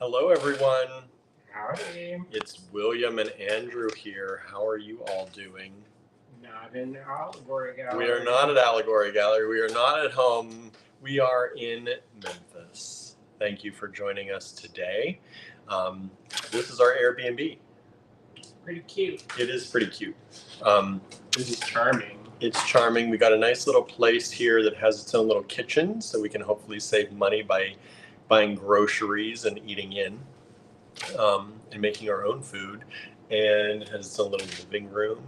Hello, everyone. Howdy. It's William and Andrew here. How are you all doing? Not in the Allegory Gallery. We are not at Allegory Gallery. We are not at home. We are in Memphis. Thank you for joining us today. This is our Airbnb. Pretty cute. It is pretty cute. This is charming. It's charming. We got a nice little place here that has its own little kitchen, so we can hopefully save money by buying groceries and eating in, and making our own food. And it has its own little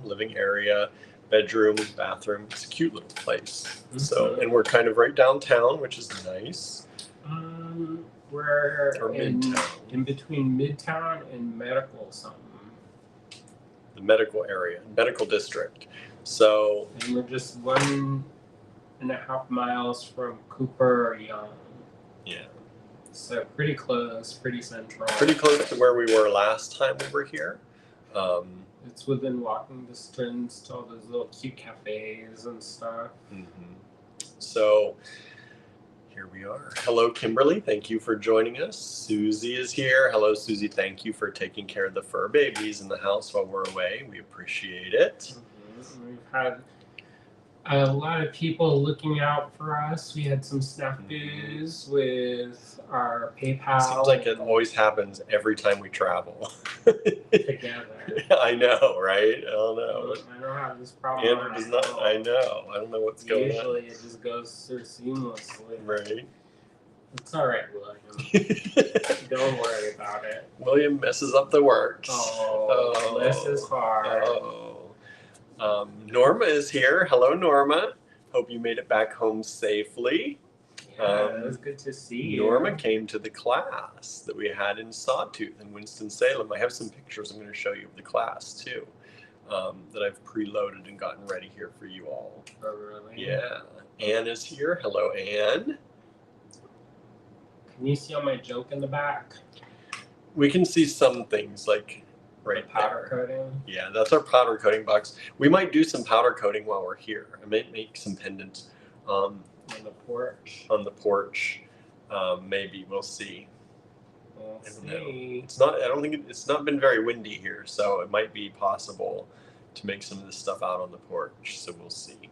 living area, bedroom, bathroom. It's a cute little place. Mm-hmm. So, and we're kind of right downtown, which is nice. We're Or Midtown. in between Midtown and Medical something. The medical area, medical district. So, And we're just 1.5 miles from Cooper Young. yeah. So pretty close, pretty central. Pretty close to where we were last time we were here. It's within walking distance to all those little cute cafes and stuff. So here we are. Hello, Kimberly. Thank you for joining us. Susie is here. Hello, Susie. Thank you for taking care of the fur babies in the house while we're away. We appreciate it. We've had a lot of people looking out for us. We had some snafus with our PayPal. Seems like it always happens every time we travel. Together. I know, right? I don't know. I don't have this problem. Andrew does not. I know. I don't know what's going on. Usually it just goes through seamlessly. Right. It's all right, William. Don't worry about it. William messes up the works. Oh, this is hard. Norma is here. Hello, Norma. Hope you made it back home safely. Yeah, it was good to see you. Norma came to the class that we had in Sawtooth in Winston-Salem. I have some pictures I'm going to show you of the class too, that I've preloaded and gotten ready here for you all. Oh, really? Yeah. Anne is here. Hello, Anne. Can you see all my joke in the back? We can see some things like right The powder there. coating. Yeah, that's our powder coating box. We might do some powder coating while we're here. I might make some pendants On the porch. on the porch. Maybe we'll see. We'll I don't know. see. It's not. I don't think it's not been very windy here, so it might be possible to make some of this stuff out on the porch. So we'll see.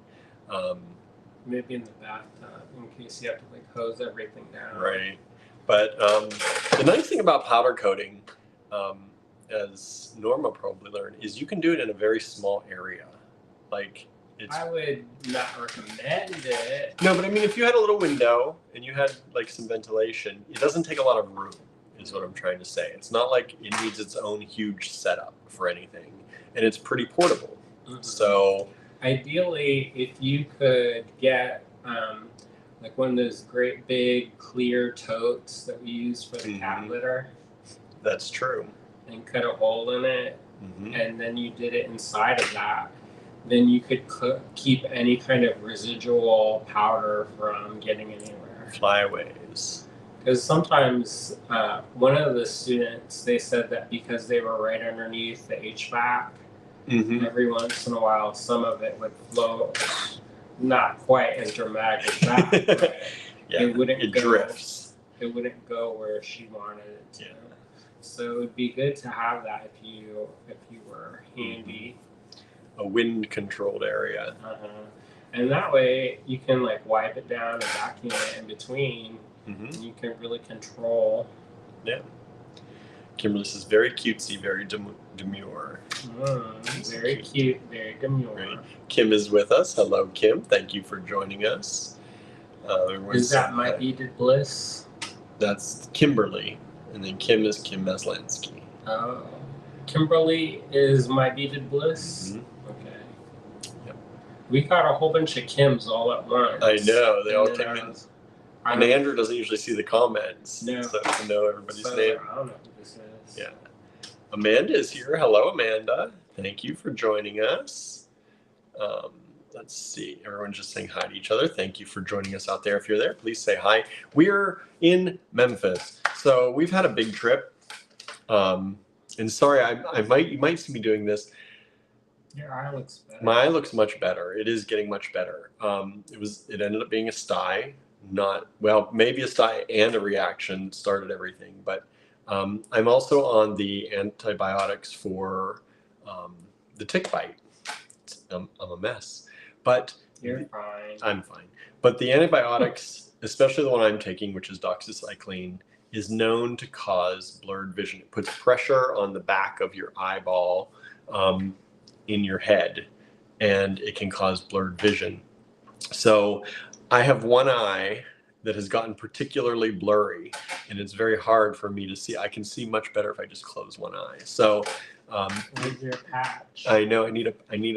Maybe in the bathtub in case you have to like hose everything down. Right. But the nice thing about powder coating, as Norma probably learned, is you can do it in a very small area. Like it's. I would not recommend it. No, but I mean, if you had a little window and you had like some ventilation, it doesn't take a lot of room, is what I'm trying to say. It's not like it needs its own huge setup for anything, and it's pretty portable. Mhm. So Ideally, if you could get like one of those great big clear totes that we use for the cat litter that's true. and cut a hole in it, Mm-hmm. and then you did it inside of that, then you could keep any kind of residual powder from getting anywhere. Flyaways. Because sometimes one of the students, they said that because they were right underneath the HVAC, Mm-hmm. every once in a while some of it would float. Not quite as dramatic as that, but Yeah, it wouldn't it go. drifts. It wouldn't go where she wanted it to. Yeah. So it would be good to have that if you were handy. A wind-controlled area. And that way you can like wipe it down and vacuum it in between, Mm-hmm. and you can really control. Yeah. Kimberly says very cutesy, very demure. Very cute, very demure. Right. Kim is with us. Hello, Kim. Thank you for joining us. Is that my beaded bliss? That's Kimberly, and then Kim is Kim Maslansky. Oh, Kimberly is my beaded bliss. Mhm. Okay. Yep. We got a whole bunch of Kims all at once. I know, they all And then came in. I And don't- Andrew doesn't usually see the comments, No. so to know everybody's so name. I don't know who this is. Yeah. Amanda is here. Hello, Amanda. Thank you for joining us. Let's see. Everyone's just saying hi to each other. Thank you for joining us out there. If you're there, please say hi. We're in Memphis. So we've had a big trip. And sorry, you might see me doing this. Your eye looks better. My eye looks much better. It is getting much better. It ended up being a sty, maybe a sty and a reaction started everything, but I'm also on the antibiotics for the tick bite. I'm a mess, but You're fine. I'm fine. But the antibiotics, especially the one I'm taking, which is doxycycline, is known to cause blurred vision. It puts pressure on the back of your eyeball in your head, and it can cause blurred vision. So I have one eye that has gotten particularly blurry, and it's very hard for me to see. I can see much better if I just close one eye. So Where's your patch? I know I need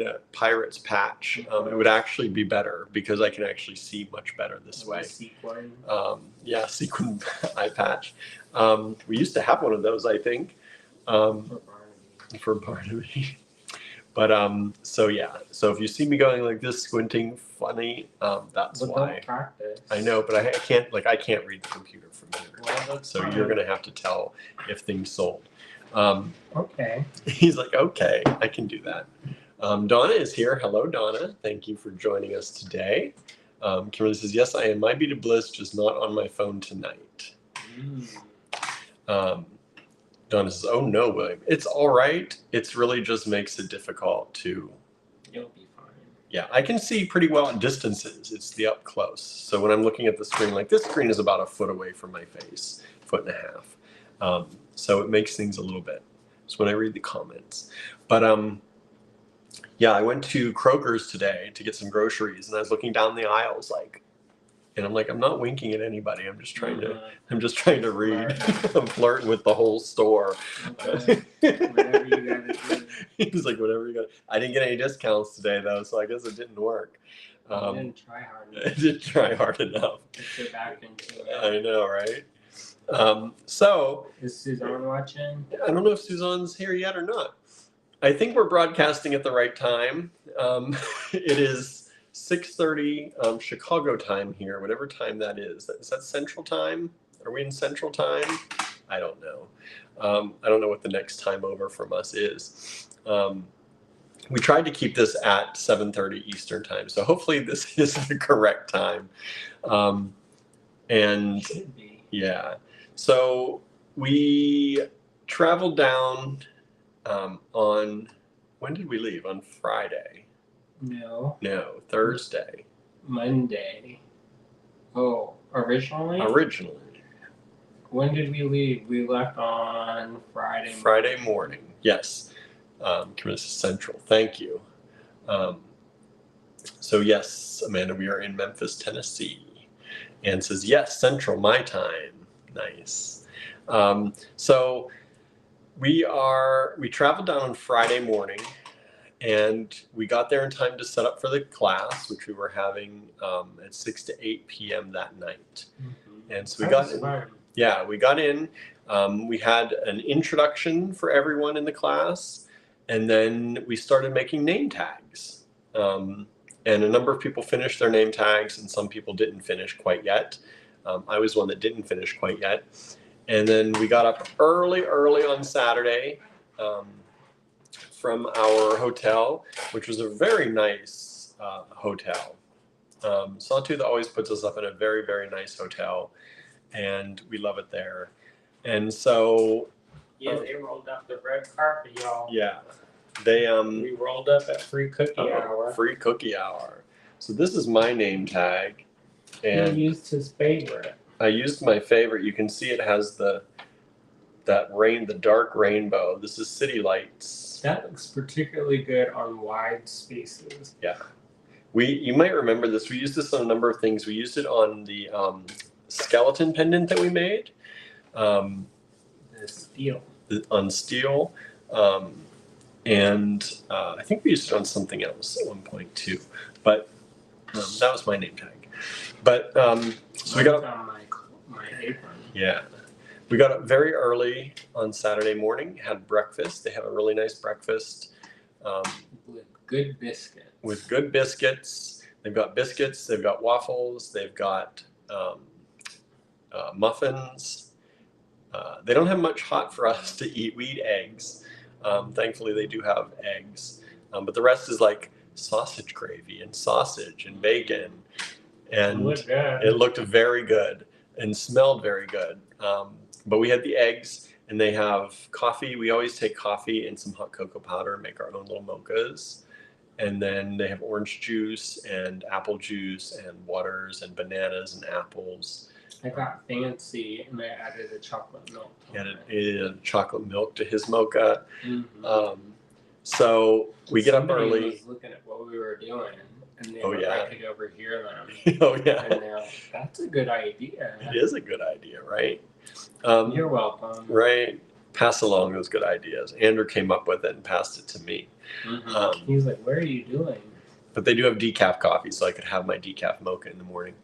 a pirate's patch. It would actually be better because I can actually see much better this way. Sequin. Yeah, sequin eye patch. We used to have one of those, I think, for Barnaby. But so yeah, so if you see me going like this, squinting funny, that's why. Practice. I know, but I can't read the computer from here. Well, so fine. You're gonna have to tell if things sold. Okay. He's like, okay, I can do that. Donna is here. Hello, Donna. Thank you for joining us today. Kimberly says, yes, I am my Bead of Bliss, just not on my phone tonight. Donna says, oh no, William, it's all right. It's really just makes it difficult to. You'll be fine. Yeah, I can see pretty well at distances. It's the up close. So when I'm looking at the screen, like this screen is about a foot away from my face, 1.5 feet. So it makes things a little bit. So when I read the comments, but yeah, I went to Kroger's today to get some groceries, and I was looking down the aisles, and I'm like, I'm not winking at anybody. I'm just trying to read. I'm flirting with the whole store. Whatever you gotta do. He's like, whatever you got. I didn't get any discounts today though, so I guess it didn't work. You didn't try hard enough. I didn't try hard enough. Get back into it. I know, right? So is Suzanne watching? I don't know if Suzanne's here yet or not. I think we're broadcasting at the right time. It is 6:30 Chicago time here, whatever time that is. Is that Central Time? Are we in Central Time? I don't know. I don't know what the next time over from us is. We tried to keep this at 7:30 Eastern Time, so hopefully this is the correct time. And Should be. yeah, so we traveled down on, when did we leave? On Friday? No. No, Thursday. Monday. Oh, originally? Originally. When did we leave? We left on Friday. Friday morning, yes. Community Central, thank you. So yes, Amanda, we are in Memphis, Tennessee. And says, yes, Central, my time. Nice. So we traveled down on Friday morning, and we got there in time to set up for the class, which we were having at 6 to 8 p.m. that night. Mm-hmm. And so we got in. Yeah, we got in. We had an introduction for everyone in the class, and then we started making name tags. And a number of people finished their name tags, and some people didn't finish quite yet. I was one that didn't finish quite yet. And then we got up early on Saturday from our hotel, which was a very nice hotel. Sawtooth always puts us up in a very, very nice hotel, and we love it there. And so... yeah, they rolled up the red carpet, y'all. Yeah. They we rolled up at free cookie hour. Free cookie hour. So this is my name tag, and he used his favorite. I used my favorite. You can see it has the dark rainbow. This is City Lights. That looks particularly good on wide spaces. Yeah, you might remember this. We used this on a number of things. We used it on the skeleton pendant that we made. The steel. On steel. And I think we used it on something else at one point too, but that was my name tag. But so we got up on my apron. Yeah, we got up very early on Saturday morning. Had breakfast. They have a really nice breakfast with good biscuits. With good biscuits. They've got biscuits. They've got waffles. They've got muffins. They don't have much hot for us to eat. We eat eggs. Thankfully, they do have eggs, but the rest is like sausage gravy and sausage and bacon, and it looked very good and smelled very good. But we had the eggs, And they have coffee. We always take coffee and some hot cocoa powder and make our own little mochas. And then they have orange juice and apple juice and waters and bananas and apples. I got fancy and I added a chocolate milk. He added chocolate milk to his mocha. Mm-hmm. So we get up Somebody early. was looking at what we were doing, and I could overhear them. Oh yeah, And they're like, "That's a good idea." it is a good idea, right? You're welcome. Right. Pass along those good ideas. Andrew came up with it and passed it to me. Mm-hmm. He was like, "What are you doing?" But they do have decaf coffee, so I could have my decaf mocha in the morning.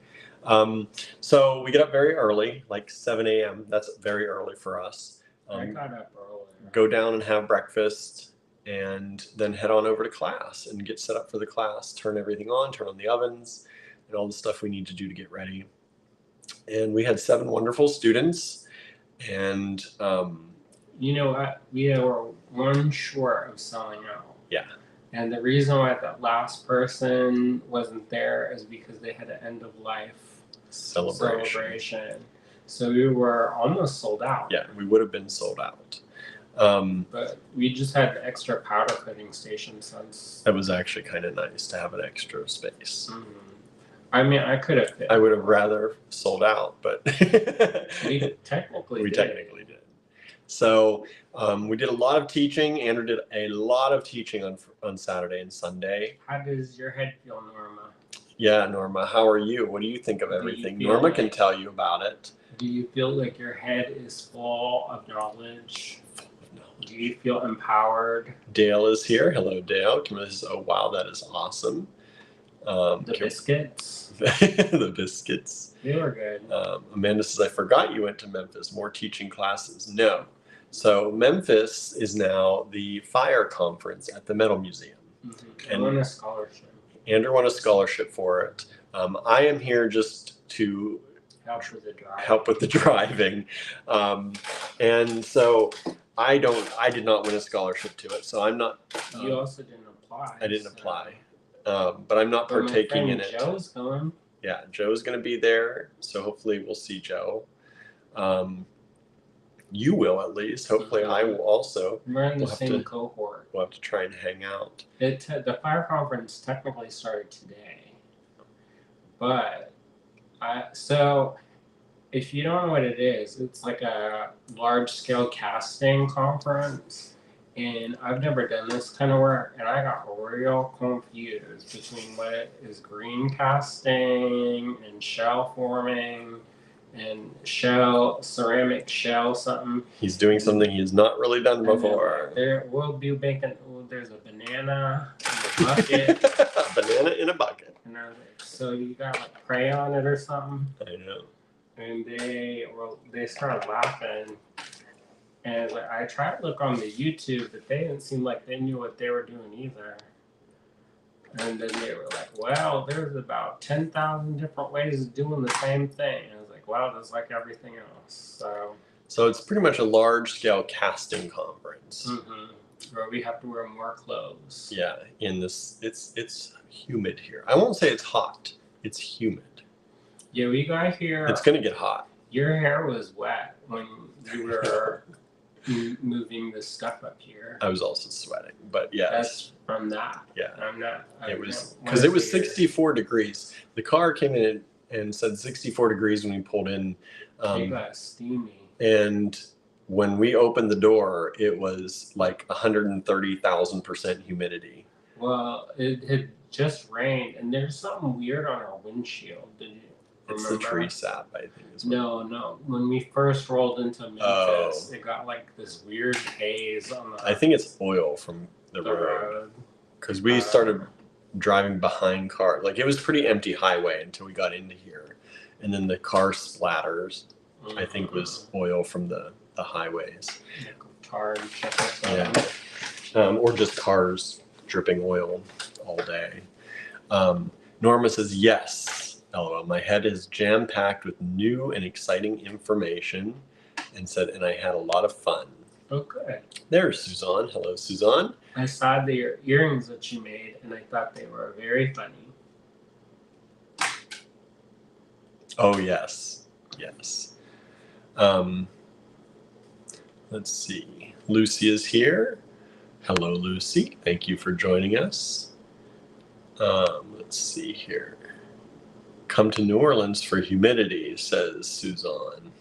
So we get up very early, like 7 a.m. That's very early for us. I got up early. Go down and have breakfast, and then head on over to class and get set up for the class. Turn everything on, turn on the ovens, and all the stuff we need to do to get ready. And we had 7 wonderful students, and you know what? We were one short of selling out. Yeah. And the reason why that last person wasn't there is because they had an end of life celebration. So we were almost sold out. Yeah, we would have been sold out. But we just had the extra powder coating station since. That was actually kind of nice to have an extra space. Mm-hmm. I mean, I could have fit. I would have rather sold out, but we technically did. So we did a lot of teaching. Andrew did a lot of teaching on Saturday and Sunday. How does your head feel, Norma? Yeah, Norma, how are you? What do you think of everything? Norma can tell you about it. Do you feel like your head is full of knowledge? Do you feel empowered? Dale is here. Hello, Dale. Camilla says, "Oh, wow, that is awesome." The biscuits. The biscuits. They were good. Amanda says, "I forgot you went to Memphis. More teaching classes." No. So Memphis is now the fire conference at the Metal Museum. Mm-hmm. And won a scholarship. Andrew won a scholarship for it. I am here just to help with the driving. And so I did not win a scholarship to it, so I'm not. You also didn't apply. I didn't apply, but I'm not partaking in it. Joe's going. Yeah, Joe's going to be there, so hopefully we'll see Joe. You will at least. Hopefully, I will also. We're in the same cohort. We'll have to try and hang out. The fire conference technically started today, but so if you don't know what it is, it's like a large-scale casting conference, and I've never done this kind of work, and I got real confused between what is green casting and shell forming and ceramic shell something. He's doing something he's not really done before. We'll be making. There's a banana in a bucket. A banana in a bucket. And I was like, so you got like pray on it or something? I know. And they started laughing, and I tried to look on the YouTube, but they didn't seem like they knew what they were doing either. And then they were like, "Well, there's about 10,000 different ways of doing the same thing." And I was like, "Well, that's like everything else." So it's pretty much a large-scale casting conference. Mm-hmm. Where we have to wear more clothes. Yeah, it's humid here. I won't say it's hot. It's humid. Yeah, we got here. It's gonna get hot. Your hair was wet when you were moving the stuff up here. I was also sweating, but yes. That's from that. Yeah. It was because it was 64 degrees. The car came in and said 64 degrees when we pulled in. It got steamy. And when we opened the door, it was like 130,000% humidity. Well, it had just rained, and there's something weird on our windshield. Did you remember? It's the tree sap, I think. Is what No. When we first rolled into Memphis, it got like this weird haze on the. I think it's oil from the road. Because we started driving behind cars. Like it was pretty empty highway until we got into here, and then the car splatters. Mm-hmm. I think was oil from the highways. Tar and shit or something. Yeah. Or just cars dripping oil all day. Norma says, "Yes, LOL, my head is jam-packed with new and exciting information," and said, "and I had a lot of fun." Oh, good. There's Suzanne. Hello, Suzanne. I saw the earrings that you made, and I thought they were very funny. Oh, yes. Yes. Let's see. Lucy is here. Hello, Lucy. Thank you for joining us. Let's see here. Come to New Orleans for humidity, says Suzanne.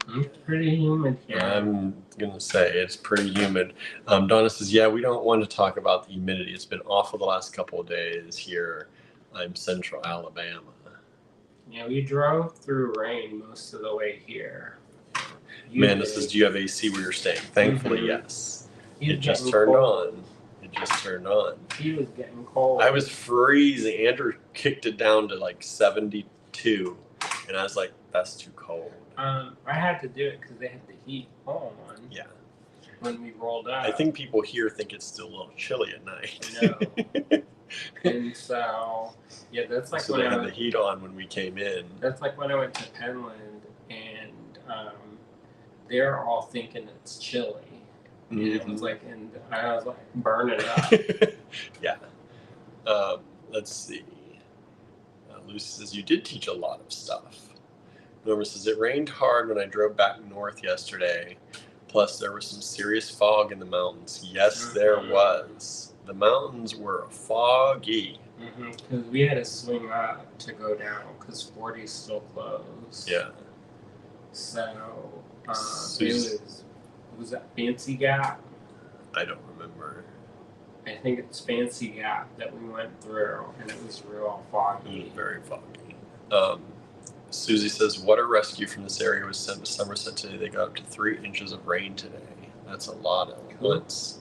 It's pretty humid here. I'm going to say it's pretty humid. Donna says, yeah, we don't want to talk about the humidity. It's been awful the last couple of days here. I'm central Alabama. Yeah, we drove through rain most of the way here. Amanda says, do you have AC where you're staying? Thankfully, yes. It just turned on. It just turned on. He was getting cold. I was freezing. Andrew kicked it down to like 72. And I was like, that's too cold. I had to do it because they had the heat on. Yeah. When we rolled out. I think people here think it's still a little chilly at night. No. And so, yeah, that's like so when they I had was, the heat on when we came in. That's like when I went to Penland, and they're all thinking it's chilly. And it was like, and I was like burning up. Yeah. Let's see. Lucy says, you did teach a lot of stuff. Norma says, it rained hard when I drove back north yesterday. Plus, there was some serious fog in the mountains. Yes, there was. The mountains were foggy. Because we had to swing up to go down because 40's still closed. Yeah. So, was that Fancy Gap? I don't remember. I think it's Fancy Gap that we went through, and it was real foggy. It was very foggy. Susie says, water rescue from this area was sent to Somerset today. They got up to 3 inches of rain today. That's a lot at once.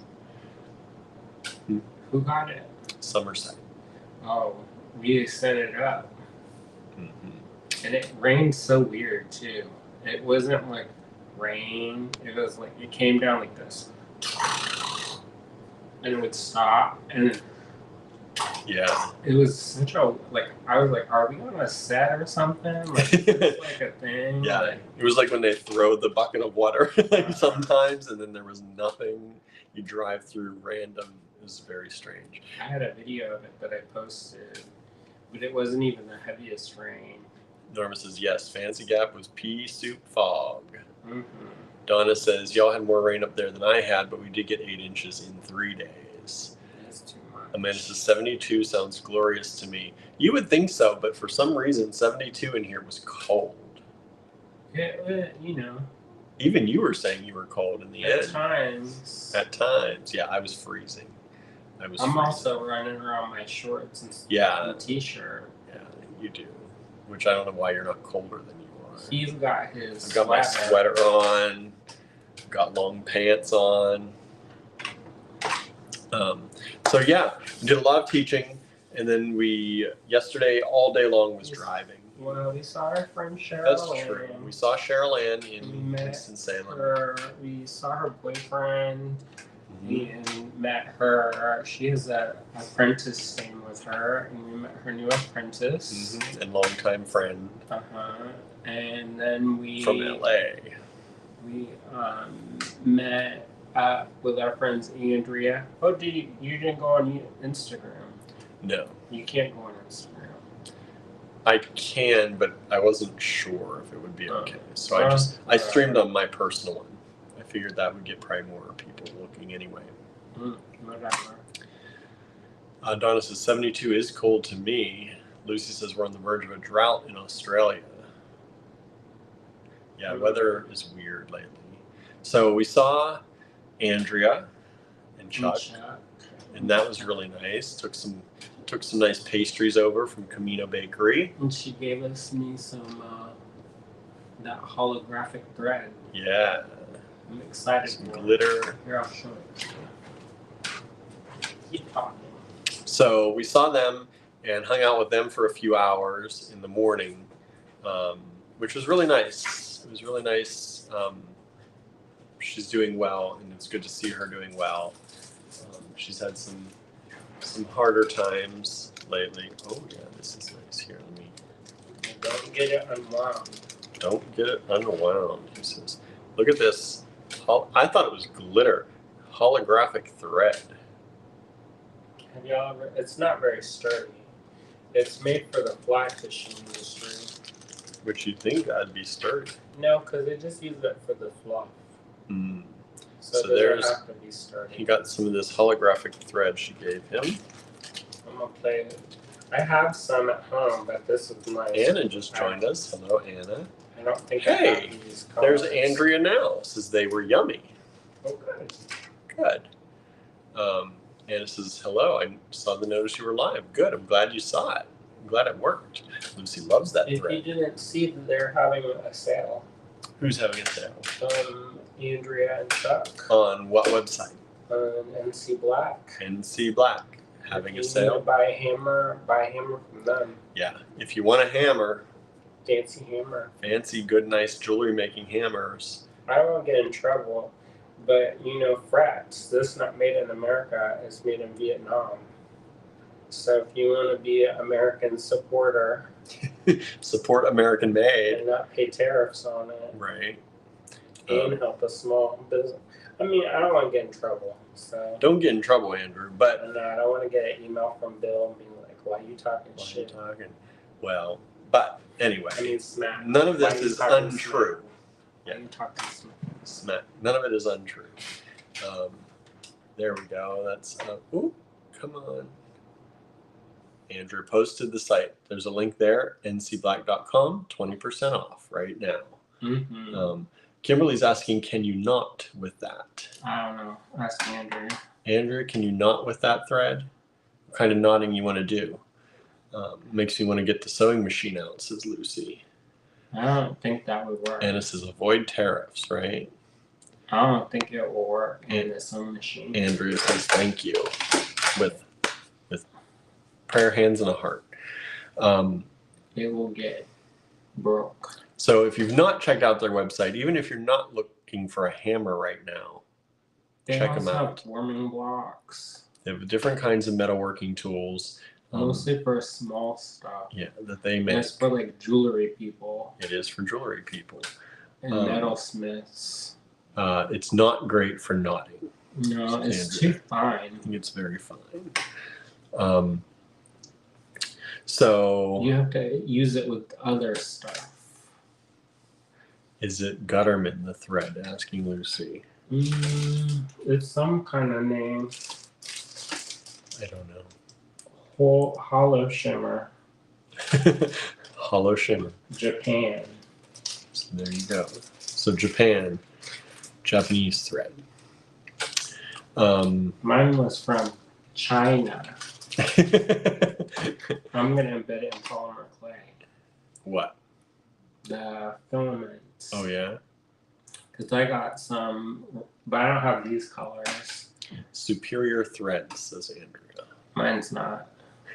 Who got it? Somerset. Oh, we sent it up. Mm-hmm. And it rained so weird, too. It wasn't like rain. It was like, it came down like this. And it would stop. And then yeah. It was such a, like, I was like, are we on a set or something? Like, is this like a thing? Yeah. Like, it was like when they throw the bucket of water like sometimes, and then there was nothing. You drive through random. It was very strange. I had a video of it that I posted, but it wasn't even the heaviest rain. Norma says, yes, Fancy Gap was pea soup fog. Mm-hmm. Donna says, y'all had more rain up there than I had, but we did get 8 inches in 3 days. That's too much. Amanda says, 72 sounds glorious to me. You would think so, but for some reason, 72 in here was cold. Yeah, you know. Even you were saying you were cold in the end. At times. At times. Yeah, I was freezing. I'm also running around my shorts and yeah. t-shirt. Yeah, you do. Which I don't know why you're not colder than you are. He's got his I've got my sweater on. I've got long pants on. So yeah, we did a lot of teaching, and then yesterday all day long was driving. Well, we saw our friend Cheryl. That's true. We saw Cheryl Ann in Winston-Salem. We saw her boyfriend. Mm-hmm. We met her. She has an apprentice staying with her, and we met her new apprentice. Mm-hmm. And longtime friend. And then we from LA. We met with our friends Andrea. Oh, you didn't go on Instagram? No. You can't go on Instagram. I can, but I wasn't sure if it would be okay. So I streamed on my personal one. I figured that would get probably more people looking anyway. Whatever. Donna says 72 is cold to me. Lucy says we're on the verge of a drought in Australia. Yeah, weather is weird lately. So we saw Andrea and Chuck, and that was really nice. Took some nice pastries over from Camino Bakery. And she gave me some that holographic thread. Yeah. I'm excited. Some glitter. Here, I'll show it. Keep talking. So we saw them and hung out with them for a few hours in the morning, which was really nice. It was really nice. She's doing well, and it's good to see her doing well. She's had some harder times lately. Oh yeah, this is nice. Here, let me. Don't get it unwound. Don't get it unwound. He says, "Look at this. I thought it was glitter, holographic thread." Have y'all ever? It's not very sturdy. It's made for the fly fishing industry. Which you'd think that'd be sturdy. No, because they just use it for the fluff. Mm. So So those there's- have to be started. He got some of this holographic thread she gave him. I'm gonna play it. I have some at home, but this is nice. Anna just joined us. Hello, Anna. I don't think I Hey, have these There's colors. Andrea now. Says they were yummy. Oh, good. Good. Anna says, hello. I saw the notice you were live. Good. I'm glad you saw it. I'm glad it worked. Lucy loves that If you thread. didn't see that they're having a sale, Who's having a sale? Andrea and Chuck On what website? on NC Black. NC Black. Having If a you sale? need to buy a hammer from them. Yeah. If you want a hammer, Fancy hammer. fancy, good, nice jewelry making hammers. I don't want to get in trouble, but frats. This is not made in America. It's made in Vietnam. So if you want to be an American supporter Support American made. and not pay tariffs on it Right. and help a small business, I don't want to get in trouble. So Don't get in trouble, Andrew. But I don't want to get an email from Bill being like, "Why are you talking what are you shit?" talking? Well, but anyway, Smack. none of Why this are you is talking untrue. Why are you talking smack? Smack. None of it is untrue. There we go. That's ooh, come on. Andrew posted the site. There's a link there, ncblack.com, 20% off right now. Mm-hmm. Kimberly's asking, can you knot with that? I don't know. Ask Andrew. Andrew, can you knot with that thread? What kind of knotting you want to do? Makes me want to get the sewing machine out, says Lucy. I don't think that would work. Anna says, avoid tariffs, right? I don't think it will work in the sewing machine. Andrea says, thank you, with prayer hands and a heart. It will get broke. So if you've not checked out their website, even if you're not looking for a hammer right now, They check also them out. have forming blocks. They have different kinds of metalworking tools. Mostly for small stuff. Yeah, that they make. It's for like jewelry people It is for jewelry people. and metalsmiths. It's not great for knotting. No, it's Andrea. too fine. I think it's very fine. So You have to use it with other stuff. is it Gutterman, the thread? Asking Lucy. It's some kind of name. I don't know. Hollow Shimmer, Hollow Shimmer. Japan. So there you go. So Japan, Japanese thread. Mine was from China. I'm going to embed it in polymer clay. What? The filaments. Oh yeah. Because I got some, but I don't have these colors. Superior threads, says Andrea. Mine's not.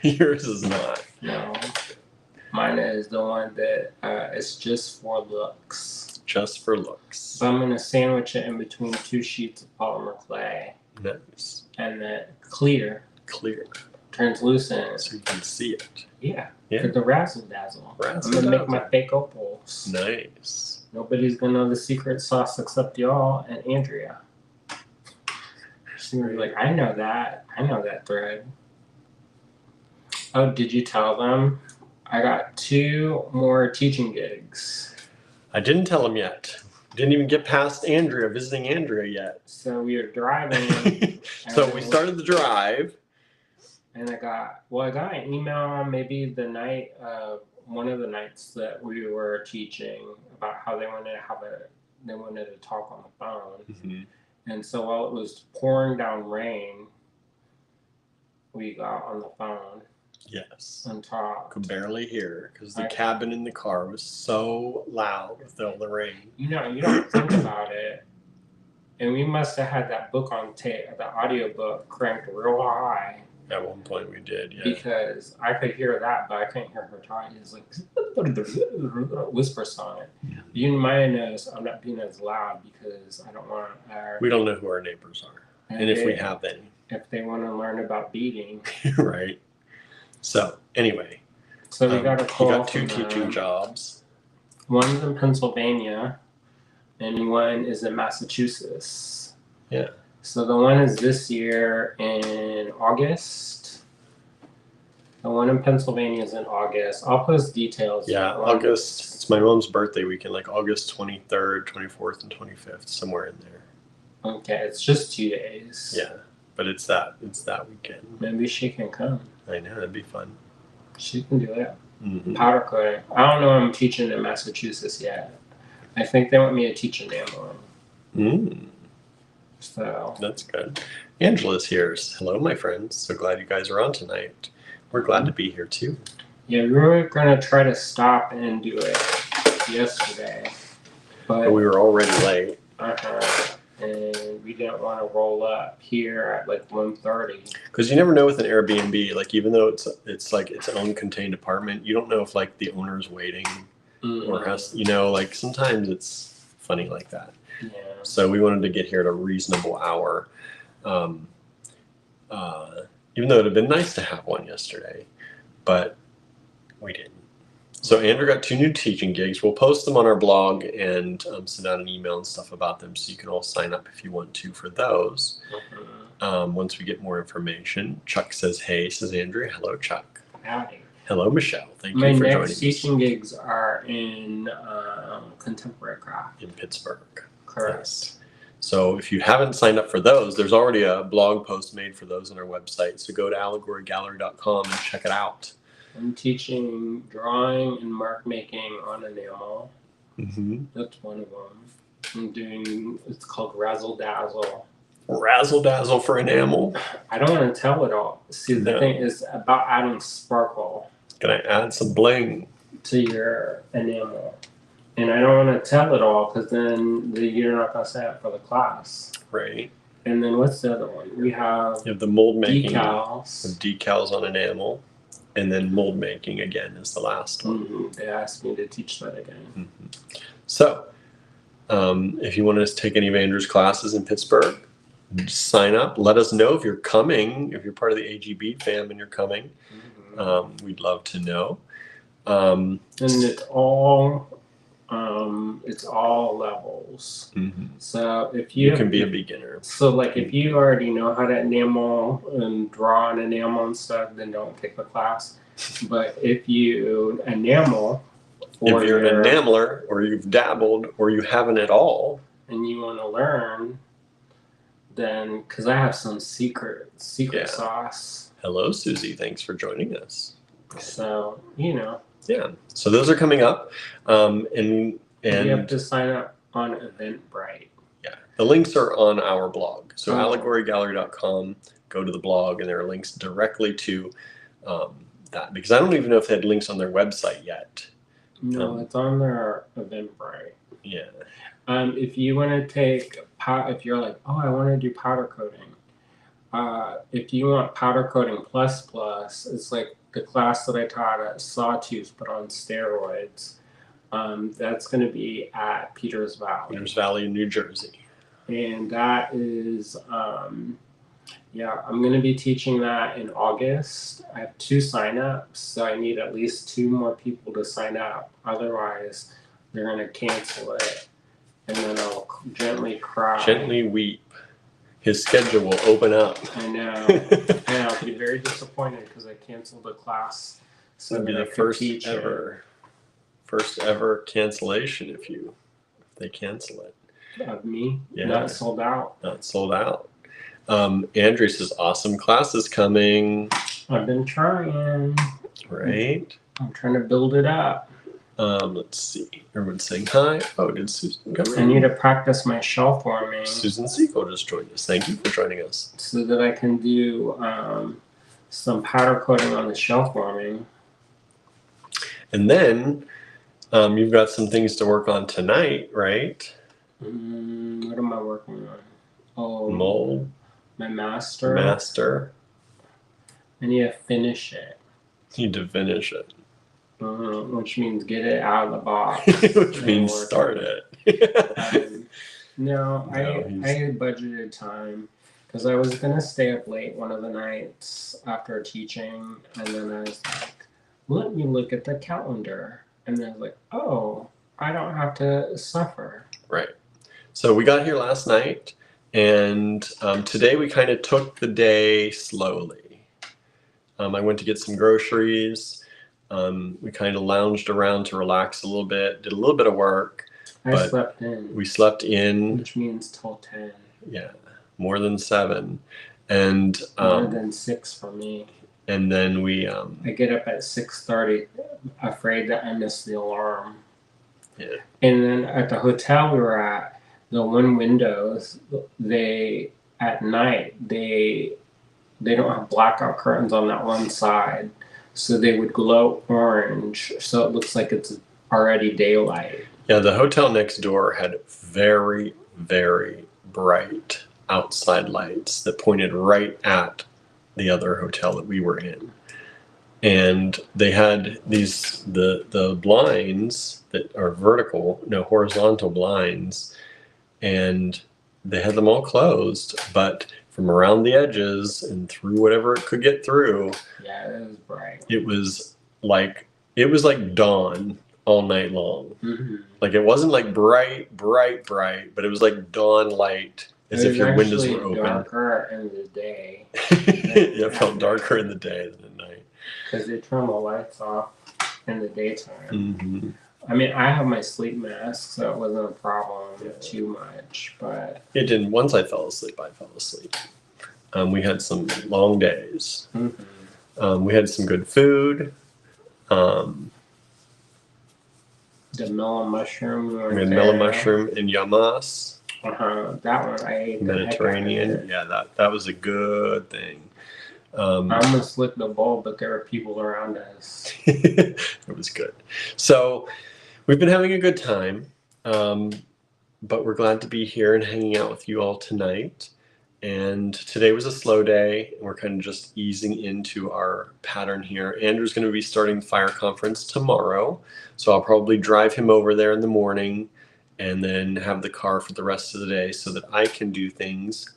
Yours is not. No. Mine is the one that it's just for looks. Just for looks. So I'm going to sandwich it in between 2 sheets of polymer clay. Nice. And then clear, Clear. translucent. So you can see it. Yeah. Yeah. For the razzle dazzle. Razzle I'm going to make dazzle. my fake opals. Nice. Nobody's going to know the secret sauce except y'all and Andrea. She was like, I know that thread. Oh, did you tell them? I got 2 more teaching gigs. I didn't tell him yet. Didn't even get past Andrea, visiting Andrea yet. So we were driving. So we started the drive. And I got an email maybe the night of one of the nights that we were teaching about how they wanted to talk on the phone. Mm-hmm. And so while it was pouring down rain, we got on the phone Yes. and talked. Could barely hear because the I- cabin in the car was so loud with all the rain. You don't think about it. And we must have had that book on tape, the audiobook cranked real high. At one point we did, yeah. Because I could hear that, but I couldn't hear her talking. It's like whisper song. You might notice I'm not being as loud because I don't want We don't know who our neighbors are. And if we have any. If they want to learn about beading. Right. So, anyway. So we got a call. You got 2 from, teaching jobs. One's in Pennsylvania and one is in Massachusetts. Yeah. So the one is this year in August. The one in Pennsylvania is in August. I'll post details. Yeah, August. It's my mom's birthday weekend, like August 23rd, 24th, and 25th, somewhere in there. Okay, it's just 2 days. Yeah, but it's that weekend. Maybe she can come. I know, that'd be fun. She can do it. Mm-hmm. Powder coating. I don't know I'm teaching in Massachusetts yet. I think they want me to teach enameling. So That's good. Angela's here. Hello, my friends. So glad you guys are on tonight. We're glad to be here too. yeah, we were gonna try to stop and do it yesterday, But we were already late. And we didn't want to roll up here at like 1:30. Because you never know with an Airbnb, like even though it's like its own contained apartment, you don't know if like the owner's waiting or has, like sometimes it's funny like that. Yeah. So we wanted to get here at a reasonable hour. Even though it would have been nice to have one yesterday, but we didn't. So Andrew got 2 new teaching gigs. We'll post them on our blog and send out an email and stuff about them, so you can all sign up if you want to for those. Once we get more information. Chuck says, hey, says Andrew. Hello, Chuck. Howdy. Hello, Michelle. Thank My you for joining next us. teaching gigs are in contemporary craft. In Pittsburgh. Correct. Yes. So if you haven't signed up for those, there's already a blog post made for those on our website. So go to allegorygallery.com and check it out. I'm teaching drawing and mark making on enamel. Mm-hmm. That's one of them. I'm doing, it's called Razzle Dazzle. Razzle dazzle for enamel. I don't want to tell it all. See, the thing is about adding sparkle Can I add some bling? to your enamel. And I don't want to tell it all because then you're not going to sign up for the class. Right. And then what's the other one? We have You have the mold making. decals. With decals on enamel. And then mold making again is the last one. They asked me to teach that again. Mm-hmm. So, if you want to take any of Andrew's classes in Pittsburgh, just sign up. Let us know if you're coming. If you're part of the AG fam and you're coming, we'd love to know. And it's all levels. Mm-hmm. So if You can be a beginner. So like if you already know how to enamel and draw on enamel and stuff, then don't take the class. But if you enamel, If you're an enameler or you've dabbled or you haven't at all, and you want to learn, then because I have some secret sauce. Hello, Susie. Thanks for joining us. So Yeah. So those are coming up, and you have to sign up on Eventbrite. Yeah, the links are on our blog. So allegorygallery.com. Go to the blog, and there are links directly to that. Because I don't even know if they had links on their website yet. No, it's on their Eventbrite. Yeah. If you want to take, if you're like, oh, I want to do powder coating. If you want powder coating plus, it's like the class that I taught at Sawtooth, but on steroids. That's going to be at Peters Valley. Peters Valley in New Jersey. And that is, I'm going to be teaching that in August. I have 2 signups, so I need at least 2 more people to sign up. Otherwise, they're going to cancel it. And then I'll gently cry. Gently weep. His schedule will open up. I know. And I'll be very disappointed because I canceled the class. So that'd be the first ever cancellation if they cancel it. Of me? Yeah. Not sold out. Not sold out. Andrew says, awesome classes coming. I've been trying. Right. I'm trying to build it up. Let's see. Everyone's saying hi. Oh, did Susan come in? I need to practice my shell forming. Susan Siegel just joined us. Thank you for joining us. So that I can do some powder coating on the shell forming. And then you've got some things to work on tonight, right? What am I working on? Oh, mold. My master. I need to finish it. You need to finish it. Which means get it out of the box. Which means start it. No, I had budgeted time because I was going to stay up late one of the nights after teaching. And then I was like, let me look at the calendar. And then I was like, oh, I don't have to suffer. Right. So we got here last night. And today we kind of took the day slowly. I went to get some groceries. We kind of lounged around to relax a little bit, did a little bit of work. I slept in. We slept in. Which means till 10. Yeah, more than 7. And more than 6 for me. And then we I get up at 6:30, afraid that I missed the alarm. Yeah. And then at the hotel we were at, the one windows, at night they don't have blackout curtains on that one side, so they would glow orange, so it looks like it's already daylight. Yeah, the hotel next door had very, very bright outside lights that pointed right at the other hotel that we were in. And they had the blinds that are horizontal blinds, and they had them all closed, but from around the edges and through whatever it could get through. Yeah, it was bright. It was like dawn all night long. Mm-hmm. Like it wasn't like bright, but it was like dawn light, as if your windows were open. Darker in the day. Yeah, it felt darker in the day than at night. Because they turn the lights off in the daytime. Mm-hmm. I mean, I have my sleep mask, so it wasn't a problem too much. But it didn't. Once I fell asleep, I fell asleep. We had some long days. Mm-hmm. We had some good food. The melon mushroom. We had melon mushroom and yamas. That one I ate. Mediterranean. Yeah, that was a good thing. I almost licked the bowl, but there were people around us. It was good. So we've been having a good time, but we're glad to be here and hanging out with you all tonight. And today was a slow day, and we're kind of just easing into our pattern here. Andrew's going to be starting the fire conference tomorrow, so I'll probably drive him over there in the morning and then have the car for the rest of the day so that I can do things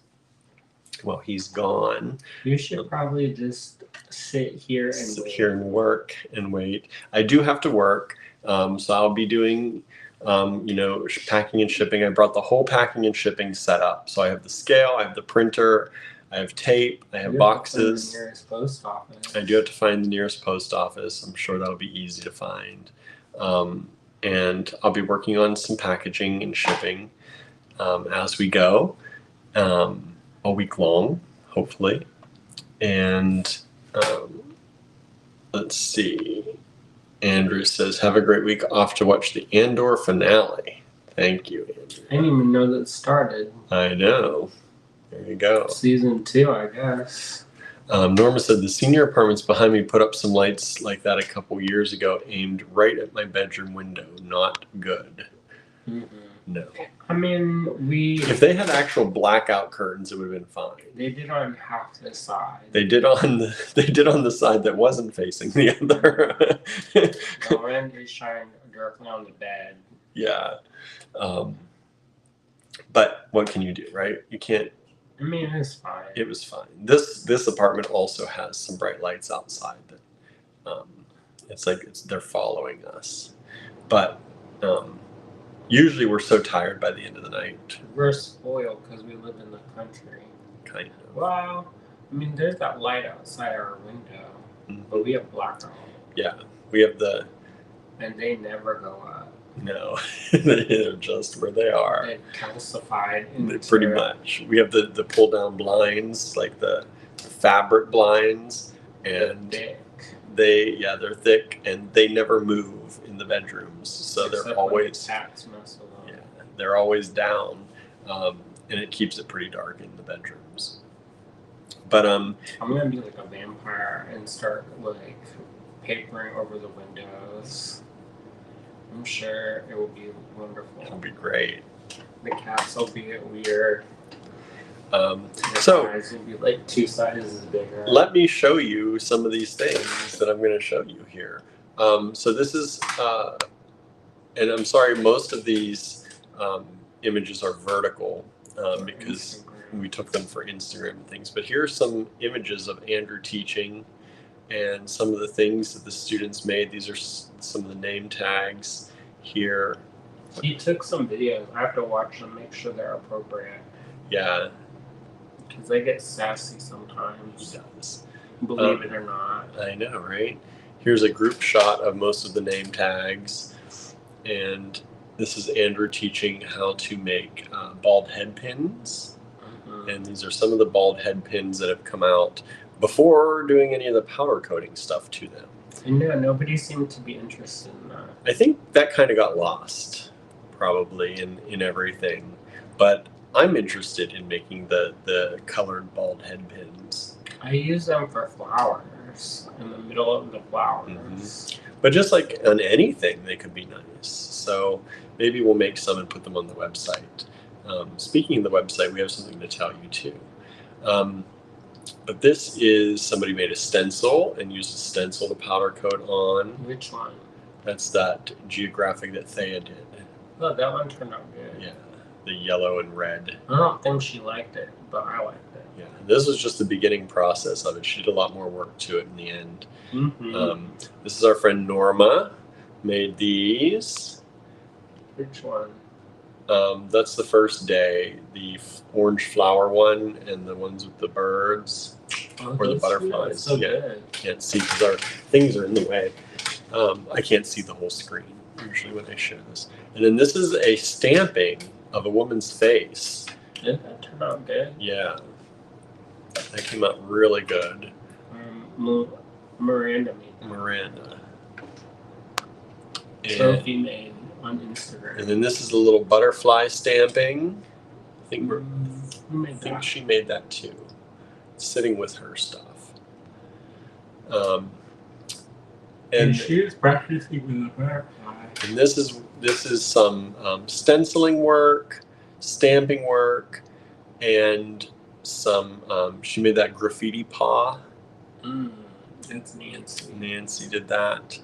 while he's gone. You should probably just sit here and work and wait. I do have to work, so I'll be doing packing and shipping. I brought the whole packing and shipping set up. So I have the scale, I have the printer, I have tape, I have boxes. The nearest post office. I do have to find the nearest post office. I'm sure that'll be easy to find. And I'll be working on some packaging and shipping as we go, all week long, hopefully. And let's see. Andrew says, have a great week, off to watch the Andor finale. Thank you, Andrew. I didn't even know that started. I know. There you go. Season 2, I guess. Norma said, the senior apartments behind me put up some lights like that a couple years ago, aimed right at my bedroom window. Not good. Mm-hmm. No. I mean, if they had actual blackout curtains, it would have been fine. They did on half the side. They did on the side that wasn't facing the other. The wind is shining directly on the bed. Yeah. But what can you do, right? You can't. I mean, it's fine. It was fine. This apartment also has some bright lights outside that it's like they're following us. But usually we're so tired by the end of the night. We're spoiled because we live in the country. Kind of. Well, I mean, there's that light outside our window, but we have blackout. Yeah, we have and they never go up. No, they're just where they are. They're calcified. Pretty much. We have the pull down blinds, like the fabric blinds, and they're thick and they never move in the bedrooms, so they're always they're always down, and it keeps it pretty dark in the bedrooms. But I'm gonna be like a vampire and start like papering over the windows. I'm sure it will be wonderful. It'll be great. The cats will be weird. So eyes will be like 2 sizes bigger. Let me show you some of these things that I'm going to show you here. So this is, and I'm sorry, most of these images are vertical because we took them for Instagram and things. But here are some images of Andrew teaching and some of the things that the students made. These are some of the name tags here. He took some videos. I have to watch them, make sure they're appropriate. Yeah. Because they get sassy sometimes. He does. believe it or not. I know, right? Here's a group shot of most of the name tags. And this is Andrew teaching how to make bald head pins. And these are some of the bald head pins that have come out before doing any of the powder coating stuff to them. And no, nobody seemed to be interested in that. I think that kind of got lost, probably, in everything. But I'm interested in making the colored bald head pins. I use them for flowers, in the middle of the flowers. But just like on anything, they could be nice. So maybe we'll make some and put them on the website. Speaking of the website, we have something to tell you too. But this is somebody made a stencil and used a stencil to powder coat on. Which one? That's that geographic that Thea did. Oh, that one turned out good. Yeah, the yellow and red. I don't think she liked it, but I liked it. Yeah, this was just the beginning process of it. She did a lot more work to it in the end. This is our friend Norma, made these. Which one? That's the first day, the orange flower one and the ones with the birds or the butterflies. So yeah, good. Can't see because our things are in the way. I can't see the whole screen usually when I share this. And then this is a stamping of a woman's face. Did that turn out good? Yeah, that came out really good. Miranda made that. Miranda. And, Sophie made on Instagram. and then this is a little butterfly stamping. I think Who made that? she made that too. It's sitting with her stuff. And she is practicing with a butterfly. And this is some stenciling work, stamping work, and some. She made that graffiti paw. That's Nancy. Nancy did that,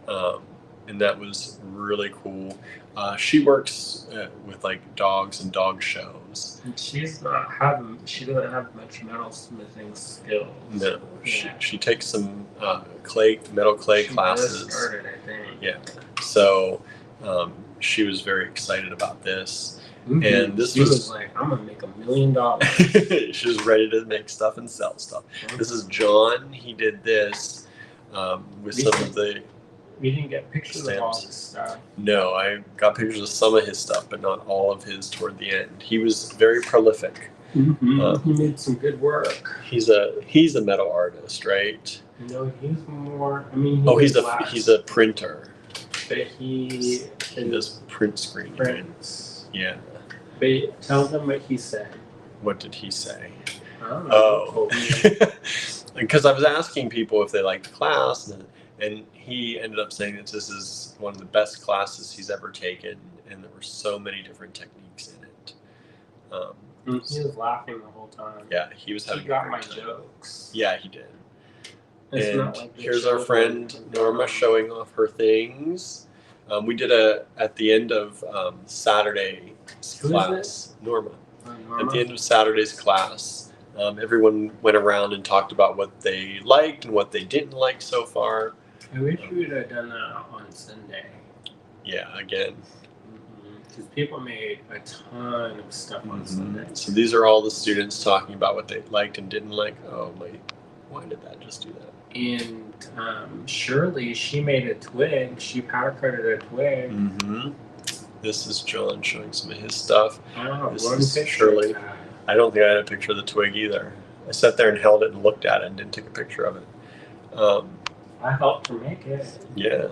and that was really cool. She works with like dogs and dog shows. And she doesn't have much metal smithing skills. No, Yeah. she takes some metal clay classes. Just started, I think. Yeah, so she was very excited about this. And this she was like, I'm gonna make $1 million. She was ready to make stuff and sell stuff. This is John. He did this with some of the. We didn't get pictures stamps. of all this stuff. No, I got pictures of some of his stuff, but not all of his toward the end. He was very prolific. He made some good work. He's a metal artist, right? No, he's more. I mean, he's a printer. But he does print screen. prints. Yeah. But tell them what he said. What did he say? I don't know. Because I was asking people if they liked the class, and he ended up saying that this is one of the best classes he's ever taken, and there were so many different techniques in it. He was laughing the whole time. Yeah, he was having. He got a my great time. jokes. Yeah, he did. It's and not like here's our friend Norma showing off her things. We did at the end of Saturday's class. Norma. At the end of Saturday's class, everyone went around and talked about what they liked and what they didn't like so far. I wish we would have done that on Sunday. Yeah, again. Because people made a ton of stuff on Sunday. So these are all the students talking about what they liked and didn't like. Oh, why did that just do that? And Shirley, she made a twig. She powder coated a twig. This is John showing some of his stuff. This is Shirley. I don't think I had a picture of the twig either. I sat there and held it and looked at it and didn't take a picture of it. I helped her make it. Yeah.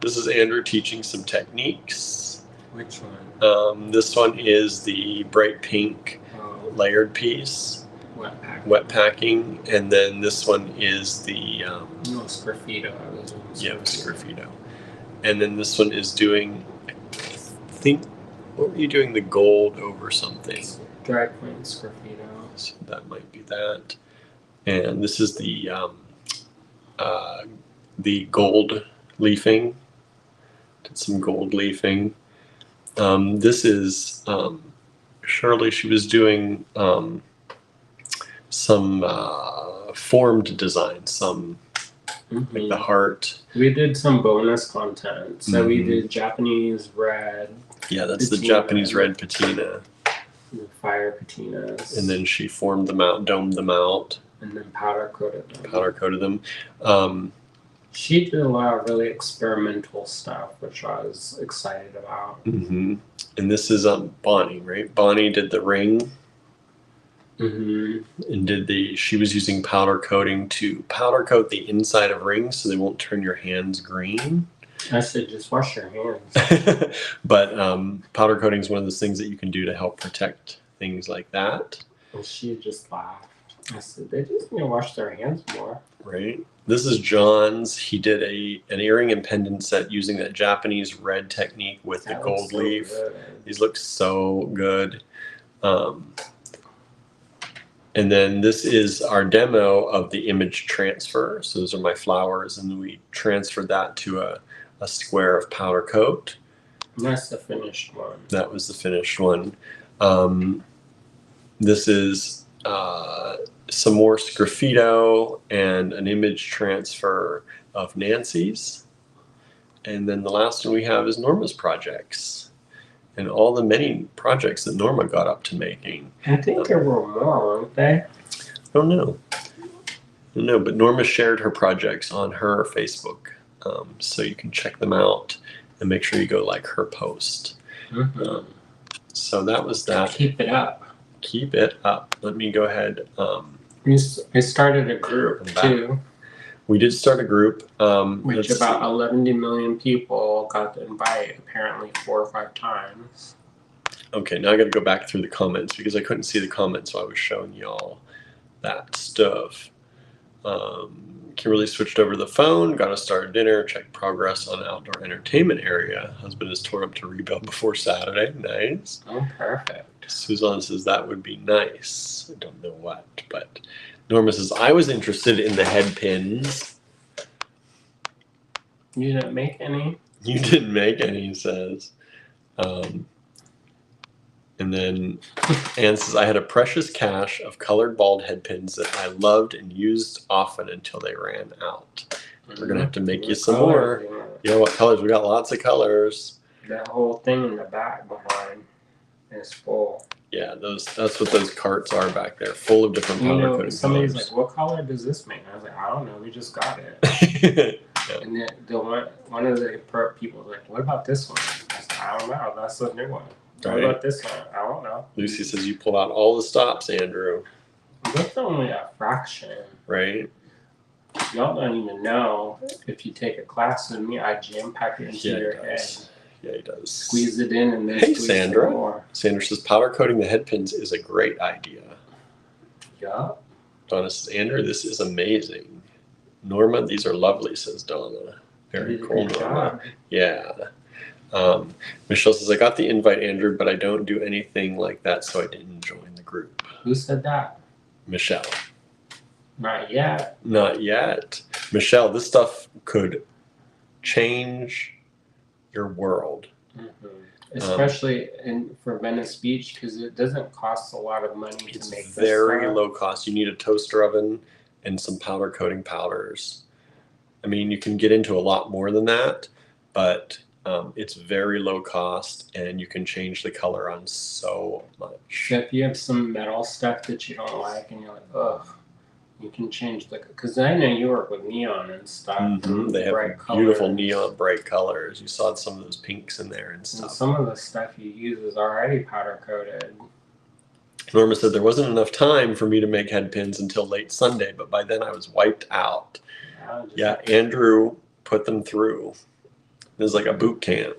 This is Andrew teaching some techniques. Which one? This one is the bright pink layered piece. Wet packing. And then this one is the... Sgraffito. Yeah, it was Sgraffito. And then this one is doing... what were you doing? The gold over something. Dry point Sgraffito. So that might be that. And this is the gold leafing. Did some gold leafing. This is Shirley. She was doing some formed design, some like the heart. We did some bonus content. So we did Japanese red. Yeah, that's the Japanese red patina. Fire patinas. And then she formed them out, domed them out. and then powder coated them. Powder coated them. She did a lot of really experimental stuff, which I was excited about. Mm-hmm. And this is Bonnie, right? Bonnie did the ring. Mm-hmm. And she was using powder coating to powder coat the inside of rings so they won't turn your hands green. I said, just wash your hands. But powder coating is one of those things that you can do to help protect things like that. And she just laughed. I said, they just need to wash their hands more. Right. This is John's. He did an earring and pendant set using that Japanese red technique with the gold so leaf. good. These look so good. And then this is our demo of the image transfer. So those are my flowers, and we transferred that to a square of powder coat. And that's the finished one. That was the finished one. This is some more sgraffito and an image transfer of Nancy's. And then the last one we have is Norma's projects. And all the many projects that Norma got up to making. I think there were more, weren't they? I don't know. But Norma shared her projects on her Facebook. So you can check them out and make sure you go like her post. Mm-hmm. So that was that. Keep it up. Keep it up. Let me go ahead. We started a group too. We did start a group. Which about 11 million people got the invite apparently 4 or 5 times. Okay, now I got to go back through the comments because I couldn't see the comments, so I was showing y'all that stuff. Kimberly switched over to the phone, got us started dinner, checked progress on outdoor entertainment area. Husband is torn up to rebuild before Saturday. Nice. Oh, perfect. Suzanne says that would be nice. I don't know what, but Norma says, I was interested in the head pins. You didn't make any? You didn't make any, he says. And then Anne says, I had a precious cache of colored bald head pins that I loved and used often until they ran out. We're going to have to make you some more. Yeah, what colors? We got lots of colors. That whole thing in the back behind is full. Yeah, that's what those carts are back there, full of different powder coating somebody's colors. like, what color does this make? I was like, I don't know, we just got it. Yeah. And then one of the people was like, what about this one? I said, I don't know, that's the new one. What Right. about this one? I don't know. Lucy says you pull out all the stops, Andrew. That's only a fraction. Right? Y'all don't even know. If you take a class with me, I jam pack it into your head. Yeah, he does. Squeeze it in and then Hey, squeeze Sandra. some more. Sandra says powder coating the head pins is a great idea. Yeah. Donna says, Andrew, this is amazing. Norma, these are lovely, says Donna. Very You did a cool, good Norma. job. Yeah. Michelle says, I got the invite, Andrew, but I don't do anything like that, so I didn't join the group. Who said that? Michelle. Not yet. Not yet. Michelle, this stuff could change your world. Mm-hmm. Especially for Venice Beach, because it doesn't cost a lot of money It's to make this very stuff. low cost. You need a toaster oven and some powder coating powders. I mean, you can get into a lot more than that, but it's very low cost, and you can change the color on so much. So if you have some metal stuff that you don't like and you're like, ugh, you can change because I know you work with neon and stuff. Mm-hmm. They have bright beautiful colors. neon bright colors. You saw some of those pinks in there and And stuff. some of the stuff you use is already powder coated. Norma said there wasn't enough time for me to make head pins until late Sunday, but by then I was wiped out. Yeah, Andrew put them through. It was like a boot camp.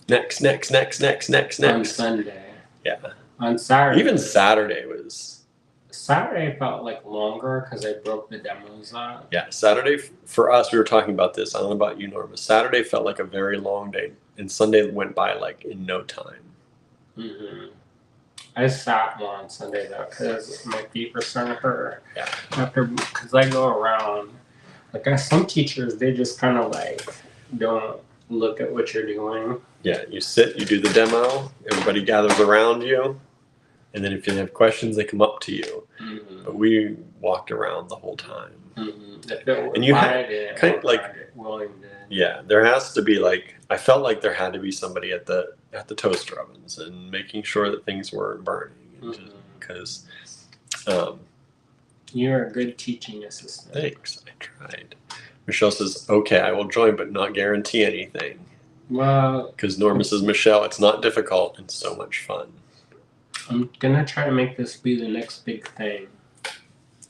Next. On Sunday. Yeah. On Saturday. Even Saturday was. Saturday felt like longer because I broke the demos up. Yeah, Saturday for us, we were talking about this. I don't know about you, Norma. Saturday felt like a very long day, and Sunday went by like in no time. Mm-hmm. I sat more on Sunday though because my feet were starting to hurt. Yeah. Because I go around. Like some teachers, they just kind of like don't look at what you're doing. Yeah, you sit, you do the demo, everybody gathers around you, and then if you have questions, they come up to you. Mm-hmm. But we walked around the whole time. Mm-hmm. And you had kind of like, willing to. yeah, there has to be like, I felt like there had to be somebody at the toaster ovens and making sure that things weren't burning, because You're a good teaching assistant. Thanks. I tried. Michelle says, okay, I will join, but not guarantee anything. Well, Because Norma says, Michelle, it's not difficult and so much fun. I'm gonna try to make this be the next big thing.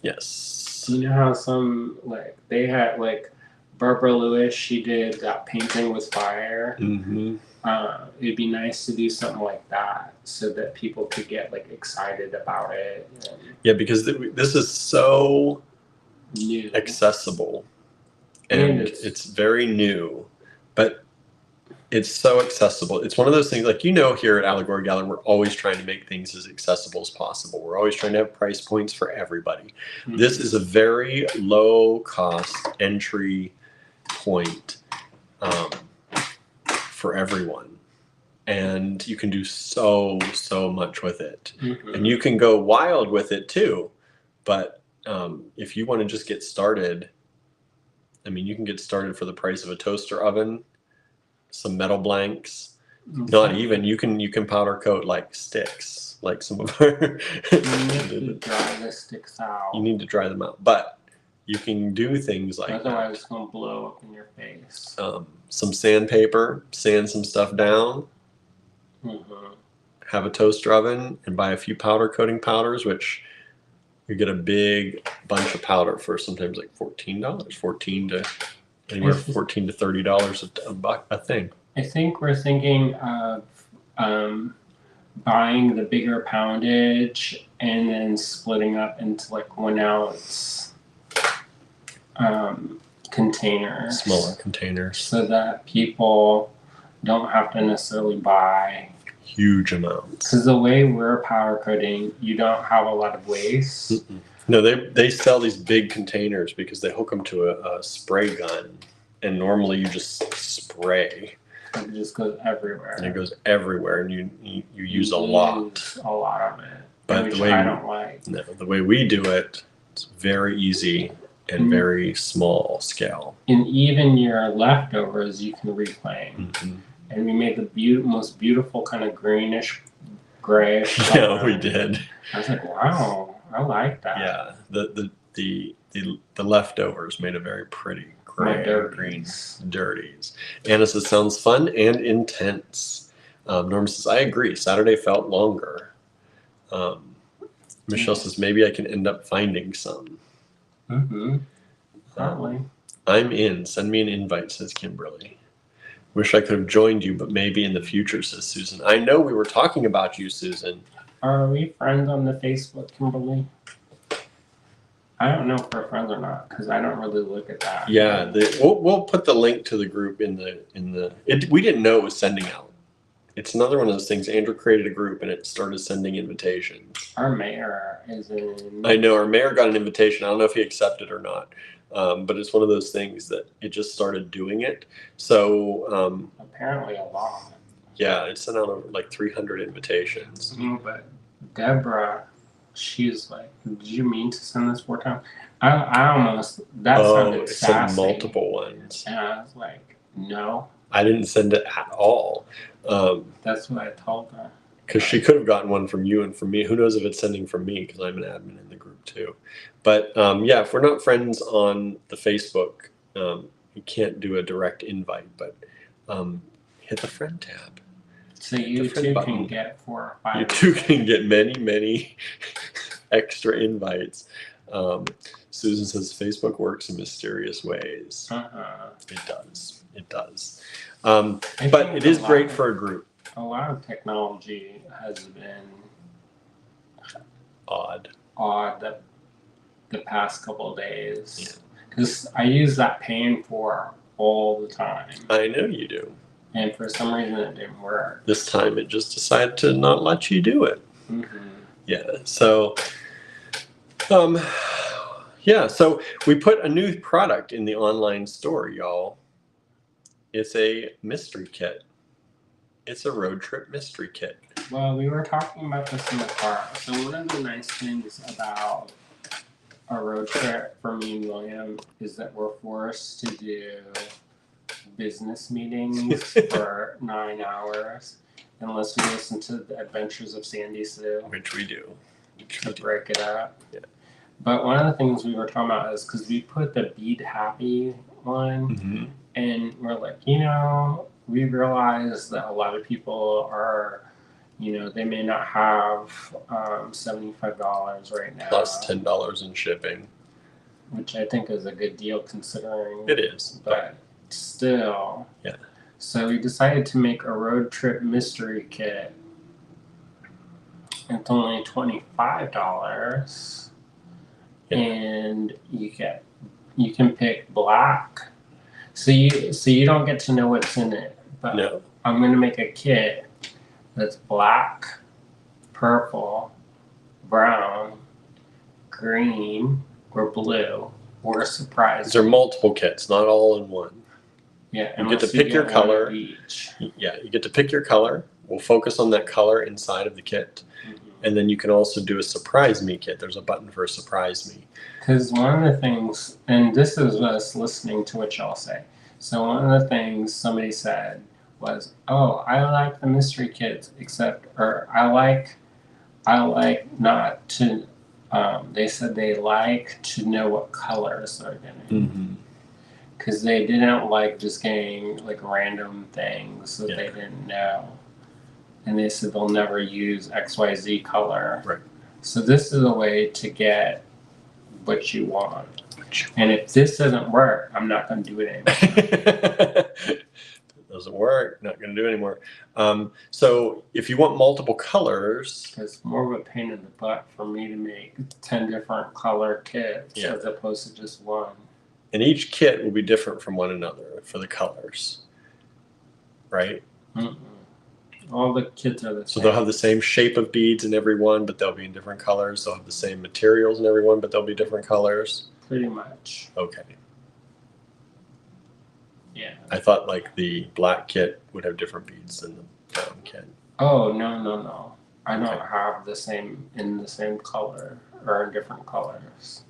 Yes. You know how some, like, they had, like, Barbara Lewis, she did that painting with fire. Mm-hmm. It'd be nice to do something like that so that people could get, like, excited about it. Yeah, because this is so New. accessible. And it's very new, but it's so accessible. It's one of those things, like, here at Allegory Gallery, we're always trying to make things as accessible as possible. We're always trying to have price points for everybody. Mm-hmm. This is a very low cost entry point for everyone. And you can do so much with it. Mm-hmm. And you can go wild with it too. But if you want to just get started, I mean, you can get started for the price of a toaster oven, some metal blanks. Okay. Not even. You can powder coat like sticks, like some of our. You need to dry the sticks out. You need to dry them out, but you can do things like otherwise it's gonna blow up in your face. Some sandpaper, sand some stuff down. Mm-hmm. Have a toaster oven and buy a few powder coating powders, which you get a big bunch of powder for sometimes like $14, anywhere from $14 to $30 a thing. I think we're thinking of buying the bigger poundage and then splitting up into like 1 ounce containers. Smaller containers. So that people don't have to necessarily buy huge amounts. Because the way we're powder coating, you don't have a lot of waste. Mm-mm. No, they sell these big containers because they hook them to a spray gun, and normally you just spray. It just goes everywhere. And it goes everywhere, and you use a lot. A lot of it. But the way I don't like. No, the way we do it, it's very easy and very small scale. And even your leftovers, you can reclaim. Mm-hmm. And we made the most beautiful kind of greenish, grayish. Yeah, we did. I was like, wow, I like that. Yeah, the leftovers made a very pretty gray green dirties. Anna says, sounds fun and intense. Norma says, I agree. Saturday felt longer. Michelle says, maybe I can end up finding some. Mm-hmm. Probably. I'm in. Send me an invite, says Kimberly. Wish I could have joined you, but maybe in the future, says Susan. I know we were talking about you, Susan. Are we friends on the Facebook, Kimberly? I don't know if we're friends or not because I don't really look at that. Yeah, we'll put the link to the group in the. We didn't know it was sending out. It's another one of those things. Andrew created a group and it started sending invitations. Our mayor is in. I know our mayor got an invitation. I don't know if he accepted or not. But it's one of those things that it just started doing it. So apparently a lot. Yeah, it sent out like 300 invitations. But Deborah, she's like, "Did you mean to send this 4 times?" I almost sounded sassy. Sent multiple ones. And I was like, "No." I didn't send it at all. That's what I told her. Because she could have gotten one from you and from me. Who knows if it's sending from me because I'm an admin in the group too. But yeah, if we're not friends on the Facebook, you can't do a direct invite, but hit the friend tab. So you too can get 4 or 5. You too can get many extra invites. Susan says Facebook works in mysterious ways. It does. It does. But it is great for a group. A lot of technology has been odd the past couple of days. Because I use that Paying for all the time. I know you do. And for some reason it didn't work. This time it just decided to not let you do it. Mm-hmm. Yeah. So, so we put a new product in the online store, y'all. It's a mystery kit. It's a road trip mystery kit. Well, we were talking about this in the car. So one of the nice things about a road trip for me and William is that we're forced to do business meetings for 9 hours unless we listen to the Adventures of Sandy Sue. Which we do. To break it up. Yeah. But one of the things we were talking about is because we put the Bead Happy one, Mm-hmm. and we're like, we realize that a lot of people are, they may not have $75 right now, Plus $10 in shipping. which I think is a good deal considering. It is, but still. Yeah. So we decided to make a road trip mystery kit. It's only $25, Yeah. and you can pick black. So you don't get to know what's in it. But No. I'm gonna make a kit that's black, purple, brown, green, or blue, or a surprise. These are multiple kits, not all in one. Yeah, You get to unless pick your one color. of each. Yeah, you get to pick your color. We'll focus on that color inside of the kit. And then you can also do a surprise me kit. There's a button for a surprise me. Because one of the things, and this is us listening to what y'all say. So one of the things somebody said was, "Oh, I like the mystery kits, or I like not to." They said they like to know what colors they're getting. Mm-hmm. Because they didn't like just getting like random things that Yeah. they didn't know. And they said they'll never use XYZ color. Right. So this is a way to get what you want. And if this doesn't work, I'm not going to do it anymore. Doesn't work, not going to do it anymore. So if you want multiple colors, It's more of a pain in the butt for me to make 10 different color kits Yeah. as opposed to just one. and each kit will be different from one another for the colors, right? Mm-mm. All the kits are the So same. they'll have the same shape of beads in every one, but they'll be in different colors. They'll have the same materials in every one, but they'll be different colors. Pretty much. Okay. Yeah. I thought like the black kit would have different beads than the brown kit. Oh, no. I don't Okay. have the same color or in different colors.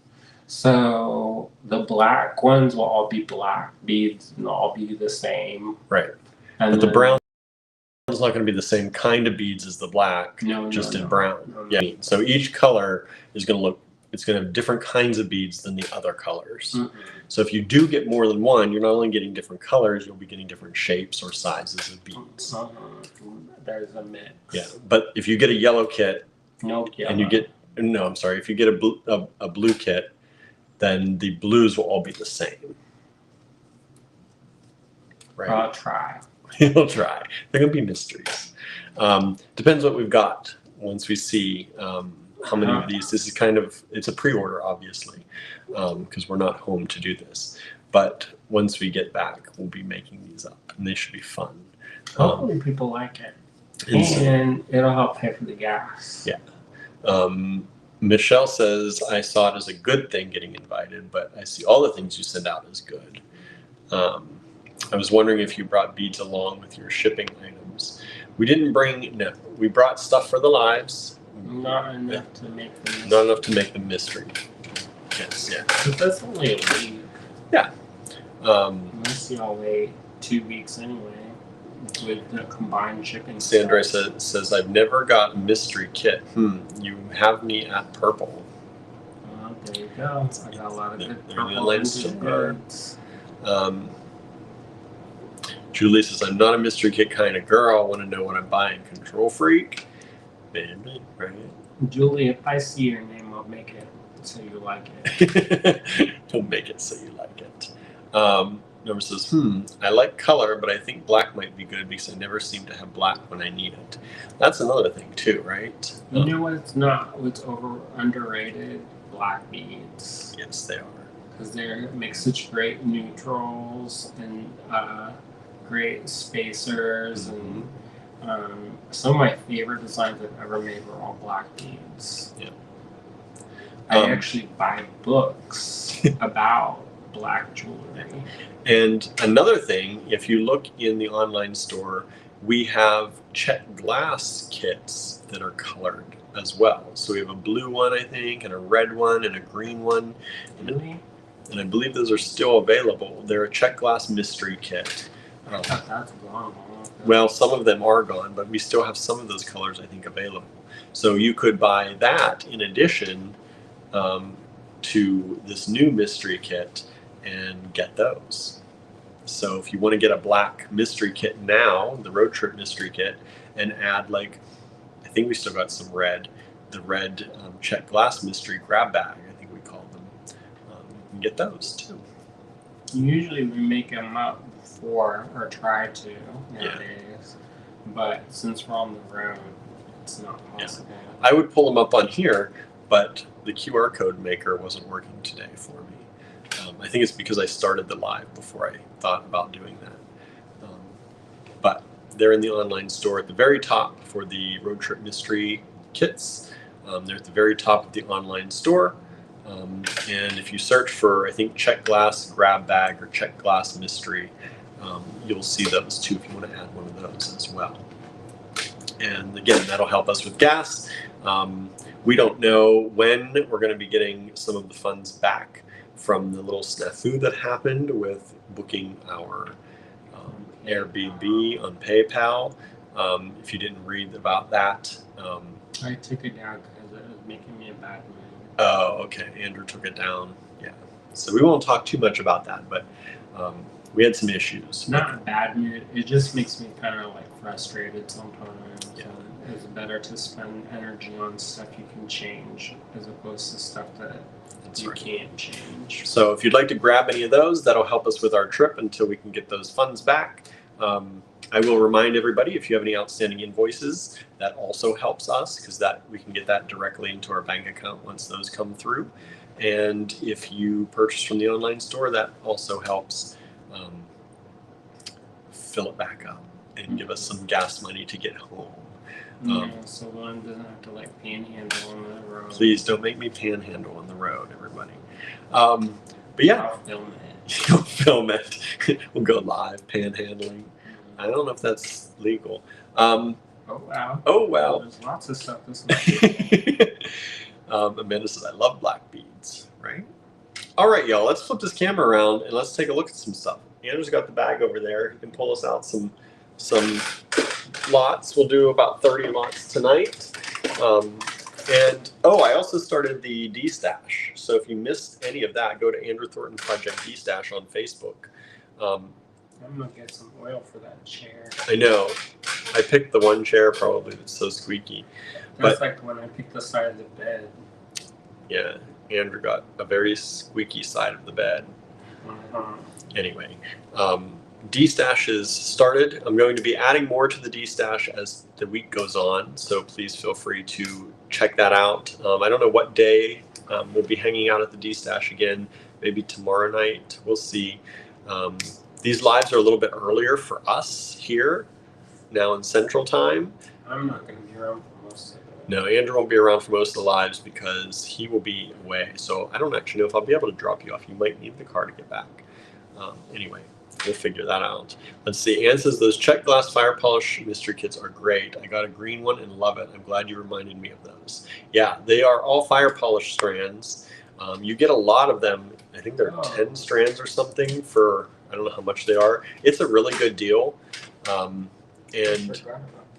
So the black ones will all be black beads and they'll all be the same. Right. And But the then- brown is not going to be the same kind of beads as the black, No, just in no. brown. No. Yeah. So each color is going to look, it's going to have different kinds of beads than the other colors. Mm-mm. So if you do get more than one, you're not only getting different colors, you'll be getting different shapes or sizes of beads. There's a mix. Yeah. But if you get a yellow kit No yellow. and you get, no, I'm sorry, if you get a blue kit, then the blues will all be the same. Right. I'll try. You'll try. They're going to be mysteries. Depends what we've got once we see how many of these. This is kind of, it's a pre-order, obviously, because we're not home to do this. But once we get back, we'll be making these up, and they should be fun. Hopefully people like it. And And it'll help pay for the gas. Yeah. Michelle says, I saw it as a good thing getting invited, but I see all the things you send out as good. I was wondering if you brought beads along with your shipping items. We didn't bring, no, we brought stuff for the lives. Not enough to make them. Not enough to make them mystery. Yes, yeah. But that's only a week. Unless y'all wait 2 weeks anyway with the combined shipping. Sandra stuff. says, I've never got a mystery kit. You have me at purple. Well, there you go. I got a lot of good There the purple lights and are. goods. Julie says, I'm not a mystery kit kind of girl. I want to know what I'm buying. Control freak? Maybe, right? Julie, if I see your name, I'll make it so you like it. Don't make it so you like it. Number says, I like color, but I think black might be good because I never seem to have black when I need it. That's another thing too, right? You know what's not? What's underrated? Black beads. Yes, they are. Because they make such great neutrals and great spacers, and some of my favorite designs I've ever made were all black beads. Yeah. I actually buy books about black jewelry. And another thing, if you look in the online store, we have check glass kits that are colored as well. So we have a blue one, I think, and a red one, and a green one. Really? And I believe those are still available. They're a check glass mystery kit. I thought that's gone. Well, some of them are gone, but we still have some of those colors, I think, available. So you could buy that in addition to this new mystery kit and get those. So if you want to get a black mystery kit now, the road trip mystery kit, and add like, I think we still got some red, the red check glass mystery grab bag, I think we call them. You can get those too. Usually we make them up before, or try to nowadays. But since we're on the road, it's not possible. Yeah. I would pull them up on here, but the QR code maker wasn't working today for me. I think it's because I started the live before I thought about doing that. But they're in the online store at the very top for the road trip mystery kits. They're at the very top of the online store. And if you search for, I think, check glass grab bag or check glass mystery, you'll see those too if you want to add one of those as well. And again, that'll help us with gas. We don't know when we're going to be getting some of the funds back from the little snafu that happened with booking our Airbnb on PayPal. If you didn't read about that. I took it down because it was making me a bad mood. Oh, okay. Andrew took it down. Yeah. So we won't talk too much about that, but we had some issues. Not a bad mood. It just makes me kind of like frustrated sometimes. Yeah. It's better to spend energy on stuff you can change as opposed to stuff that you can't change. So if you'd like to grab any of those, that'll help us with our trip until we can get those funds back. I will remind everybody, if you have any outstanding invoices, that also helps us because that we can get that directly into our bank account once those come through. And if you purchase from the online store, that also helps fill it back up and give us some gas money to get home. So one doesn't have to like panhandle on the road. Please don't make me panhandle on the road, everybody. But yeah, I'll film it. you'll film it. We'll go live panhandling. I don't know if that's legal. Oh wow. Oh wow. There's lots of stuff this month. Amanda says, I love black beads, right? All right, y'all, let's flip this camera around and let's take a look at some stuff. Andrew's got the bag over there. He can pull us out some lots. We'll do about 30 lots tonight. And I also started the D-Stash. So if you missed any of that, go to Andrew Thornton Project D-Stash on Facebook. I'm gonna get some oil for that chair. I know. I picked the one chair probably that's so squeaky. That's like when I picked the side of the bed. Yeah, Andrew got a very squeaky side of the bed. Anyway, D-Stash is started. I'm going to be adding more to the D-Stash as the week goes on, so please feel free to check that out. I don't know what day we'll be hanging out at the D-Stash again, maybe tomorrow night. We'll see. These lives are a little bit earlier for us here, now in Central Time. I'm not going to be around for most of it. No, Andrew won't be around for most of the lives because he will be away. So I don't actually know if I'll be able to drop you off. You might need the car to get back. Anyway, we'll figure that out. Let's see. Ann says those check glass fire polish mystery kits are great. I got a green one and love it. I'm glad you reminded me of those. Yeah, they are all fire polish strands. You get a lot of them. I think they're 10 strands or something for, I don't know how much they are. It's a really good deal. And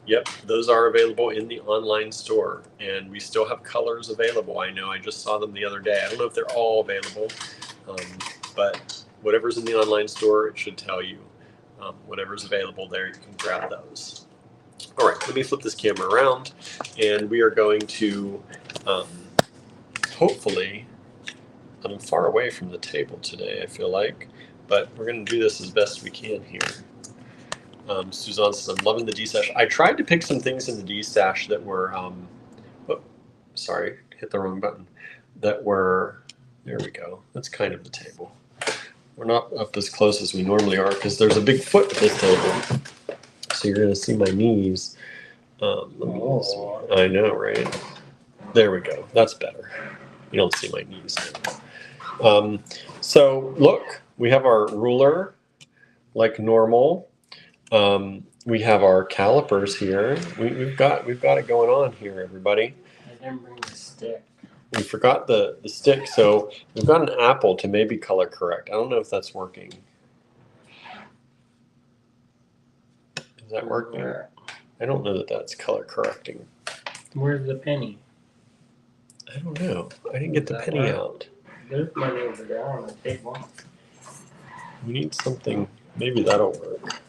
yep, those are available in the online store. And we still have colors available. I know I just saw them the other day. I don't know if they're all available, but whatever's in the online store, it should tell you. Whatever's available there, you can grab those. All right, let me flip this camera around. And we are going to hopefully, I'm far away from the table today, I feel like. But we're going to do this as best we can here. Suzanne says, I'm loving the D-Stash. I tried to pick some things in the D-Stash that were, sorry, hit the wrong button. That were, there we go. That's kind of the table. We're not up as close as we normally are because there's a big foot at this table. So you're going to see my knees. I know, right? There we go. That's better. You don't see my knees now. So look, we have our ruler like normal. We have our calipers here. We've got it going on here, everybody. I didn't bring the stick. We forgot the stick, so we've got an apple to maybe color correct. I don't know if that's working. Is that working? I don't know that that's color correcting. Where's the penny? I don't know. I didn't get the penny out. There's money over there on the table. We need something. Maybe that'll work.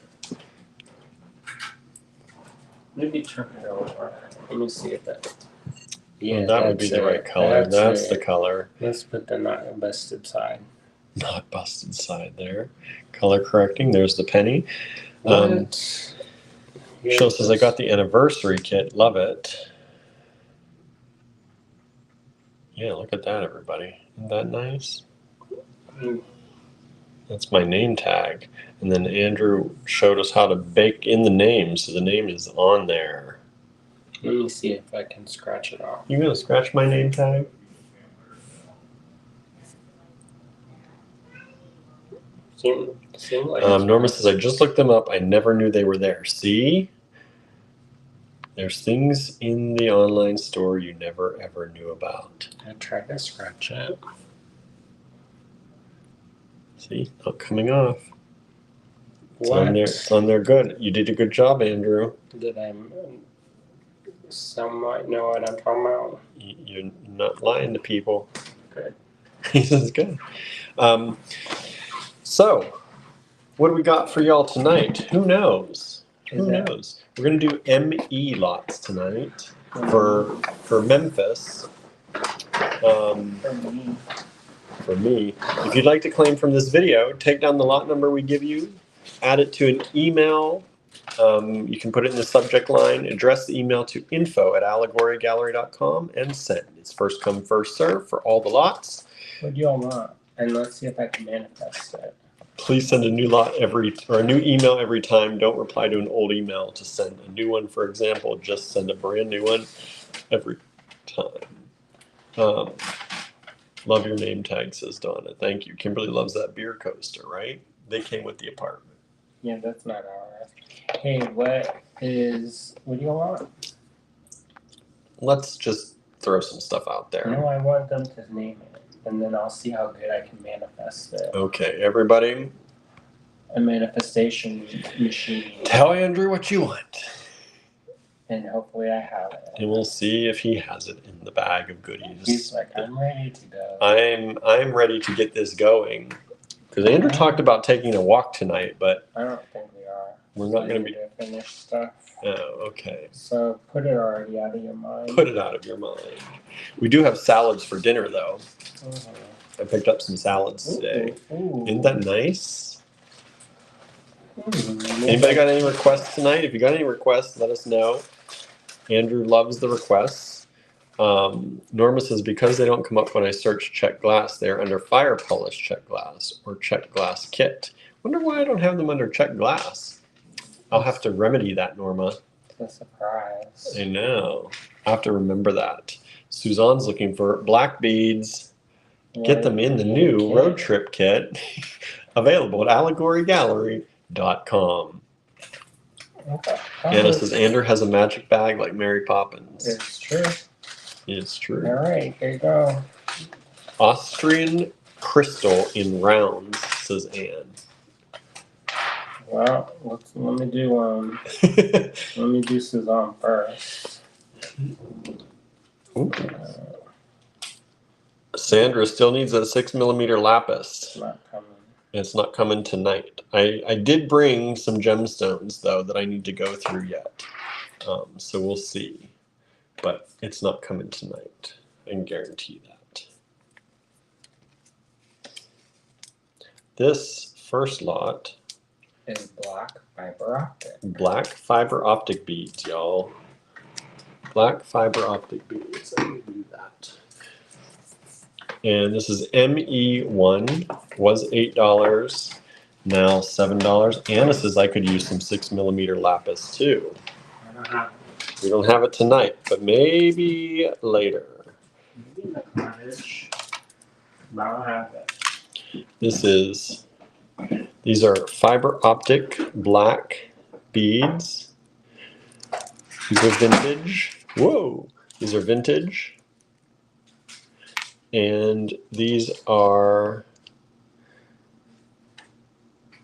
Maybe turn it over. Let me see if that. Yeah, that would be the right color. That's the color. Let's put the not busted side. Not busted side there. Color correcting. There's the penny. Michelle says, I got the anniversary kit. Love it. Yeah, look at that, everybody. Isn't that nice? That's my name tag. And then Andrew showed us how to bake in the name, so the name is on there. Let me see if I can scratch it off. You gonna scratch my name tag? Seem like Norma says, I just looked them up. I never knew they were there. See? There's things in the online store you never ever knew about. I tried to scratch it. See? Not coming off. It's What? on there. It's on there good. You did a good job, Andrew. Did I somewhat know what I'm talking about? You're not lying to people. Good. He says good. So, what do we got for y'all tonight? Who knows? Who knows? We're gonna do ME lots tonight for Memphis. For me. If you'd like to claim from this video, take down the lot number we give you, add it to an email. You can put it in the subject line, address the email to info@allegorygallery.com and send. It's first come, first serve for all the lots. What do y'all want? And let's see if I can manifest it. Please send a new lot a new email every time. Don't reply to an old email to send a new one. For example, just send a brand new one every time. Love your name tag, says Donna. Thank you. Kimberly loves that beer coaster, right? They came with the apartment. Yeah, that's not ours. Hey, what do you want? Let's just throw some stuff out there. No, I want them to name it, and then I'll see how good I can manifest it. Okay, everybody. A manifestation machine. Tell Andrew what you want. And hopefully I have it. And we'll see if he has it in the bag of goodies. He's like, I'm ready to go. I'm ready to get this going. Because Andrew talked about taking a walk tonight, but I don't think we are. We're not going to be. Finish stuff. Oh, okay. So put it already out of your mind. Put it out of your mind. We do have salads for dinner, though. I picked up some salads today. Ooh. Isn't that nice? Anybody got any requests tonight? If you got any requests, let us know. Andrew loves the requests. Norma says, because they don't come up when I search check glass, they're under fire polish check glass or check glass kit. Wonder why I don't have them under check glass. I'll have to remedy that, Norma. It's a surprise. I know. I'll have to remember that. Suzanne's looking for black beads. Get them in the new road trip kit. Available at allegorygallery.com. Okay. Anna says, Andrew has a magic bag like Mary Poppins. It's true. It's true. All right, here you go. Austrian crystal in rounds, says Anne. Well, let me do Suzanne first. Sandra still needs a 6mm lapis. It's not coming. It's not coming tonight. I did bring some gemstones though that I need to go through yet. So we'll see. But it's not coming tonight. I can guarantee that. This first lot is black fiber optic. Black fiber optic beads, y'all. Black fiber optic beads. Let me do that. And this is ME1. Was $8. Now $7. Anna says I could use some 6mm lapis too. I don't have it. We don't have it tonight, but maybe later. Maybe in the cottage. But I don't have it. These are fiber optic black beads. These are vintage. Whoa! These are vintage. And these are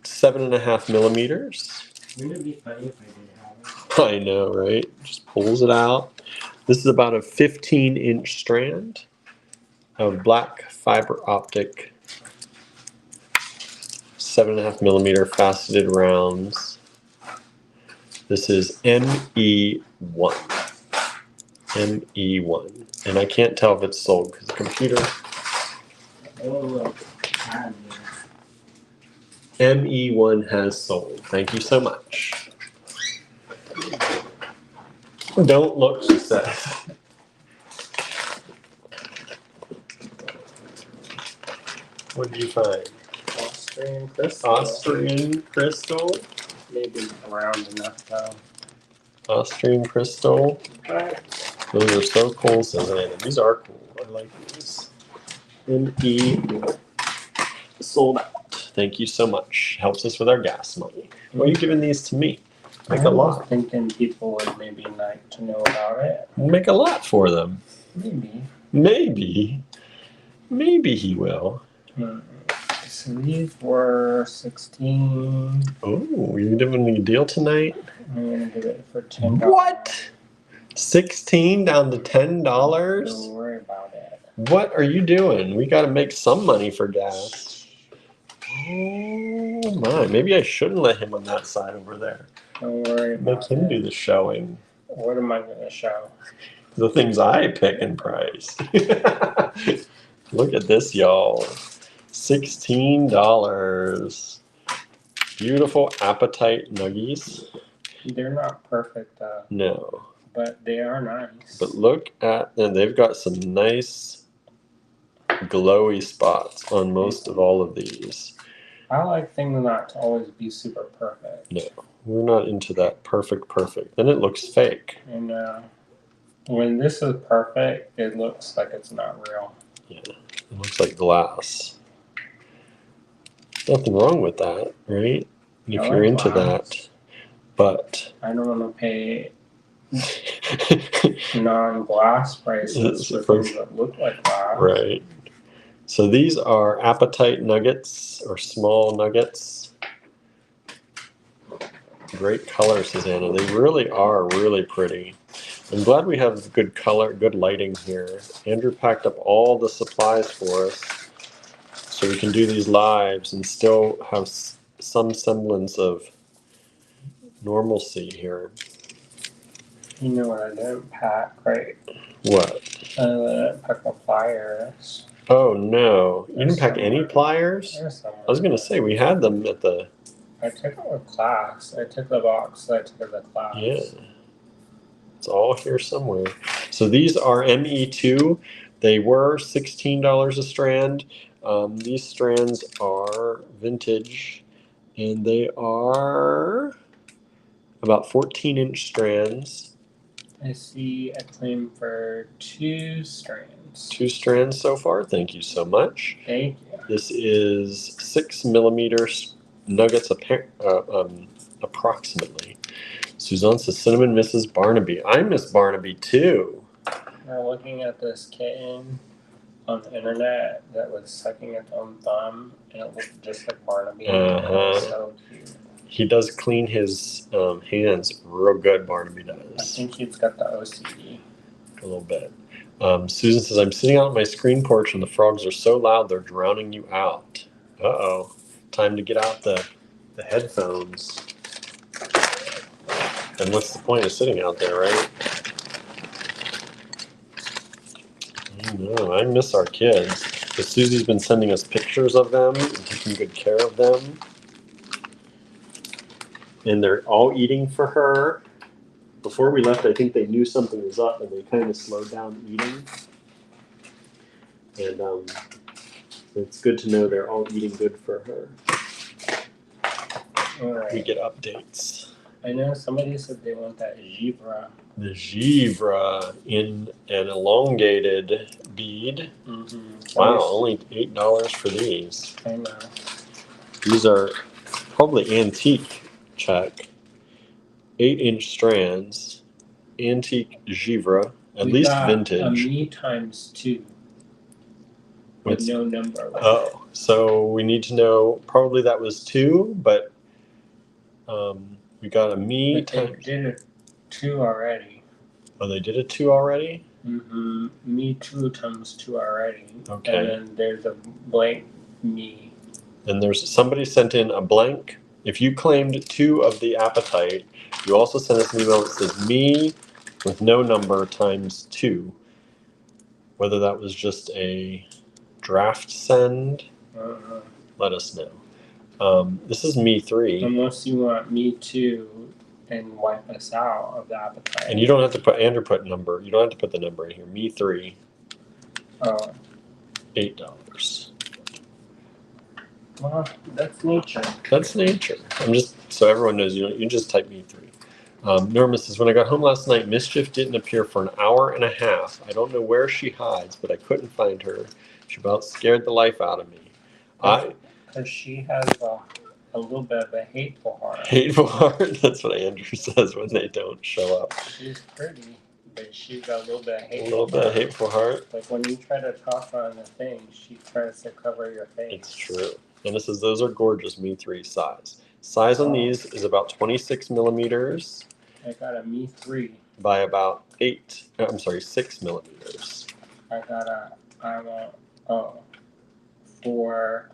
7.5mm. Wouldn't it be funny if I did have it? I know, right? Just pulls it out. This is about a 15-inch strand. of black fiber optic 7.5 millimeter faceted rounds. This is ME1. ME1. And I can't tell if it's sold because the computer. Oh, look. ME1 has sold. Thank you so much. Don't look, she says. What did you find? Austrian crystal. Austrian crystal. Maybe round enough though. Austrian crystal. But Those are so cool, says Anna. These are cool. I like these. ME sold out. Thank you so much. Helps us with our gas money. Why are you giving these to me? Make a I was lot. thinking people would maybe like to know about it. Make a lot for them. Maybe. Maybe. Maybe he will. So these were 16. Oh, you're giving me a deal tonight? I'm gonna give it for $10. What? 16 down to $10? Don't worry about it. What are you doing? We got to make some money for gas. Oh my, maybe I shouldn't let him on that side over there. Don't worry about Make him do the showing. What am I gonna show? The things I pick and price. Look at this, y'all. $16. Beautiful appetite nuggies. They're not perfect though, No. but they are nice. But look at, and they've got some nice glowy spots on most of all of these. I like things not to always be super perfect. No, we're not into that perfect. Then it looks fake. And when this is perfect, it looks like it's not real. Yeah, it looks like glass. Nothing wrong with that, right? If you're into that. But I don't want to pay non-glass prices for things that look like glass. Right. So these are appetite nuggets or small nuggets. Great color, Susanna. They really are really pretty. I'm glad we have good color, good lighting here. Andrew packed up all the supplies for us so we can do these lives and still have some semblance of normalcy here. You know what I didn't pack, right? What? I didn't pack the pliers. Oh no, you didn't pack any pliers? I was gonna say we had them at the. I took it with class. I took the box that I took it to class. Yeah, it's all here somewhere. So these are ME2. They were $16 a strand. These strands are vintage, and they are about 14-inch strands. I see a claim for 2 strands. 2 strands so far. Thank you so much. Thank you. This is 6 millimeters nuggets approximately. Suzanne says Cinnamon Mrs. Barnaby. I miss Barnaby too. We're looking at this kitten on the internet that was sucking its own thumb, and it looked just like Barnaby. And it was so cute. He does clean his hands real good, Barnaby does. I think he's got the OCD. A little bit. Susan says, I'm sitting out on my screen porch and the frogs are so loud they're drowning you out. Uh-oh. Time to get out the headphones. And what's the point of sitting out there, right? I know, I miss our kids. But Susie's been sending us pictures of them and taking good care of them. And they're all eating for her. Before we left, I think they knew something was up and they kind of slowed down eating. And it's good to know they're all eating good for her. All right. We get updates. I know somebody said they want that Givre. The Givre in an elongated bead. Mm-hmm. Wow, only $8 for these. I know. These are probably antique, check. 8-inch strands, antique Givre, at least vintage. A me times 2. With no number. Oh, so we need to know, probably that was 2, but we got a me. But they did a 2 already. Oh, they did a 2 already? Mm-hmm. Me too times 2 already. Okay. And then there's a blank me. And there's somebody sent in a blank. If you claimed 2 of the appetite, you also sent us an email that says me with no number times 2. Whether that was just a draft send, let us know. This is me 3. Unless you want me too and wipe us out of the appetite. And you don't have to put Andrew put number. You don't have to put the number in here. Me 3. Oh. $8. Well, that's nature. That's nature. I'm just so everyone knows you just type me 3. Norma says, when I got home last night, Mischief didn't appear for an hour and a half. I don't know where she hides, but I couldn't find her. She about scared the life out of me. Because she has a little bit of a hateful heart. Hateful heart? That's what Andrew says when they don't show up. She's pretty, but she's got a little bit of hateful A little bit of hateful heart? Like when you try to talk on the thing, she tries to cover your face. It's true. And this is, those are gorgeous Me 3 size. Size on these is about 26 millimeters. I got a Me 3. By about 6 millimeters. For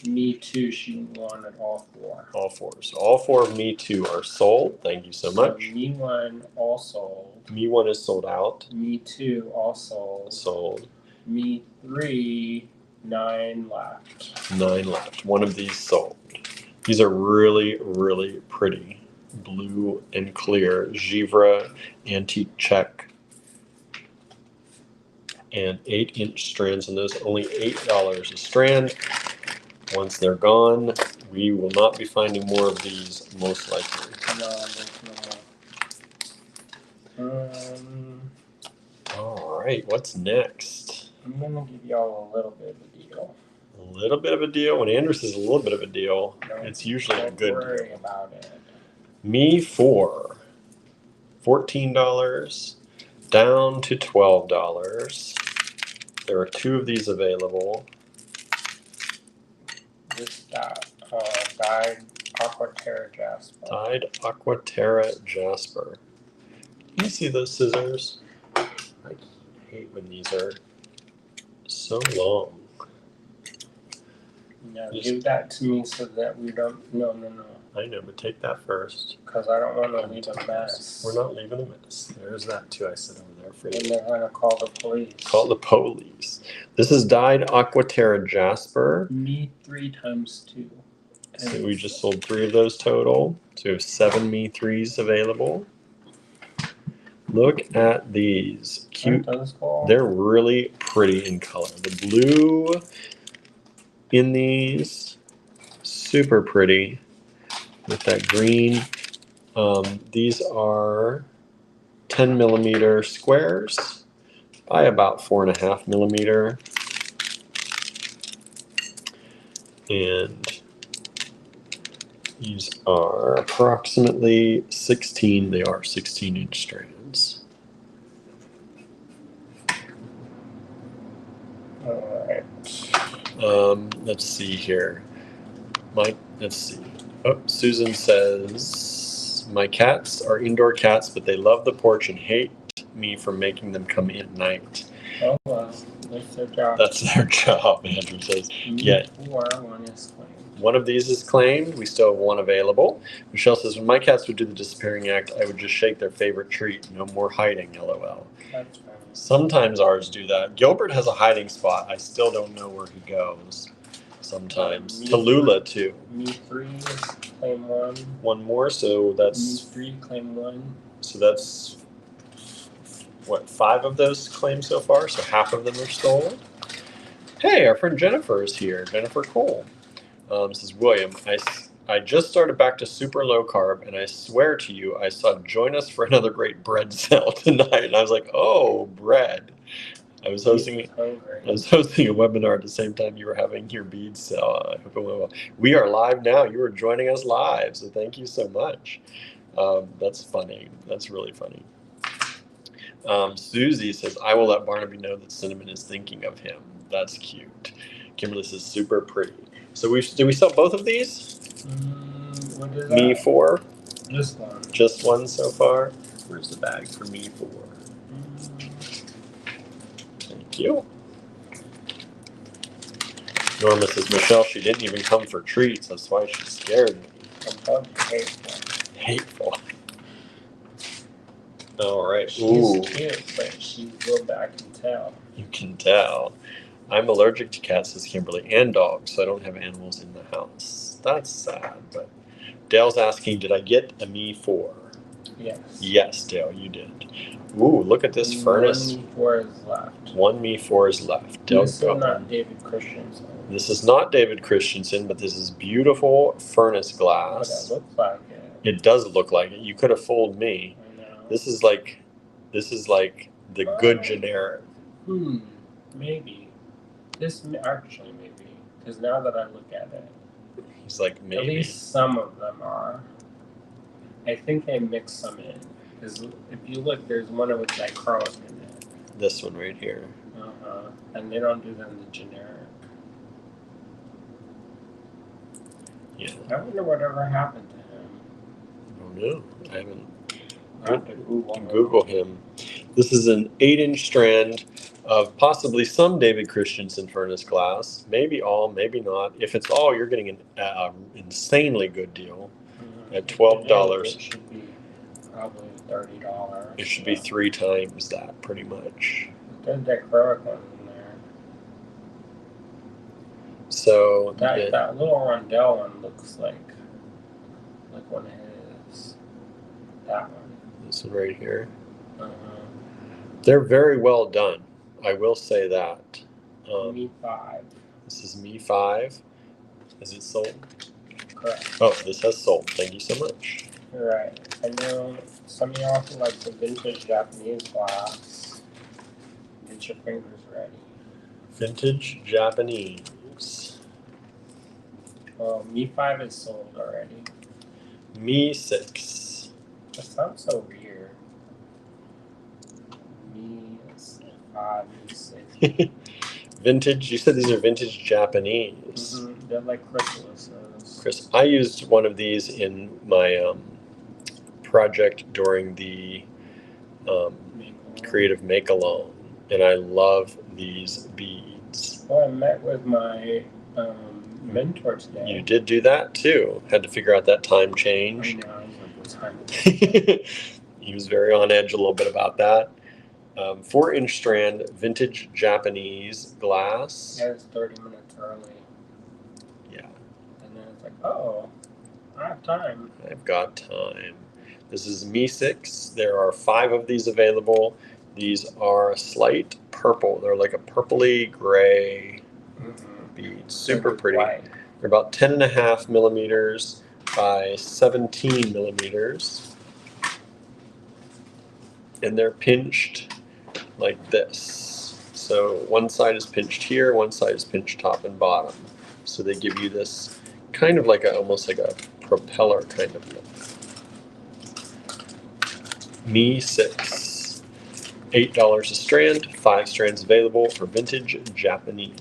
Me 2, she wanted all 4. All 4. So all 4 of Me 2 are sold. Thank you so much. Me 1 all sold. Me 1 is sold out. Me 2 all sold. Sold. Me 3, 9 left. 9 left. One of these sold. These are really, really pretty. Blue and clear Givre antique check. And 8-inch strands, and those only $8 a strand. Once they're gone, we will not be finding more of these, most likely. No, there's no more. All right, what's next? I'm gonna give y'all a little bit of a deal. A little bit of a deal. When Andrew says a little bit of a deal, it's usually a good Don't worry deal. about it. Me 4, $14, down to $12. There are 2 of these available. This dyed Aquaterra Jasper. Dyed Aquaterra Jasper. You see those scissors? I hate when these are so long. No, give that to me so that we don't. No. I know, but take that first. Because I don't want to leave a mess. We're not leaving a mess. There's that too. I said over there for you. And they're going to call the police. Call the police. This is dyed Aquaterra Jasper. Me 3 times 2. So we just sold 3 of those total. So we have 7 Me 3s available. Look at these. Cute. Aren't those cool? They're really pretty in color. The blue in these, super pretty with that green. These are 10 millimeter squares by about 4.5 millimeter. And these are approximately 16, they are 16-inch strands. All right. Let's see here. Let's see. Oh, Susan says, my cats are indoor cats, but they love the porch and hate me for making them come in at night. Oh, well, that's their job. That's their job, Andrew says. Yeah. One is claimed. One of these is claimed. We still have 1 available. Michelle says, when my cats would do the disappearing act, I would just shake their favorite treat. No more hiding, LOL. That's funny. Sometimes ours do that. Gilbert has a hiding spot. I still don't know where he goes. Sometimes. Tallulah, too. Me 3 is claim 1. 1 more, so that's... Me 3, claim 1. So that's... What, 5 of those claimed so far? So half of them are stolen? Hey, our friend Jennifer is here. Jennifer Cole. Says, William, I just started back to super low carb, and I swear to you, I saw Join Us for Another Great bread sale tonight. And I was like, oh, bread. I was hosting a webinar at the same time you were having your bead sale. I hope it went well. We are live now. You are joining us live, so thank you so much. That's funny. That's really funny. Susie says, I will let Barnaby know that Cinnamon is thinking of him. That's cute. Kimberly says, super pretty. So did we sell both of these? What is Me that? 4? Just 1. Just 1 so far? Where's the bag for Me 4? you. Norma says, Michelle, she didn't even come for treats. That's why she's scared me. I'm both hateful. Hateful. All right. She's Ooh, cute, but she's a little bit, I can tell. you can tell. I'm allergic to cats, says Kimberly, and dogs, so I don't have animals in the house. That's sad, but Dale's asking, did I get a Me 4? Yes. Yes, Dale, you did. Ooh, look at this furnace. One Me 4 is left. One Me 4 is left. Dale, This is not David Christensen. This is not David Christensen, but this is beautiful furnace glass. But it looks like it. It does look like it. You could have fooled me. I know. This is like the good generic. Maybe. This actually maybe, because now that I look at it, He's like maybe. at least some of them are. I think they mix some in. Because if you look, there's one with dichrome in it. This one right here. And they don't do them the generic. Yeah. I wonder whatever happened to him. I don't know. I haven't. I have to Google him. This is an 8-inch strand of possibly some David Christensen furnace glass. Maybe all, maybe not. If it's all, you're getting an insanely good deal at $12. It should be probably $30. It should be 3 times that, pretty much. There's that acrylic one in there. So That little rondelle one looks like one of his. That one. This one right here. They're very well done. I will say that. Me 5. This is Me 5. Is it sold? Correct. Oh, this has sold. Thank you so much. You're right. I know some of you also like the vintage Japanese glass. Get your fingers ready. Vintage Japanese. Well, Me 5 is sold already. Me 6. That sounds so weird. Me 5, Me 6. Vintage. You said these are vintage Japanese. They're like chrysalises. Chris, I used one of these in my project during the creative make-along, and I love these beads. Well, I met with my mentor today. You did do that too. Had to figure out that time change. I know. I was like, what time? He was very on edge a little bit about that. 4-inch strand, vintage Japanese glass. Yeah, it's 30 minutes early. Yeah. And then it's like, oh, I have time. I've got time. This is Me 6. There are 5 of these available. These are a slight purple. They're like a purpley gray bead. Super pretty. White. They're about 10.5 millimeters by 17 millimeters. And they're pinched like this. So one side is pinched here, one side is pinched top and bottom. So they give you this kind of like almost like a propeller kind of look. Me 6. $8 a strand, 5 strands available for vintage Japanese.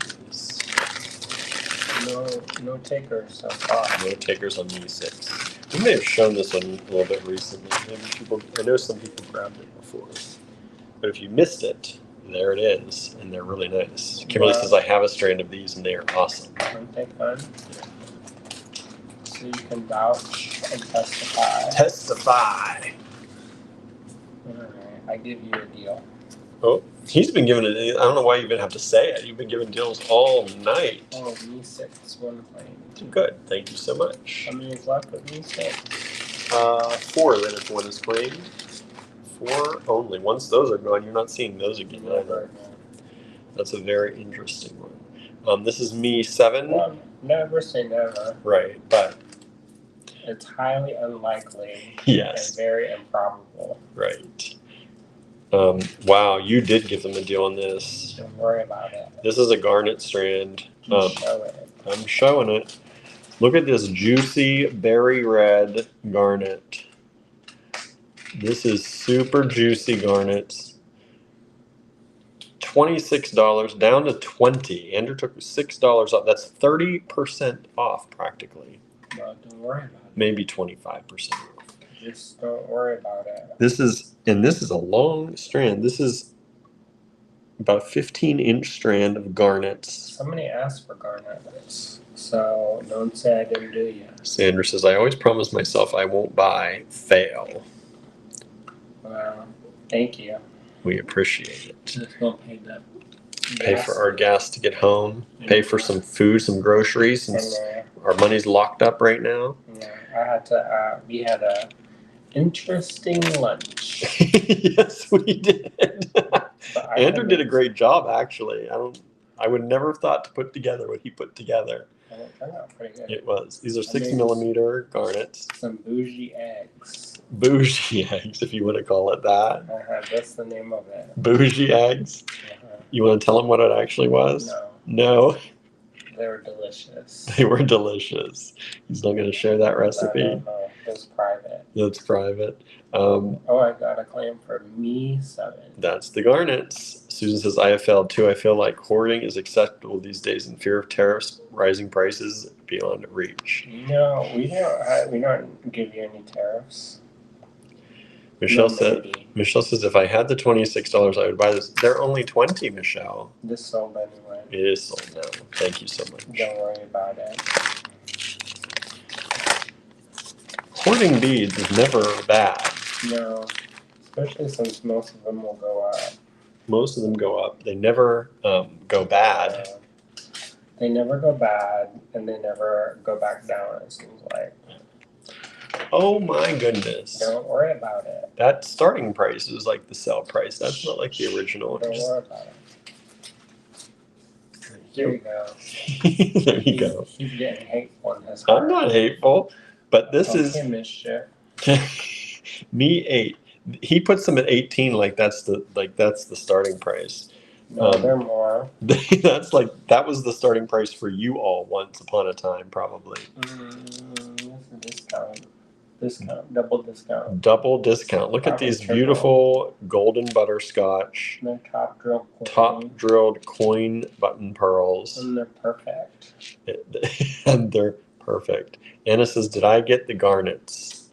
No takers so far. No takers on Me 6. We may have shown this one a little bit recently. I know some people grabbed it before. But if you missed it, there it is, and they're really nice. Kimberly says, I have a strand of these, and they are awesome. Aren't they fun? So you can vouch and testify. Testify. Alright, I give you a deal. Oh, he's been giving it. I don't know why you even have to say it. You've been giving deals all night. Oh, Me 6, one claim. Good. Thank you so much. How many is left of Me 6? 4 then if one is claimed. 4 only. Once those are gone, you're not seeing those again either. That's a very interesting one. This is Me 7. Well, never say never. Right, but it's highly unlikely. Yes. And very improbable. Right. Wow, you did give them a deal on this. Don't worry about it. This is a garnet strand. Show it. I'm showing it. Look at this juicy berry red garnet. This is super juicy garnets. $26 down to $20. Andrew took $6 off. That's 30% off practically. No, don't worry about it. Maybe 25% off. Just don't worry about it. This is a long strand. This is about a 15-inch strand of garnets. Somebody asked for garnets, so don't say I didn't do you. Sandra says, I always promise myself I won't buy. Fail. Well, thank you. We appreciate it. Just gonna pay the Pay for our gas to get home. Pay for some food, some groceries, since our money's locked up right now. Yeah, I had to. We had a interesting lunch. Yes, we did. Andrew did a great job, actually. I would never have thought to put together what he put together. And it turned out pretty good. It was. These are 6mm garnets. Some bougie eggs. Bougie eggs, if you want to call it that. That's the name of it. Bougie eggs. You want to tell them what it actually was? No. They were delicious. They were delicious. He's not going to share that recipe. No. It's private. That's private. I got a claim for me 7. That's the garnets. Susan says, I have failed too. I feel like hoarding is acceptable these days in fear of tariffs, rising prices beyond reach. No, we don't give you any tariffs. Michelle says, if I had the $26, I would buy this. They're only $20, Michelle. This sold anyway. It is sold now. Thank you so much. Don't worry about it. Hoarding beads is never bad. No, especially since most of them will go up. Most of them go up. They never go bad. They never go bad, and they never go back down, it seems like. Oh my goodness. Don't worry about it. That starting price is like the sell price. That's not like the original. Don't worry about it. Here you go. There you go. He's getting hateful in his heart. I'm not hateful, but this is mischief. me 8. He puts them at 18 like that's the starting price. No, they're more. That was the starting price for you all once upon a time, probably. Discount, double discount. Double discount. Look at these beautiful golden butterscotch. They're top drilled coin button pearls. And they're perfect. And they're perfect. Anna says, did I get the garnets?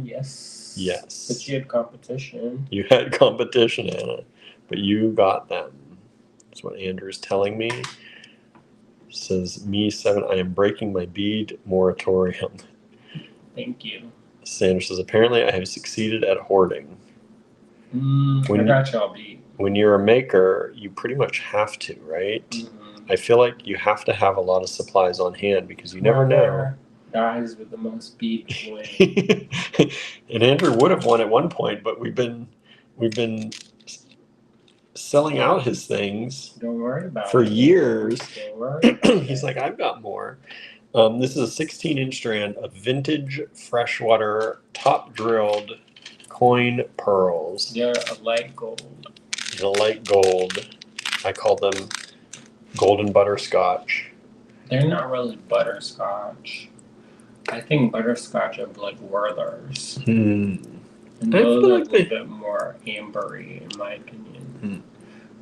Yes. Yes. But you had competition. You had competition, Anna. But you got them. That's what Andrew's telling me. Says, me 7, I am breaking my bead moratorium. Thank you. Sandra says, apparently I have succeeded at hoarding. I got y'all beat. When you're a maker, you pretty much have to, right? Mm-hmm. I feel like you have to have a lot of supplies on hand because you never know. Guys with the most beats win. And Andrew would have won at one point, but we've been selling out his things. Don't worry about for it. years. Don't worry about He's like, I've got more. This is a 16-inch strand of vintage freshwater top drilled coin pearls. They're a light gold. The light gold. I call them golden butterscotch. They're not really butterscotch. I think butterscotch are like Werther's. And those are a little bit more ambery, in my opinion.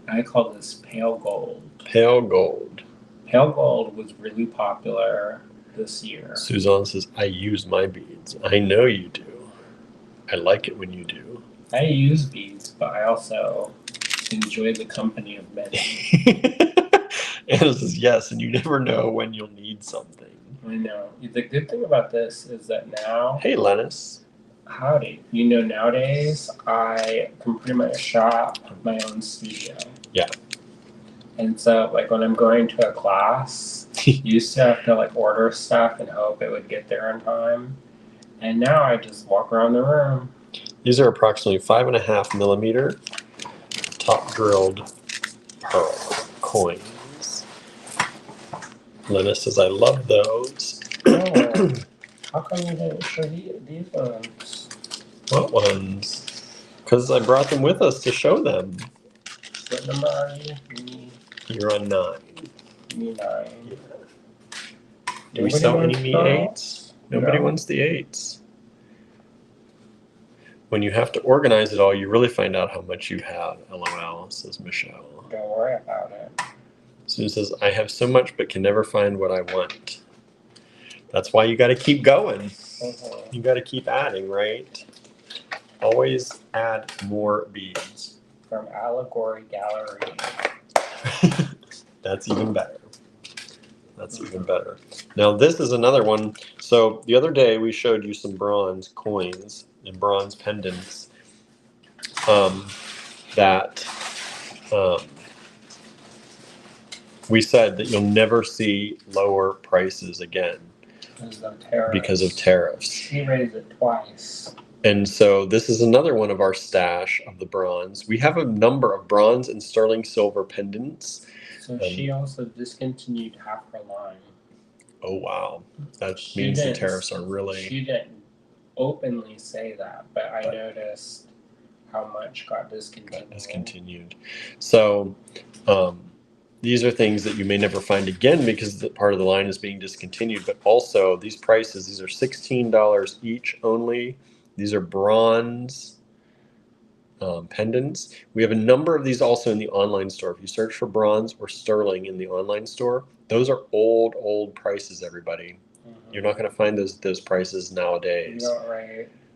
I call this pale gold. Pale gold. Pale gold was really popular this year. Suzanne says, I use my beads. I know you do. I like it when you do. I use beads, but I also enjoy the company of many. Anna says, yes, and you never know when you'll need something. I know. The good thing about this is that now... Hey, Lennis. Howdy. You know, nowadays, I can pretty much shop my own studio. Yeah. And so, like, when I'm going to a class, used to have to, like, order stuff and hope it would get there on time. And now I just walk around the room. These are approximately 5.5mm top drilled pearl coins. Lennis says, I love those. Oh, how come you didn't show these ones? What ones? Because I brought them with us to show them. What number are you? You're on 9. Me 9. Yeah. Do we sell any Me 8s? Nobody wants the 8s. When you have to organize it all, you really find out how much you have, LOL, says Michelle. Don't worry about it. Sue says, I have so much but can never find what I want. That's why you got to keep going. Mm-hmm. You got to keep adding, right? Always add more beads. from Allegory Gallery. That's even better. That's even better. Now this is another one. So the other day we showed you some bronze coins and bronze pendants that we said that you'll never see lower prices again because of tariffs. She raised it twice. And so this is another one of our stash of the bronze. We have a number of bronze and sterling silver pendants. So she also discontinued half her line. Oh, wow. That means the tariffs are really... She didn't openly say that, but I noticed how much got discontinued. So these are things that you may never find again because part of the line is being discontinued, but also these prices, these are $16 each only. These are bronze pendants. We have a number of these also in the online store. If you search for bronze or sterling in the online store, those are old prices, everybody. Mm-hmm. You're not going to find those prices nowadays.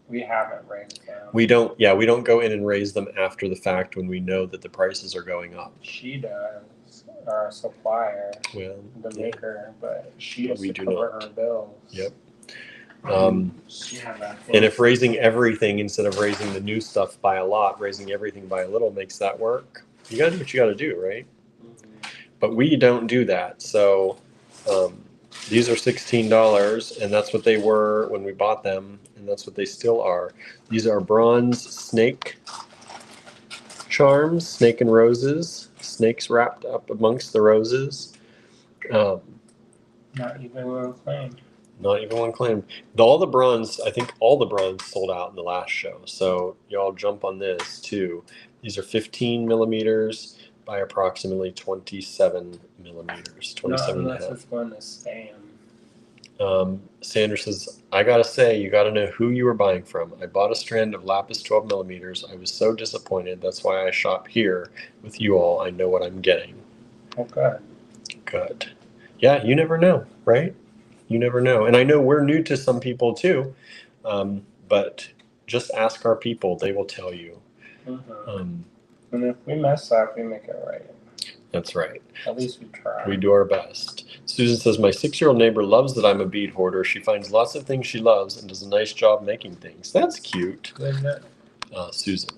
We haven't raised them. We don't go in and raise them after the fact when we know that the prices are going up. She does, our supplier, the maker, but she has to cover her bills. Yep. And if raising everything instead of raising the new stuff by a lot, raising everything by a little makes that work, you got to do what you got to do, right? Mm-hmm. But we don't do that. So these are $16, and that's what they were when we bought them, and that's what they still are. These are bronze snake charms, snake and roses, snakes wrapped up amongst the roses. Not even one claimed. Not even one claimed. All the bronze, I think all the bronze sold out in the last show. So y'all jump on this too. These are 15 millimeters by approximately 27 millimeters. 27 unless it's going to stand. Sandra says, I gotta say, you gotta know who you were buying from. I bought a strand of lapis 12 millimeters. I was so disappointed. That's why I shop here with you all. I know what I'm getting. Okay. Good. Yeah, you never know, right? You never know. And I know we're new to some people too, but just ask our people. They will tell you. Mm-hmm. And if we mess up, we make it right. That's right. At least we try. We do our best. Susan says, my 6-year-old neighbor loves that I'm a bead hoarder. She finds lots of things she loves and does a nice job making things. That's cute. Susan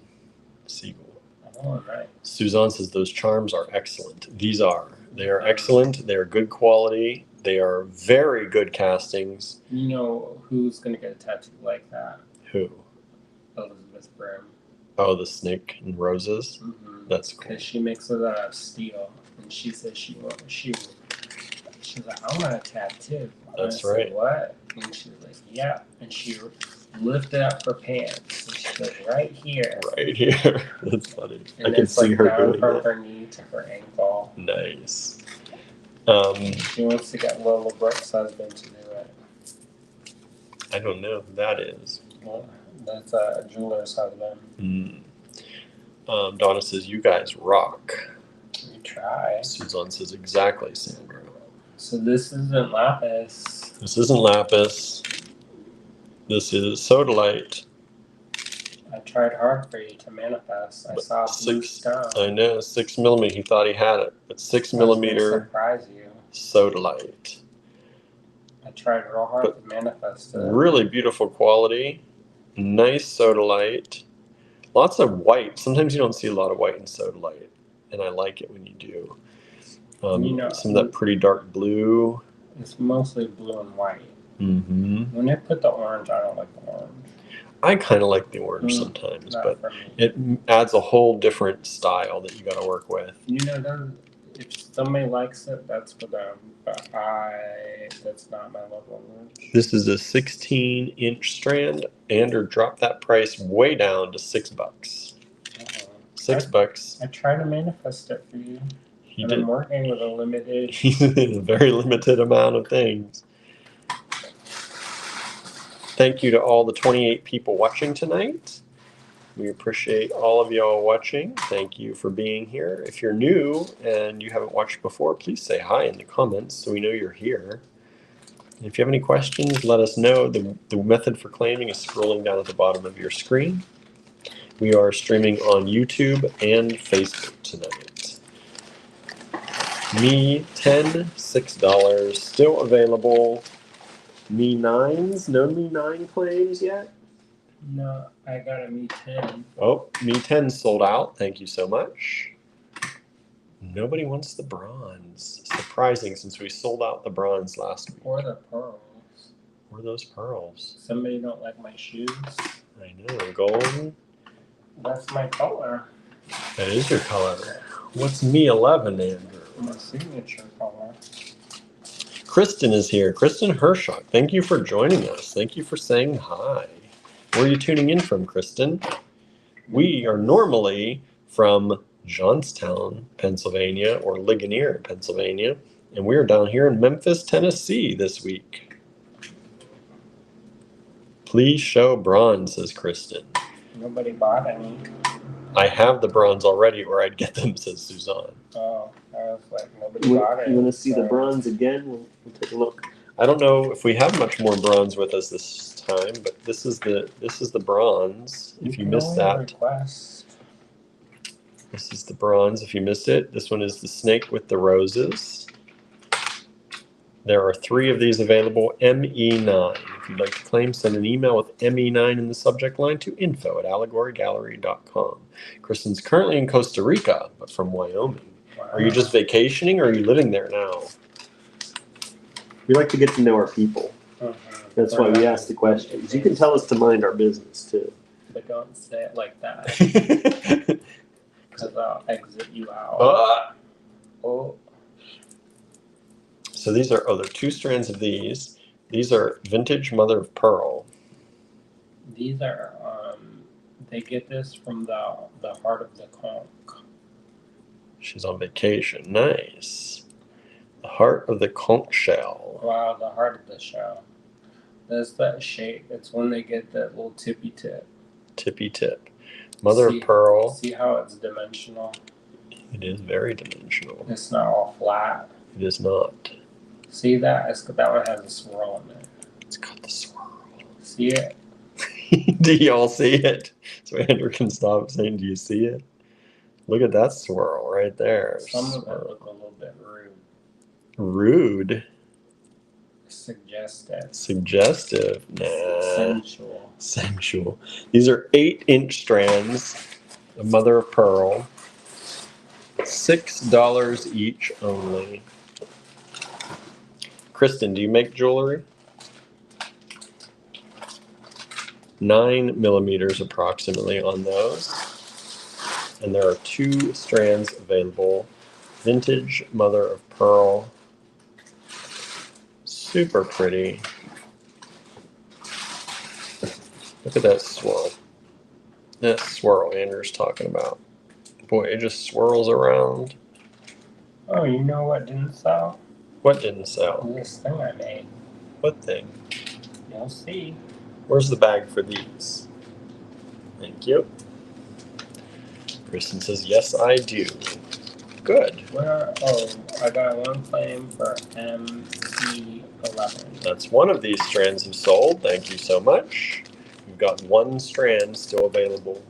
Siegel. Oh, nice. Suzanne says, those charms are excellent. These are. They are excellent. They are good quality. They are very good castings. You know who's going to get a tattoo like that? Who? Elizabeth Brim. Oh, the snake and roses? Mm-hmm. That's cool. Because she makes it out of steel. And she says she's like, I want a tattoo. That's right. Said, what? And she's like, yeah. And she lifted up her pants. And she goes, right here. Right here. That's funny. And I can see her doing from that. her knee to her ankle. Nice. She wants to get Lola Brooks' husband to do it. I don't know who that is. Well, that's a jeweler's husband. Donna says, you guys rock. We try. Suzanne says, exactly, Sandra. So this isn't lapis. This isn't lapis. This is sodalite. I tried hard for you to manifest. I saw blue stone. I know, 6 millimeter. He thought he had it. But 6 millimeter surprise you. Sodalite. I tried real hard to manifest it. Really beautiful quality. Nice sodalite. Lots of white. Sometimes you don't see a lot of white in sodalite. And I like it when you do. Some of that pretty dark blue. It's mostly blue and white. Mm-hmm. When they put the orange, I don't like the orange. I kind of like the orange sometimes, but it adds a whole different style that you got to work with. If somebody likes it, that's for them. But that's not my level of orange. This is a 16-inch strand. Andrew dropped that price way down to $6. $6. I try to manifest it for you. I'm working with a very limited amount of things. Thank you to all the 28 people watching tonight. We appreciate all of y'all watching. Thank you for being here. If you're new and you haven't watched before, please say hi in the comments so we know you're here. And if you have any questions, let us know. The method for claiming is scrolling down at the bottom of your screen. We are streaming on YouTube and Facebook tonight. Me 10, $6, still available. Me 9s, no Me 9 claims yet? No, I got a Me 10. Oh, Me 10 sold out. Thank you so much. Nobody wants the bronze. Surprising since we sold out the bronze last week. Or the pearls. Or those pearls. Somebody don't like my shoes. I know, gold. That's my color. That is your color. What's Me 11, Andrew? My signature color. Kristen is here. Kristen Hershock, thank you for joining us. Thank you for saying hi. Where are you tuning in from, Kristen? We are normally from Johnstown, Pennsylvania, or Ligonier, Pennsylvania, and we are down here in Memphis, Tennessee this week. Please show bronze, says Kristen. Nobody bought any. I have the bronze already, or I'd get them, says Suzanne. Oh, I was like, nobody bought it. You want to see the bronze again? We'll take a look. I don't know if we have much more bronze with us this time, but this is the bronze. If you missed that, request. this is the bronze. If you missed it, this one is the snake with the roses. There are 3 of these available. ME9. If you'd like to claim, send an email with ME9 in the subject line to info@allegorygallery.com. Kristen's currently in Costa Rica, but from Wyoming. Wow. Are you just vacationing, or are you living there now? We like to get to know our people. That's why we ask the questions. You can tell us to mind our business, too. But don't say it like that, because I'll exit you out. Oh. So these are, there are 2 strands of these. These are vintage mother of pearl. These are, they get this from the heart of the conch. She's on vacation. Nice. The heart of the conch shell. Wow, the heart of the shell. That's that shape. It's when they get that little tippy tip. Tippy tip. Mother of pearl. See how it's dimensional? It is very dimensional. It's not all flat. It is not. See that? That one has a swirl in it. It's got the swirl. See it? Do y'all see it? So Andrew can stop saying, do you see it? Look at that swirl right there. Some of it look a little bit rude. Rude? Suggestive. Suggestive? Nah. Sensual. Sensual. These are 8-inch strands of mother of pearl. $6 each only. Kristen, do you make jewelry? 9 millimeters approximately on those. And there are 2 strands available. Vintage mother of pearl. Super pretty. Look at that swirl. That swirl Andrew's talking about. Boy, it just swirls around. Oh, you know what didn't sell? What didn't sell? This thing I made. What thing? You'll see. Where's the bag for these? Thank you. Kristen says, yes, I do. Good. Where? Oh, I got one claim for MC11. That's one of these strands have sold. Thank you so much. We've got 1 strand still available.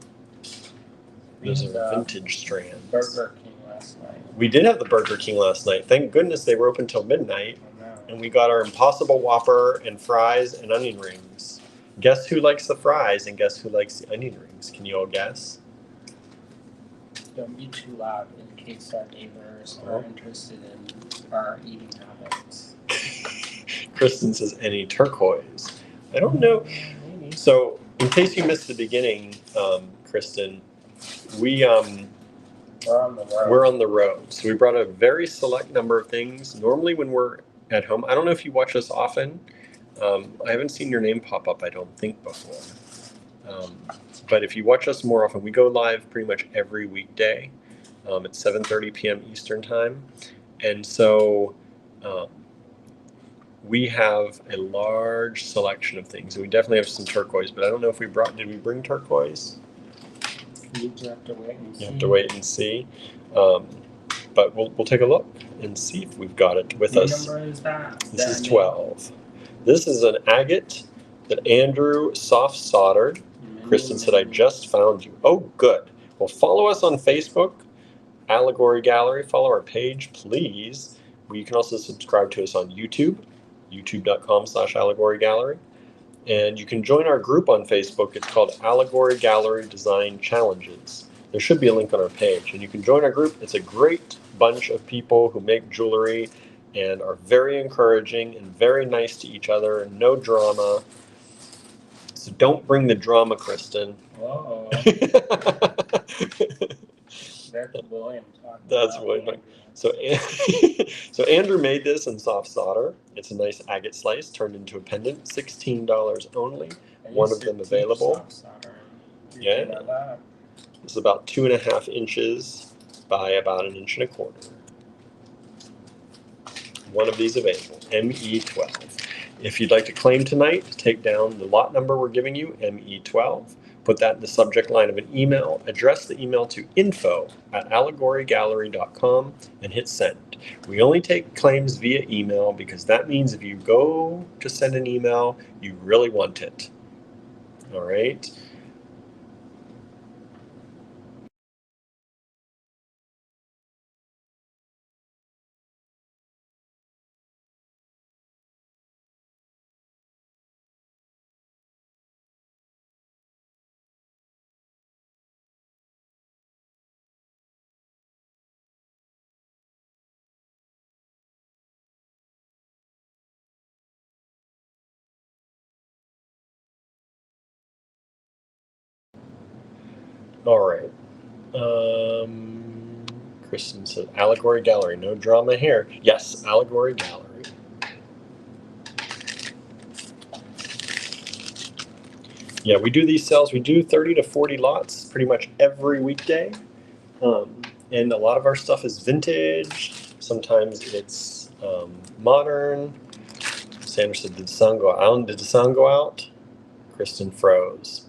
Those are vintage strands. Burger King last night. We did have the Burger King last night. Thank goodness they were open till midnight. I know. And we got our Impossible Whopper and fries and onion rings. Guess who likes the fries and guess who likes the onion rings? Can you all guess? Don't be too loud in case our neighbors are interested in our eating habits. Kristen says any turquoise. I don't know. Maybe. So in case you missed the beginning, Kristen, we're on the road. We're on the road. So we brought a very select number of things. Normally when we're at home, I don't know if you watch us often. I haven't seen your name pop up, I don't think, before. But if you watch us more often, we go live pretty much every weekday at 7:30 p.m. Eastern time. And so we have a large selection of things. We definitely have some turquoise, but I don't know if did we bring turquoise? You just have to wait and see. You have to wait and see. But we'll take a look and see if we've got it with us. What number is that? This is 12. This is an agate that Andrew soft soldered. Kristen said, I just found you. Oh, good. Well, follow us on Facebook, Allegory Gallery. Follow our page, please. You can also subscribe to us on YouTube, youtube.com/Allegory Gallery. And you can join our group on Facebook. It's called Allegory Gallery Design Challenges. There should be a link on our page. And you can join our group. It's a great bunch of people who make jewelry and are very encouraging and very nice to each other and no drama. So don't bring the drama, Kristen. Whoa. That's William talking That's about William. Andrew. So, so Andrew made this in soft solder. It's a nice agate slice turned into a pendant. $16 only. One of them available. Yeah. This is about 2.5 inches by about 1.25 inches. One of these available. ME12. If you'd like to claim tonight, take down the lot number we're giving you, ME12. Put that in the subject line of an email. Address the email to info@allegorygallery.com and hit send. We only take claims via email because that means if you go to send an email, you really want it. All right. All right. Kristen said, Allegory Gallery, no drama here. Yes, Allegory Gallery. Yeah, we do these sales. We do 30 to 40 lots pretty much every weekday. And a lot of our stuff is vintage. Sometimes it's modern. Sandra said, did the sun go out? Did the sun go out? Kristen froze.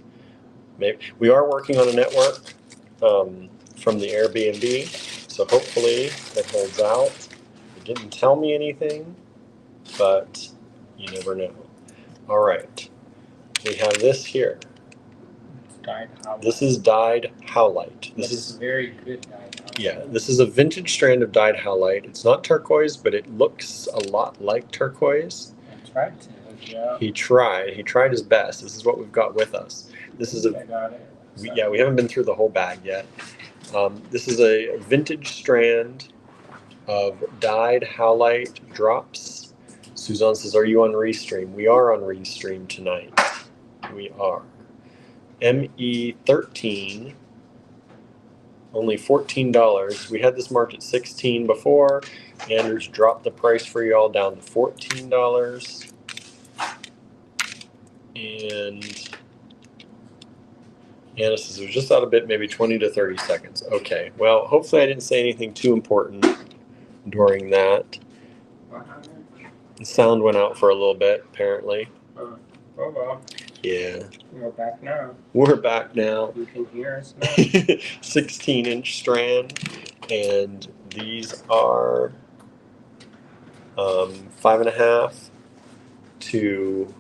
Maybe. We are working on a network from the Airbnb, so hopefully it holds out. It didn't tell me anything, but you never know. All right, we have this here. Dyed howlite. This is dyed howlite. This is very good dyed howlite. Yeah, this is a vintage strand of dyed howlite. It's not turquoise, but it looks a lot like turquoise. I tried to. Yeah. He tried. He tried his best. This is what we've got with us. This is I got it. we haven't been through the whole bag yet. This is a vintage strand of dyed howlite drops. Suzanne says, are you on Restream? We are on Restream tonight. We are. ME13, only $14. We had this marked at $16 before. Andrew's dropped the price for y'all down to $14. And Anna says it was just out a bit, maybe 20 to 30 seconds. Okay, well, hopefully I didn't say anything too important during that. The sound went out for a little bit, apparently. Oh, well. Yeah. We're back now. We're back now. You can hear us now. 16-inch strand, and these are 5.5 to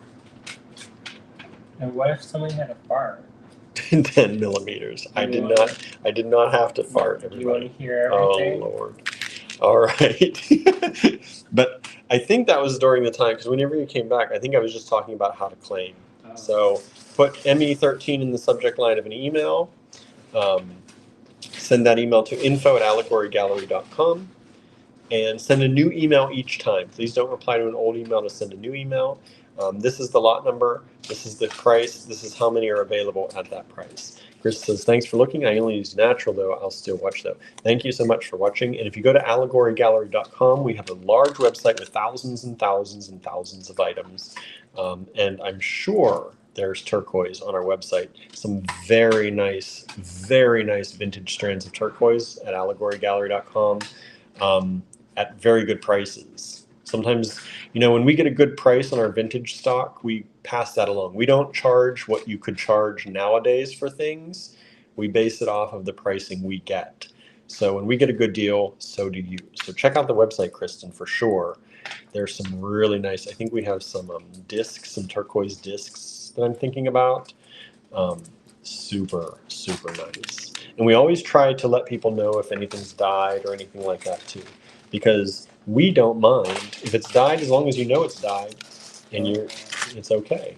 And what if somebody had a fart? 10 millimeters. I did not have to fart, Do you want everybody. to hear everything? Oh Lord. All right. But I think that was during the time, because whenever you came back, I think I was just talking about how to claim. Oh. So put ME13 in the subject line of an email. Send that email to info@allegorygallery.com and send a new email each time. Please don't reply to an old email to send a new email. This is the lot number. This is the price. This is how many are available at that price. Chris says, thanks for looking. I only use natural, though. I'll still watch, though. Thank you so much for watching. And if you go to allegorygallery.com, we have a large website with thousands and thousands and thousands of items. And I'm sure there's turquoise on our website. Some very nice vintage strands of turquoise at allegorygallery.com at very good prices. Sometimes, when we get a good price on our vintage stock, we pass that along. We don't charge what you could charge nowadays for things. We base it off of the pricing we get. So when we get a good deal, so do you. So check out the website, Kristen, for sure. There's some really nice, I think we have some discs, some turquoise discs that I'm thinking about. Super, super nice. And we always try to let people know if anything's dyed or anything like that too, because we don't mind if it's dyed, as long as you know it's dyed, and it's okay.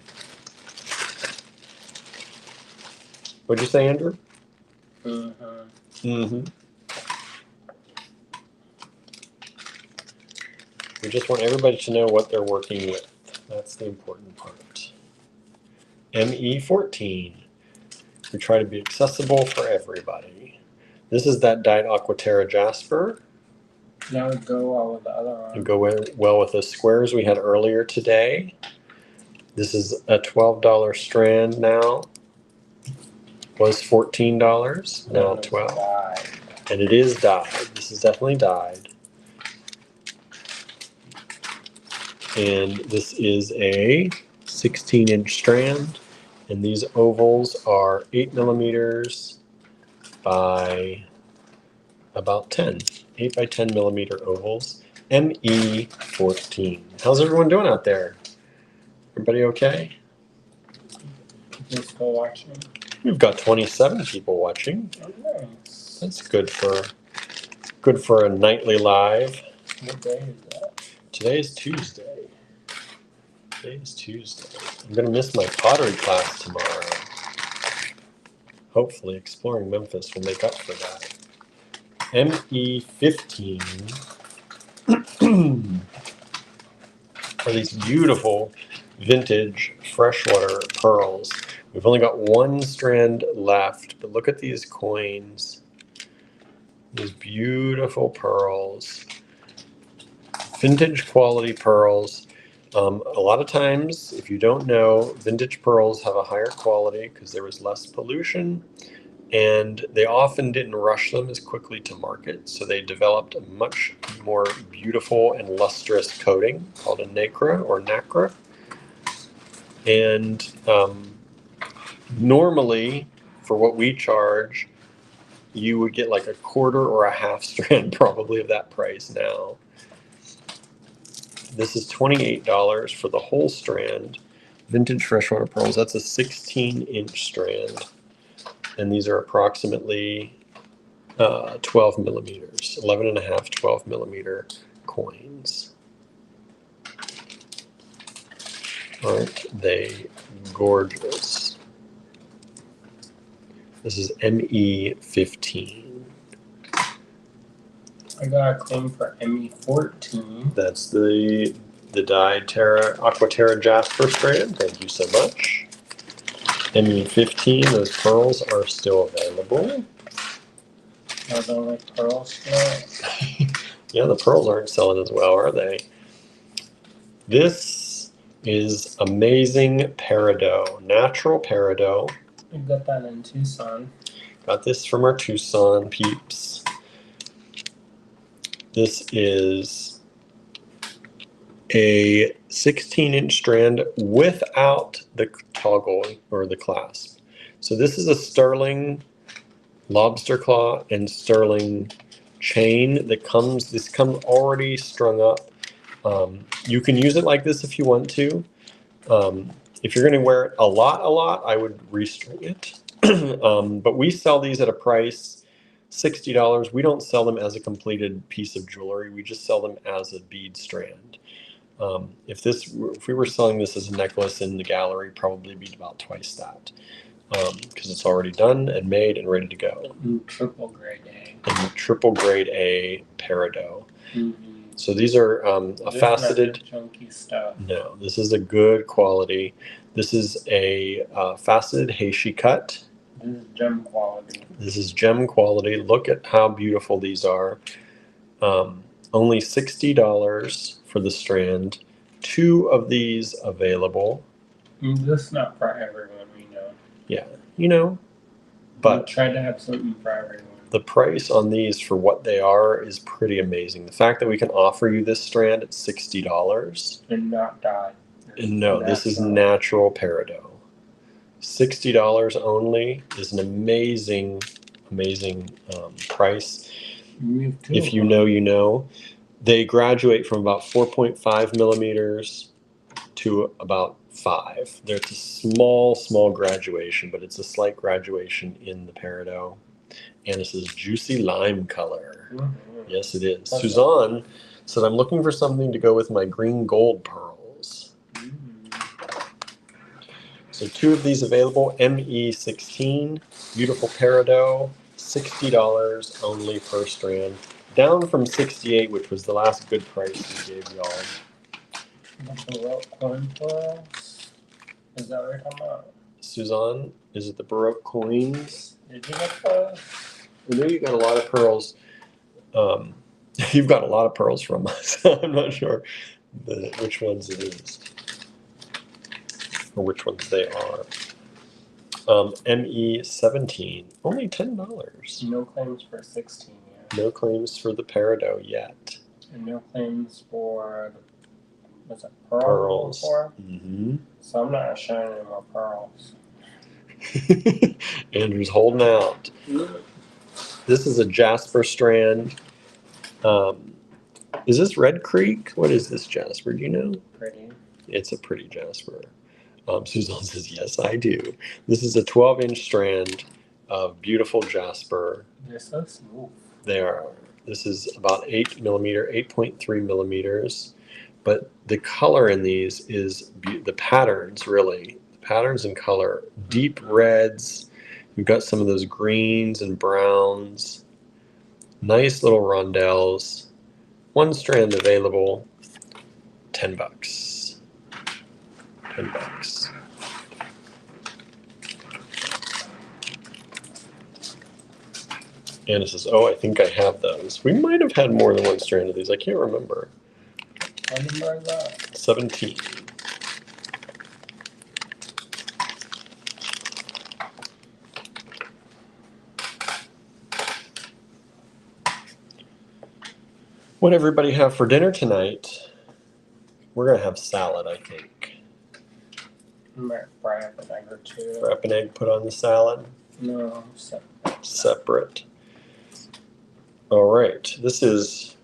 What'd you say, Andrew? Mm-hmm. We just want everybody to know what they're working with. That's the important part. ME14. We try to be accessible for everybody. This is that dyed Aquaterra Jasper. That would go well with the other one. And go well with the squares we had earlier today. This is a $12 strand now. Was $14, now $12. Dyed. And it is dyed. This is definitely dyed. And this is a 16-inch strand. And these ovals are 8 millimeters by about 10. 8 by 10 millimeter ovals. ME14. How's everyone doing out there? Everybody okay? People still watching? We've got 27 people watching. Oh, nice. That's good for a nightly live. What day is that? Today is Tuesday. I'm gonna miss my pottery class tomorrow. Hopefully, Exploring Memphis will make up for that. ME15 are these beautiful vintage freshwater pearls. We've only got one strand left, but look at these coins. These beautiful pearls. Vintage quality pearls. A lot of times, if you don't know, vintage pearls have a higher quality because there was less pollution, and they often didn't rush them as quickly to market, so they developed a much more beautiful and lustrous coating called a nacre or nacre. And normally, for what we charge, you would get like a quarter or a half strand probably of that price now. This is $28 for the whole strand. Vintage freshwater pearls, that's a 16-inch strand. And these are approximately 12 millimeters, 11 and a half, 12 millimeter coins. Aren't they gorgeous? This is ME15. I got a claim for ME14. That's the dyed Aquaterra Jasper strand. Thank you so much. ME15, those pearls are still available. I don't like pearls still. Yeah, the pearls aren't selling as well, are they? This is amazing peridot, natural peridot. I got that in Tucson. Got this from our Tucson peeps. This is a 16-inch strand without the toggle or the clasp. So this is a sterling lobster claw and sterling chain that comes already strung up. You can use it like this if you want to. If you're going to wear it a lot, I would restring it. But we sell these at a price, $60. We don't sell them as a completed piece of jewelry. We just sell them as a bead strand. If we were selling this as a necklace in the gallery, probably be about twice that, because it's already done and made and ready to go. Triple grade A. And triple grade A peridot. Mm-hmm. So these are a faceted. Chunky stuff. No, this is a good quality. This is a faceted Heishi cut. This is gem quality. This is gem quality. Look at how beautiful these are. Only $60 for the strand. 2 of these available. This is not for everyone, we know. Yeah, you know. But we tried to have something for everyone. The price on these for what they are is pretty amazing. The fact that we can offer you this strand at $60. And not dyed. No, this is natural peridot. $60 only is an amazing price. If you know, you know. They graduate from about 4.5 millimeters to about 5. There's a small graduation, but it's a slight graduation in the peridot. And this is juicy lime color. Yes, it is. Suzanne said, I'm looking for something to go with my green gold pearls. So 2 of these available, ME16, beautiful peridot, $60 only per strand. Down from $68, which was the last good price we gave y'all. The Baroque coin pearls? Is that what you're talking about? Suzanne, is it the Baroque coins? Did you get those? I know you got a lot of pearls. You've got a lot of pearls from us. I'm not sure which ones it is or which ones they are. ME17, only $10. No claims for 16 yet. No claims for the peridot yet. And no claims for what's it, pearls? Mm-hmm. So I'm not shining any more pearls. Andrew's holding out. This is a jasper strand. Is this Red Creek? What is this jasper? Do you know? Pretty. It's a pretty jasper. Suzanne says, yes, I do. This is a 12-inch strand of beautiful jasper. They're so smooth. They are. This is about 8.3 millimeters. But the color in these is the patterns, really. The patterns and color. Deep reds. You've got some of those greens and browns. Nice little rondelles. 1 strand available. $10. $10. Anna says, oh, I think I have those. We might have had more than 1 strand of these. I can't remember. What number is that? 17. What did everybody have for dinner tonight? We're going to have salad, I think. Might fry up an egg or 2. Fry up an egg, put on the salad. No, Separate. All right. This is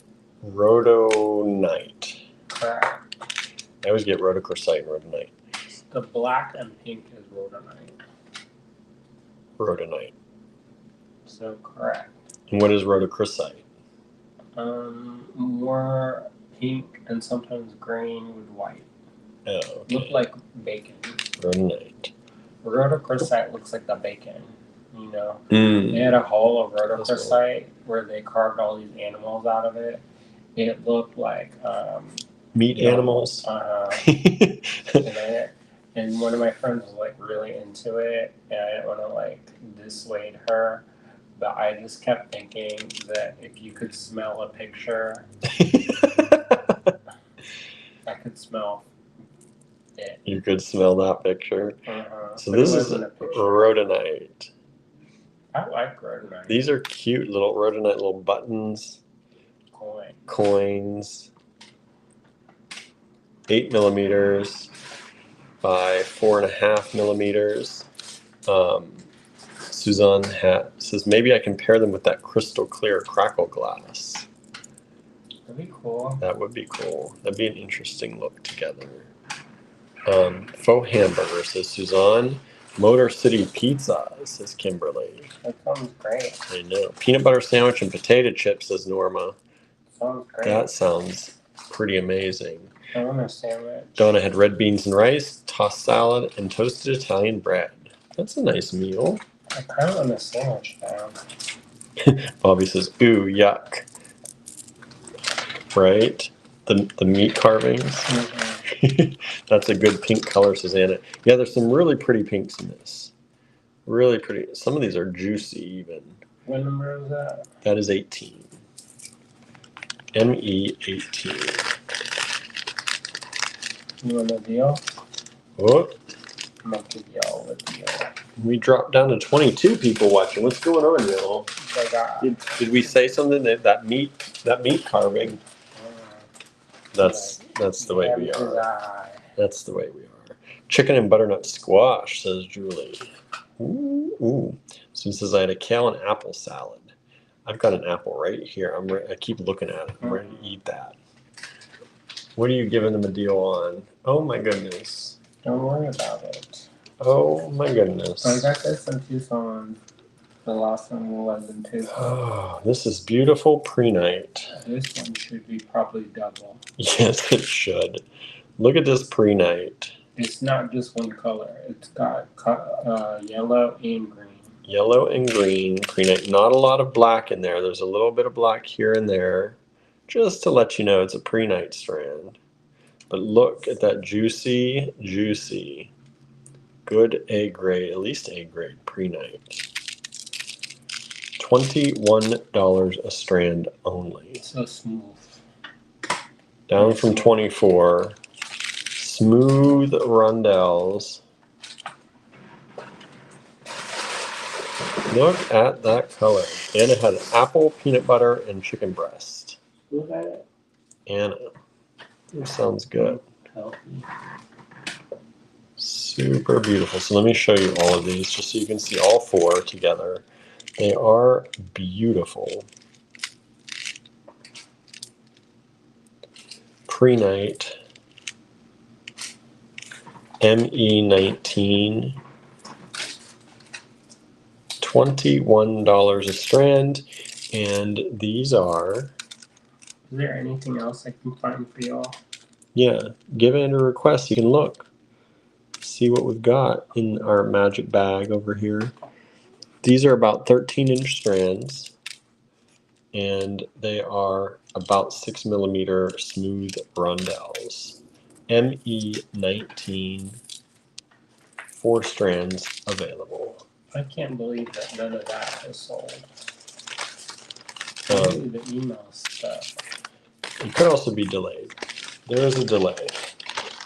rhodonite. correct. I always get rhodochrosite and rhodonite. The black and pink is rhodonite. Rhodonite. So correct. And what is rhodochrosite? More pink and sometimes green with white. Oh, okay. Look like bacon. Rhodonite. Rhodochrosite looks like the bacon, you know. Mm. They had a hole of rhodochrosite where they carved all these animals out of it. It looked like Meat animals. And one of my friends was like really into it, and I didn't want to like dissuade her, but I just kept thinking that if you could smell a picture, I could smell it. You could smell that picture. So But this it is wasn't a picture. rhodonite. I like rhodonite. These are cute little rhodonite little buttons, coins. 8 millimeters by 4.5 millimeters. Suzanne says maybe I can pair them with that crystal clear crackle glass. That'd be cool. That would be cool. That'd be an interesting look together. Faux hamburger, says Suzanne. Motor City Pizza, says Kimberly. That sounds great. I know. Peanut butter sandwich and potato chips, says Norma. Sounds great. That sounds pretty amazing. I want a sandwich. Donna had red beans and rice, tossed salad, and toasted Italian bread. That's a nice meal. I kind of want a sandwich now. Bobby says, ooh, yuck. Right? The meat carvings. Mm-hmm. That's a good pink color, says Anna. Yeah, there's some really pretty pinks in this. Really pretty. Some of these are juicy even. What number is that? That is 18. ME18. You want a deal? Oh, I'm going to give y'all a deal. we dropped down to 22 people watching. What's going on, y'all? Did we say something that meat carving? That's the way we are. That's the way we are. Chicken and butternut squash, says Julie. Ooh. So it says I had a kale and apple salad. I've got an apple right here. I keep looking at it. I'm ready to eat that. What are you giving them a deal on? Oh my goodness. Don't worry about it. Oh my goodness. I got this in Tucson. The last one was in Tucson. Oh, this is beautiful pre-night. This one should be probably double. Yes, it should. Look at this pre-night. It's not just one color. It's got yellow and green. Yellow and green pre-night. Not a lot of black in there. There's a little bit of black here and there, just to let you know it's a pre-night strand. But look at that juicy, juicy, good A grade, at least A grade pre-night. $21 a strand only. So smooth. Down from 24. Smooth rondelles. Look at that color. And it had apple, peanut butter, and chicken breast. Look at it. Anna. That sounds good. Healthy. Super beautiful. So let me show you all of these just so you can see all four together. They are beautiful. Pre-night. ME19. $21 a strand. And these are... Is there anything else I can find for y'all? Yeah, give in a request. You can look. See what we've got in our magic bag over here. These are about 13-inch strands, and they are about 6mm smooth rondelles. ME19, 4 strands available. I can't believe that none of that is sold. Um, The email stuff. It could also be delayed. There is a delay.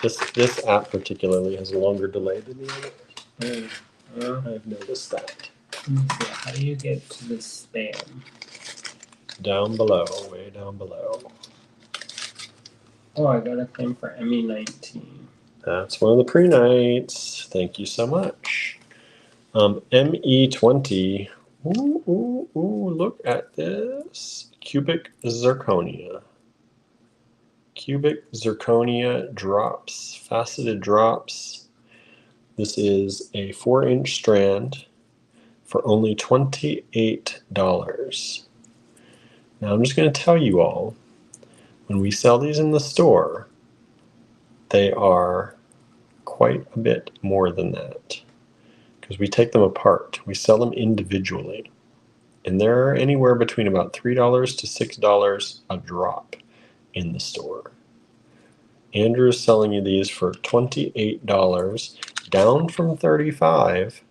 This app particularly has a longer delay than the other. I've noticed that. Let me see. How do you get to the spam? Down below, way down below. Oh, I got a thing for ME19. That's one of the pre-nights. Thank you so much. ME20. Ooh, look at this. Cubic zirconia. Cubic zirconia drops, faceted drops. This is a 4-inch strand for only $28. Now I'm just going to tell you all, when we sell these in the store, they are quite a bit more than that because we take them apart. We sell them individually, and they're anywhere between about $3 to $6 a drop in the store. Andrew is selling you these for $28, down from $35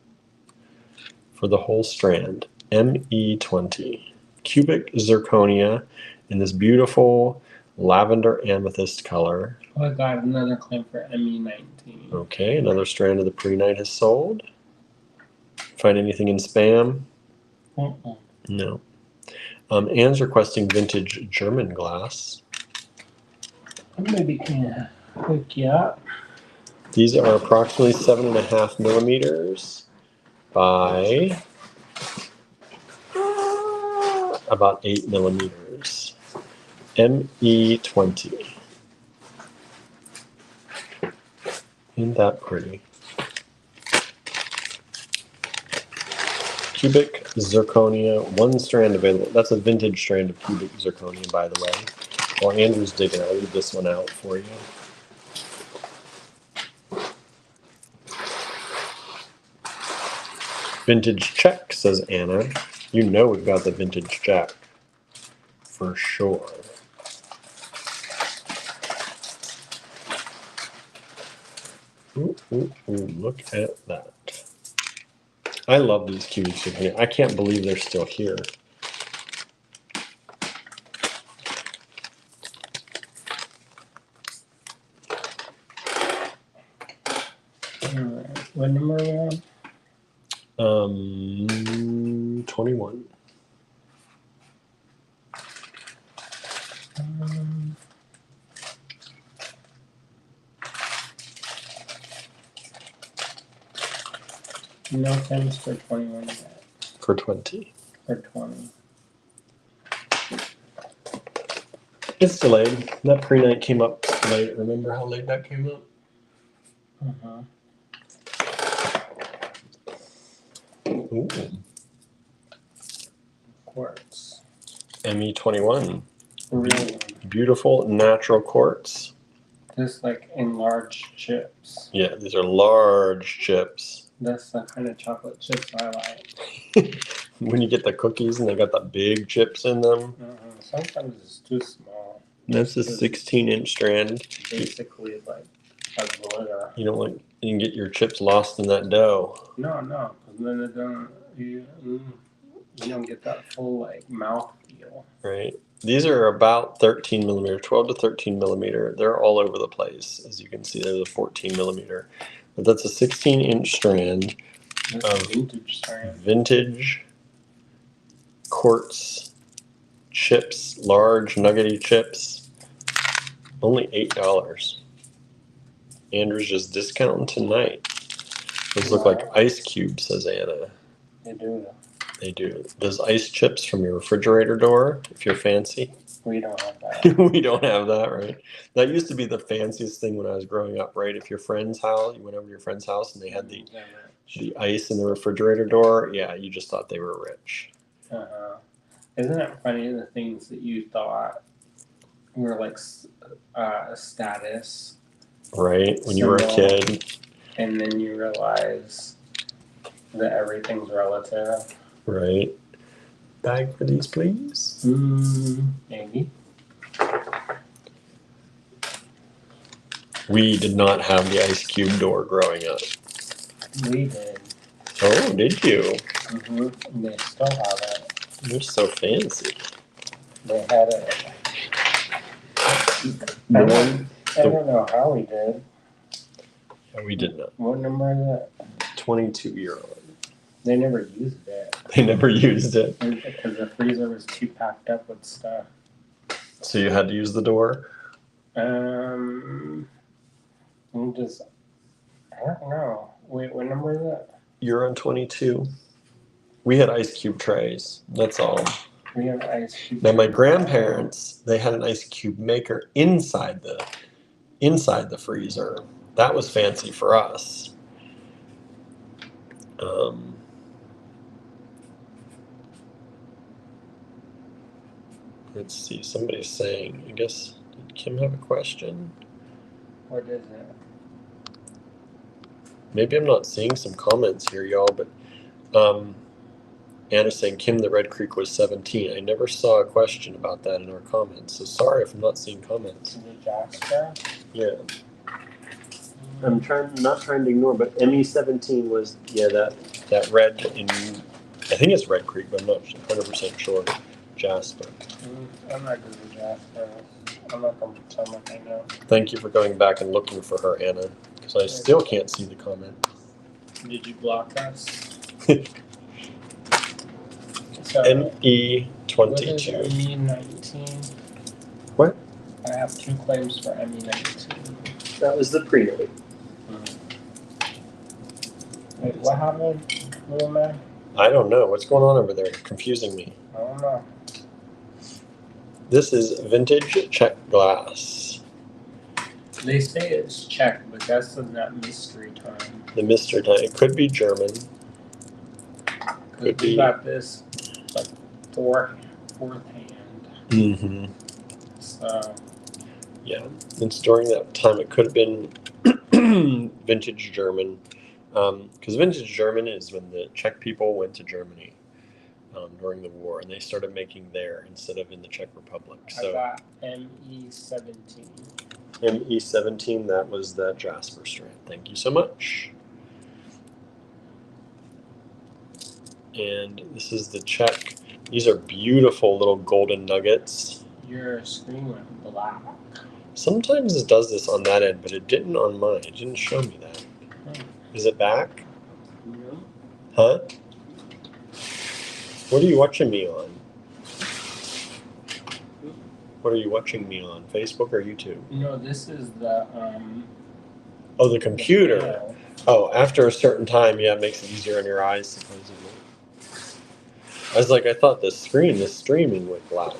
for the whole strand. ME20. Cubic zirconia in this beautiful lavender amethyst color. Oh, I got another claim for ME19. Okay, another strand of the pre-night has sold. Find anything in spam? No. Anne's requesting vintage German glass. I maybe can hook you up. These are approximately 7.5mm by about 8mm. ME20. Isn't that pretty? Cubic zirconia, 1 strand available. That's a vintage strand of cubic zirconia, by the way. While Andrew's digging, I'll leave this one out for you. Vintage check, says Anna. You know we've got the vintage check. For sure. Ooh, look at that. I love these cubic zirconia. I can't believe they're still here. Alright, what number are we on? 21. No thanks for 21 yet. For 20. For 20. It's delayed. That pre-night came up late. Remember how late that came up? Uh-huh. Ooh, Quartz. ME21. Real one. Beautiful natural quartz. Just like in large chips. Yeah, these are large chips. That's the kind of chocolate chips I like. When you get the cookies and they got the big chips in them. Sometimes it's too small. That's a 16-inch strand. Basically like a glitter. You don't like you can get your chips lost in that dough. No, because then it don't you don't get that full like mouth feel. Right. These are about 13 millimeter, 12 to 13 millimeter. They're all over the place. As you can see, there's a 14 millimeter. But that's a 16-inch strand That's vintage strand. Vintage quartz chips, large nuggety chips. Only $8. Andrew's just discounting tonight. Those look like ice cubes, says Anna. They do. They do. Those ice chips from your refrigerator door, if you're fancy. We don't have that. We don't have that, right? That used to be the fanciest thing when I was growing up, right? If your friend's house, you went over to your friend's house and they had the ice in the refrigerator door, yeah, you just thought they were rich. Isn't it funny the things that you thought were like status? Right, when you were a kid. And then you realize that everything's relative. Right. Bag for these, please. Maybe. We did not have the ice cube door growing up. We did. Oh, did you? And they still have it. You're so fancy. They had it. I don't know how we did. No, we did not. What number is it? 22-year-old. They never used it. They never used it. Because the freezer was too packed up with stuff. So you had to use the door? I don't know. Wait, what number is it? You're on 22. We had ice cube trays. That's all. We have ice cube. Now my grandparents, they had an ice cube maker inside the freezer. That was fancy for us. Let's see. Somebody's saying. I guess did Kim have a question? What is it? Maybe I'm not seeing some comments here, y'all. But Anna's saying Kim, the Red Creek was 17. I never saw a question about that in our comments. So sorry if I'm not seeing comments. Is it Jasper? Yeah. I'm not trying to ignore, but ME17 was that red in I think it's Red Creek, but I'm not 100% sure. Jasper. I'm not good with Jasper. I'm not going to pretend like I know. Thank you for going back and looking for her, Anna, because I still can't see the comment. Did you block us? ME22. What is ME19? What? I have 2 claims for ME19. That was the pre-note. Wait, what happened, little man? I don't know. What's going on over there? Confusing me. I don't know. This is vintage check glass. They say it's Czech, but that's in that mystery time. The mystery time. It could be German. Could be. Got this like fourth hand. Mm-hmm. So. Yeah, it's during that time. It could have been vintage German. Because vintage German is when the Czech people went to Germany during the war, and they started making there instead of in the Czech Republic. So I got ME17. ME17, that was that Jasper strand. Thank you so much. And this is the Czech. These are beautiful little golden nuggets. Your screen went black. Sometimes it does this on that end, but it didn't on mine. It didn't show me that. Is it back? No. Huh? What are you watching me on? What are you watching me on? Facebook or YouTube? No, this is the Oh, the computer. Oh, after a certain time, yeah, it makes it easier on your eyes, supposedly. I was like, I thought the streaming went black.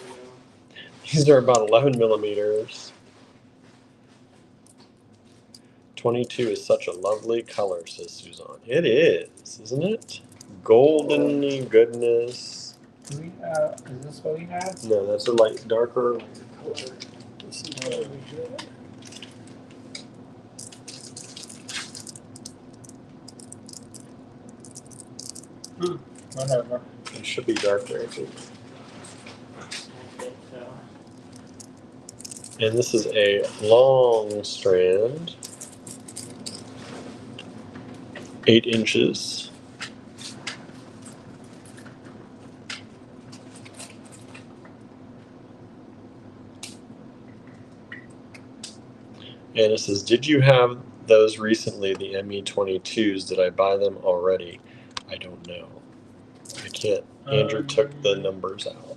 These are about 11 millimeters. 22 is such a lovely color, says Suzanne. It is, isn't it? Golden goodness. Do we, is this what we have? No, that's a light, darker color. This is what we had. Whatever. It should be darker, I think. I think so. And this is a long strand, 8 inches. And it says, did you have those recently, the ME22s? Did I buy them already? I don't know. I can't. Andrew took the numbers out.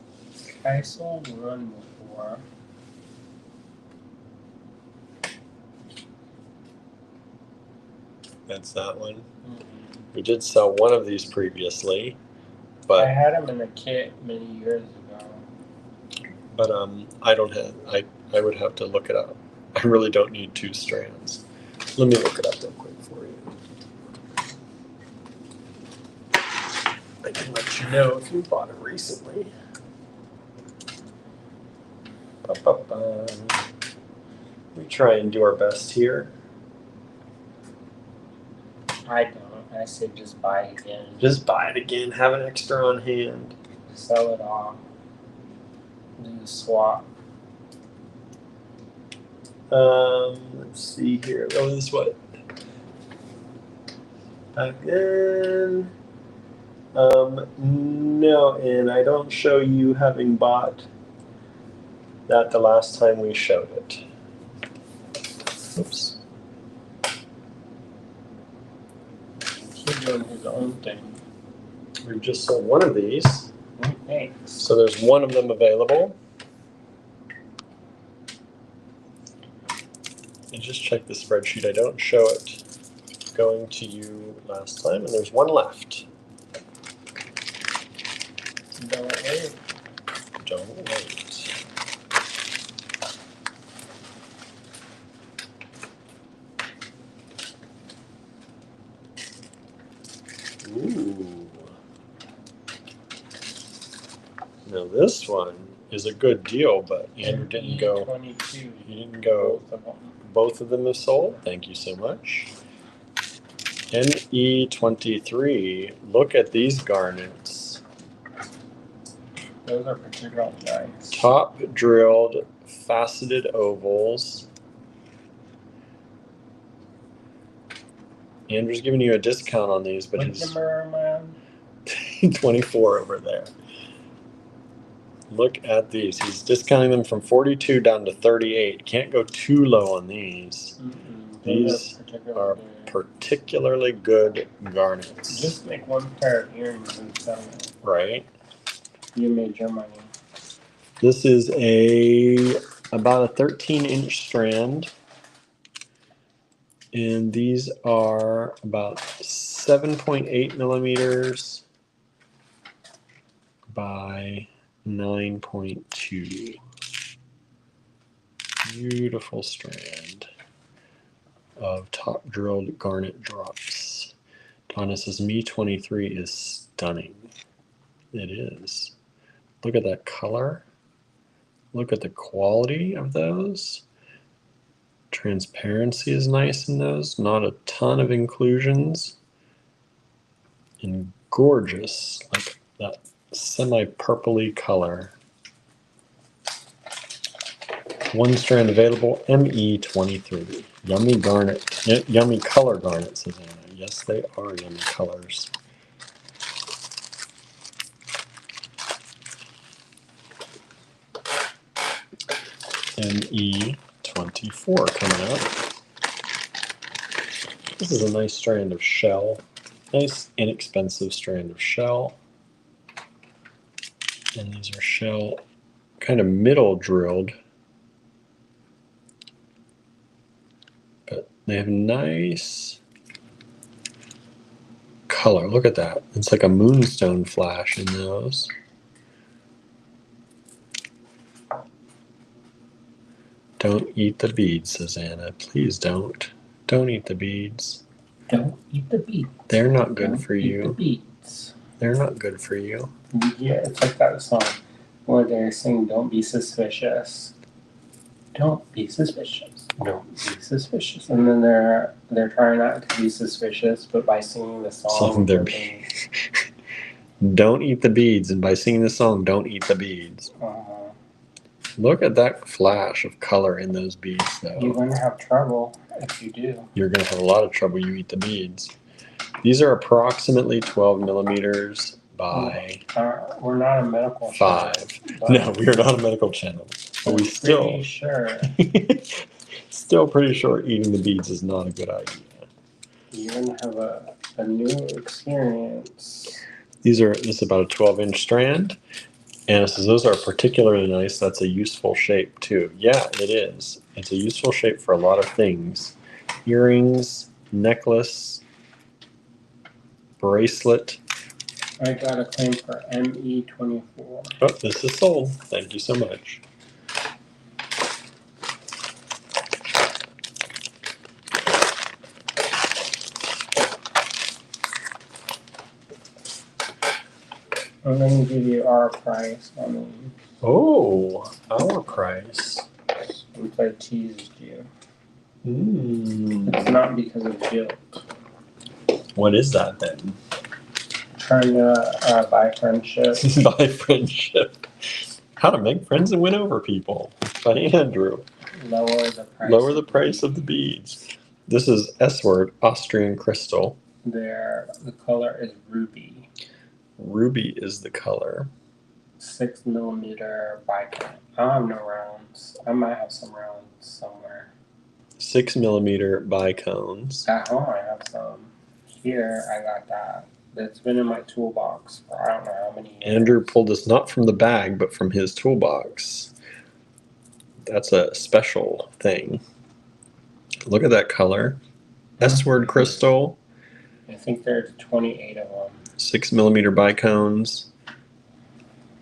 I saw one before. That's that one. Mm-hmm. We did sell one of these previously, I but had them in a kit many years ago. I don't have. I would have to look it up. I really don't need 2 strands. Let me look it up real quick for you. I can let you know if you bought it recently. Ba-ba-ba. We try and do our best here. I don't. I say just buy it again. Just buy it again. Have an extra on hand. Sell it off. Do the swap. Let's see here. Oh, this is what? Back then. No, and I don't show you having bought that the last time we showed it. Oops. He's doing his own thing. We've just sold one of these. Thanks. So there's one of them available. And just check the spreadsheet. I don't show it going to you last time, and there's one left. Don't wait. Don't wait. Ooh. Now this one is a good deal, but Andrew didn't go. 22. He didn't go. Both of them. Both of them have sold. Thank you so much. ME23. Look at these garnets. Those are particularly nice. Top drilled faceted ovals. Andrew's giving you a discount on these, but What he's number am I on? 24 over there. Look at these. He's discounting them from 42 down to 38. Can't go too low on these. These are particularly good garnets. Just make one pair of earrings and sell it. Right. You made your money. This is about a 13-inch strand. And these are about 7.8 millimeters by 9.2. Beautiful strand of top drilled garnet drops. Donna says ME23 is stunning. It is. Look at that color. Look at the quality of those. Transparency is nice in those. Not a ton of inclusions. And gorgeous, like that semi-purpley color. One strand available, ME23. Yummy garnet, yummy color garnet, says Anna. Yes, they are yummy colors. ME24 coming up. This is a nice strand of shell. Nice, inexpensive strand of shell. And these are shell, kind of middle drilled. But they have nice color. Look at that. It's like a moonstone flash in those. Don't eat the beads, says Anna. Please don't. Don't eat the beads. Don't eat the beads. They're not good Don't for eat you. the beads. They're not good for you. Yeah, it's like that song where they're saying, "Don't be suspicious. Don't be suspicious. Don't be suspicious." And then they're trying not to be suspicious, but by singing the song, They're being, Don't eat the beads, and by singing the song, don't eat the beads. Look at that flash of color in those beads, though. You're going to have trouble if you do. You're going to have a lot of trouble. You eat the beads. These are approximately 12 millimeters by We're not a medical 5. channel. No, we are not a medical channel. But we still, pretty sure still pretty sure eating the beads is not a good idea. you're going to have a new experience. This is about a 12-inch strand. And it says those are particularly nice. That's a useful shape too. Yeah, it is. It's a useful shape for a lot of things. Earrings, necklace, bracelet. I got a claim for ME24. Oh, this is sold. Thank you so much. I'm going to give you our price on these. Oh, our price. Since I teased you. Mm. It's not because of guilt. What is that then? Trying to buy friendship. Buy friendship. How to make friends and win over people. By Andrew. Lower the price. Lower the price of the beads. This is S word, Austrian crystal. The color is ruby. Ruby is the color. 6 millimeter bicone. I have no rounds. I might have some rounds somewhere. 6 millimeter bicones. At home I have some. Here I got that. That's been in my toolbox for I don't know how many years. Andrew pulled this not from the bag, but from his toolbox. That's a special thing. Look at that color. S word crystal. I think there's 28 of them. 6 millimeter bicones.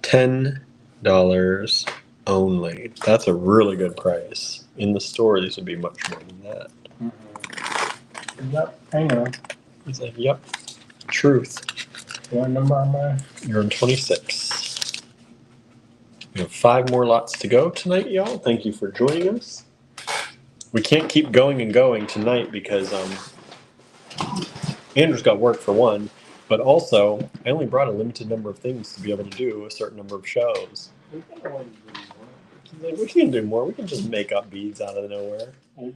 $10 only. That's a really good price. In the store, these would be much more than that. Mm-hmm. Yep, I know. He's like, yep. Truth. What number am I? You're in 26. We have 5 more lots to go tonight, y'all. Thank you for joining us. We can't keep going and going tonight because Andrew's got work for one, but also I only brought a limited number of things to be able to do a certain number of shows. Like, we can do more. We can just make up beads out of nowhere. You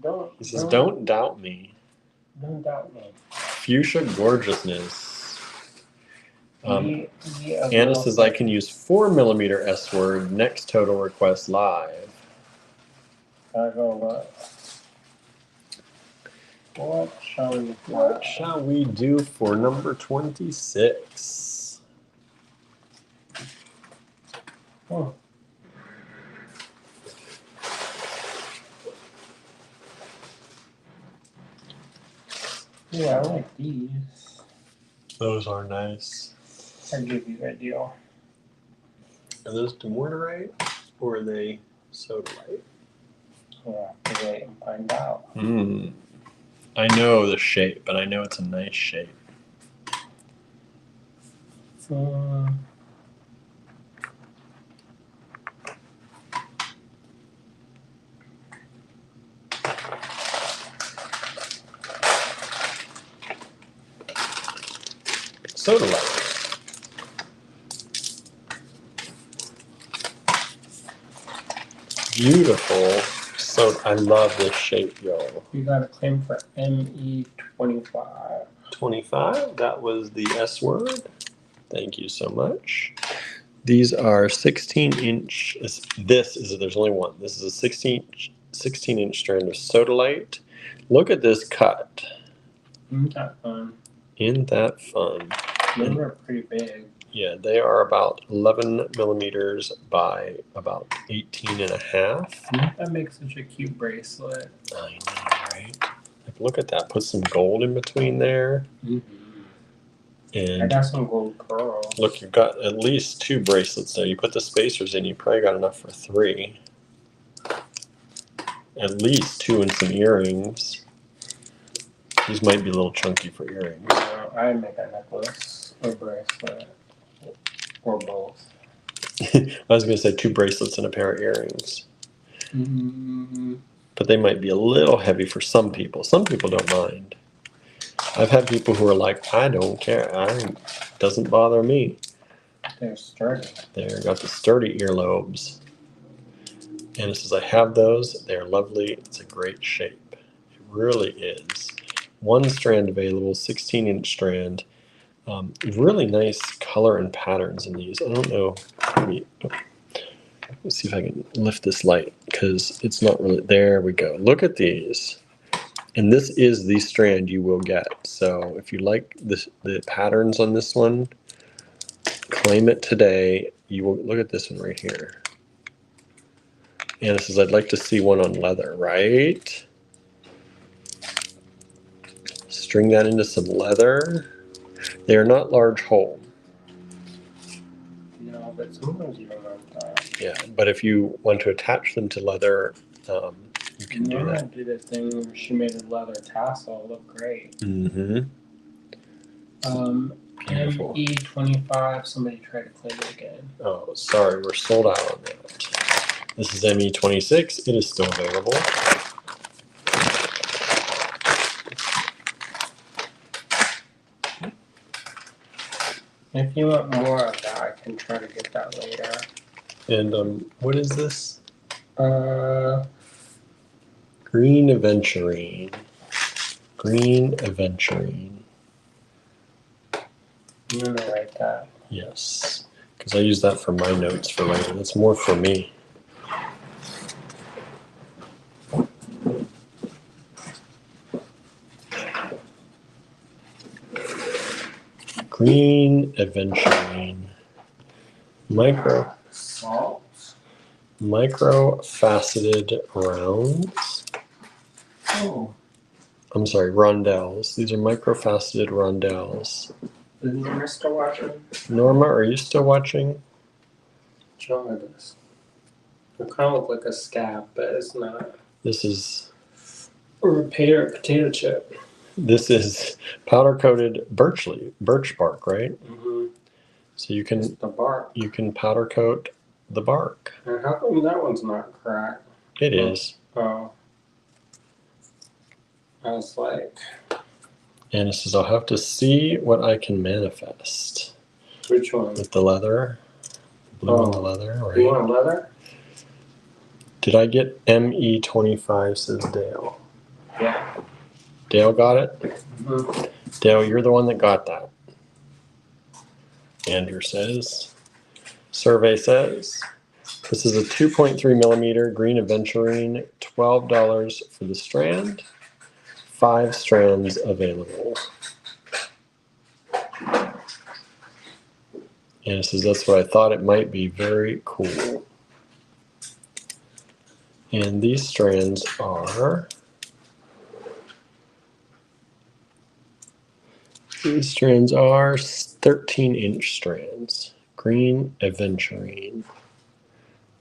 don't. He says, don't doubt me. Don't doubt me. Fuchsia gorgeousness. Yeah, Anna says I can use 4 millimeter S word. Next total request live. I go what? What shall we do for number 26? Oh. Yeah, I like these. Those are nice. I'll give you that deal. Are those demornerite or are they sodalite? Yeah, wait and find out. I know the shape, but I know it's a nice shape. Sodalite. Beautiful. So I love this shape, y'all. You got a claim for ME25. 25. That was the S word. Thank you so much. These are 16-inch. There's only one. This is a 16-inch strand of sodalite. Look at this cut. Isn't that fun? Isn't that fun? Those are pretty big. Yeah, they are about 11 millimeters by about 18 and a half. That makes such a cute bracelet. I know, right? Like, look at that. Put some gold in between there. Mm-hmm. And I got some gold pearls. Look, you've got at least 2 bracelets there. You put the spacers in, you probably got enough for 3. at least 2 and some earrings. These might be a little chunky for earrings. I'd make a necklace or bracelet or both. I was going to say 2 bracelets and a pair of earrings. Mm-hmm. But they might be a little heavy for some people. Some people don't mind. I've had people who are like, I don't care. It doesn't bother me. They're sturdy. They've got the sturdy earlobes. And it says, I have those. They're lovely. It's a great shape. It really is. 1 strand available, 16-inch strand. Really nice color and patterns in these. I don't know. Let's see if I can lift this light because it's not really. There we go. Look at these. And this is the strand you will get. So if you like the patterns on this one, claim it today. You will look at this one right here. And it says, I'd like to see one on leather, right? String that into some leather. They are not large hole. No, but sometimes you don't want that. Yeah, but if you want to attach them to leather, you can do Nora that. did a thing where she made a leather tassel look great. Mm-hmm. Beautiful. ME25, somebody tried to claim it again. Oh, sorry, we're sold out on that. This is ME26. It is still available. If you want more of that, I can try to get that later. And what is this? Uh, Green aventurine. Green aventurine. I'm gonna write that. Yes, because I use that for my notes for later. That's more for me. Green aventurine. Salt. Micro faceted rounds. Oh. I'm sorry, rondelles. These are micro faceted rondelles. Is Norma still watching? Norma, are you still watching? Show her this. It kind of look like a scab, but it's not. This is Potato chip. This is powder coated birch bark, right? Mm-hmm. So you It's the bark. You can powder coat the bark. And how come that one's not cracked? It is. Oh. I was like. And it says I'll have to see what I can manifest. Which one? With the leather. Blue on the leather, right? You want leather? Did I get ME25, says Dale. Yeah. Dale got it? Mm-hmm. Dale, you're the one that got that. Andrew says. Survey says. This is a 2.3 millimeter green aventurine, $12 for the strand. 5 strands available. And it says that's what I thought it might be. Very cool. And these strands are 13-inch strands. Green aventurine.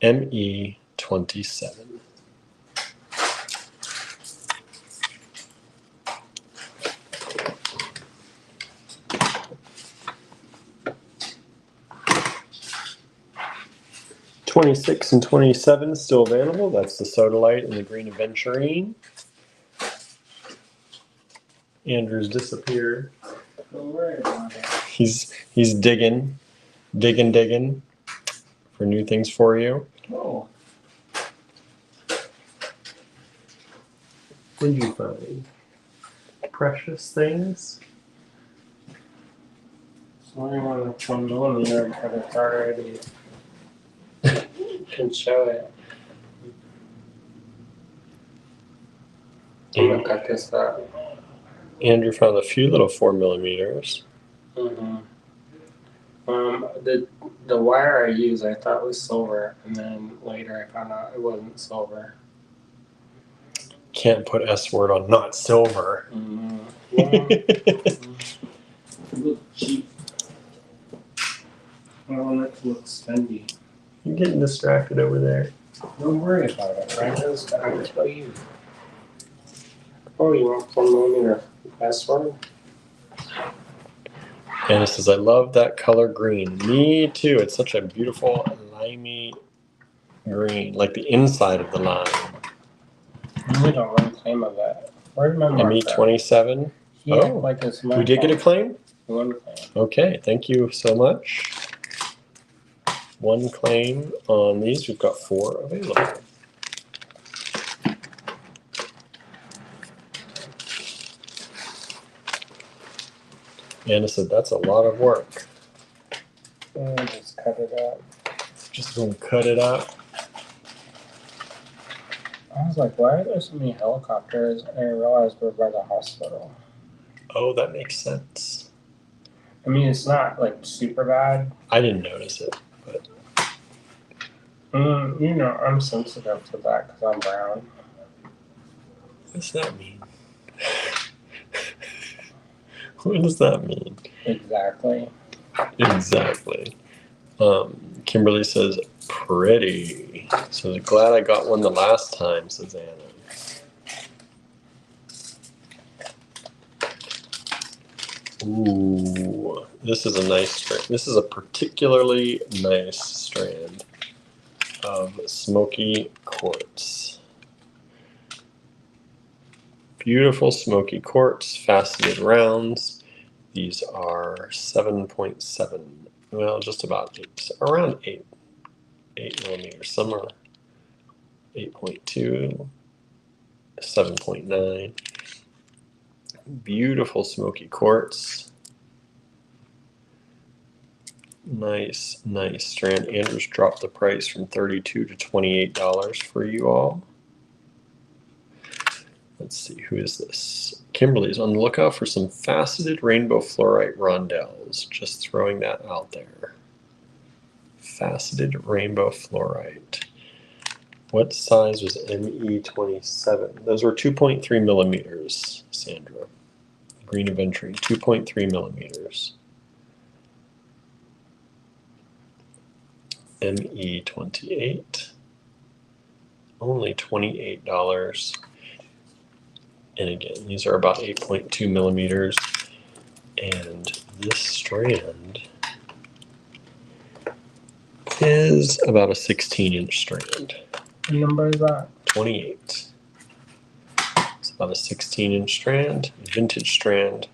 ME27. '26 and '27 still available. That's the Sodalite and the Green Aventurine. Andrew's disappeared. Don't worry about it. He's digging for new things for you. Oh. What did you find? Precious things? So I want to come on here because it's already. Can show it. I'm gonna cut this up. Andrew found a few little 4 millimeters. Mm-hmm. The wire I used I thought was silver, and then later I found out it wasn't silver. Can't put S word on not silver. Mm-hmm. Well, it looked cheap. I want it to look spendy. You're getting distracted over there. Don't worry about it, right? I'll tell you. Oh, you want 4mm password? Anna says, I love that color green. Me too. It's such a beautiful limey green, like the inside of the lime. You need a one claim of that. Where's my marker? ME27. Yeah, Oh, like this we did get a claim? one claim. Okay, thank you so much. One claim on these. We've got 4 available. Anna said, that's a lot of work. Just cut it up. Just gonna cut it up. I was like, why are there so many helicopters? And I realized we're by the hospital. Oh, that makes sense. I mean, it's not like super bad. I didn't notice it, but You know, I'm sensitive to that because I'm brown. what's that mean? What does that mean? Exactly. Exactly. Kimberly says, pretty. So glad I got one the last time, says Anna. Ooh, this is a nice strand. This is a particularly nice strand of smoky quartz. Beautiful smoky quartz, faceted rounds. These are 7.7, well, just about 8, around 8 millimeters. Some are 8.2, 7.9. Beautiful smoky quartz. Nice strand. Andrew's dropped the price from $32 to $28 for you all. Let's see, who is this? Kimberly's on the lookout for some faceted rainbow fluorite rondelles. Just throwing that out there. Faceted rainbow fluorite. What size was ME27? Those were 2.3 millimeters, Sandra. Green Aventurine, 2.3 millimeters. ME28, only $28. And again, these are about 8.2 millimeters. And this strand is about a 16-inch strand. What number is that? 28. It's about a 16-inch strand, vintage strand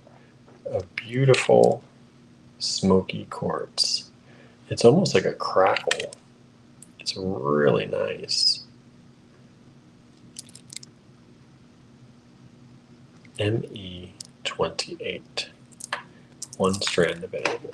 of beautiful smoky quartz. It's almost like a crackle. It's really nice. ME28. One strand available.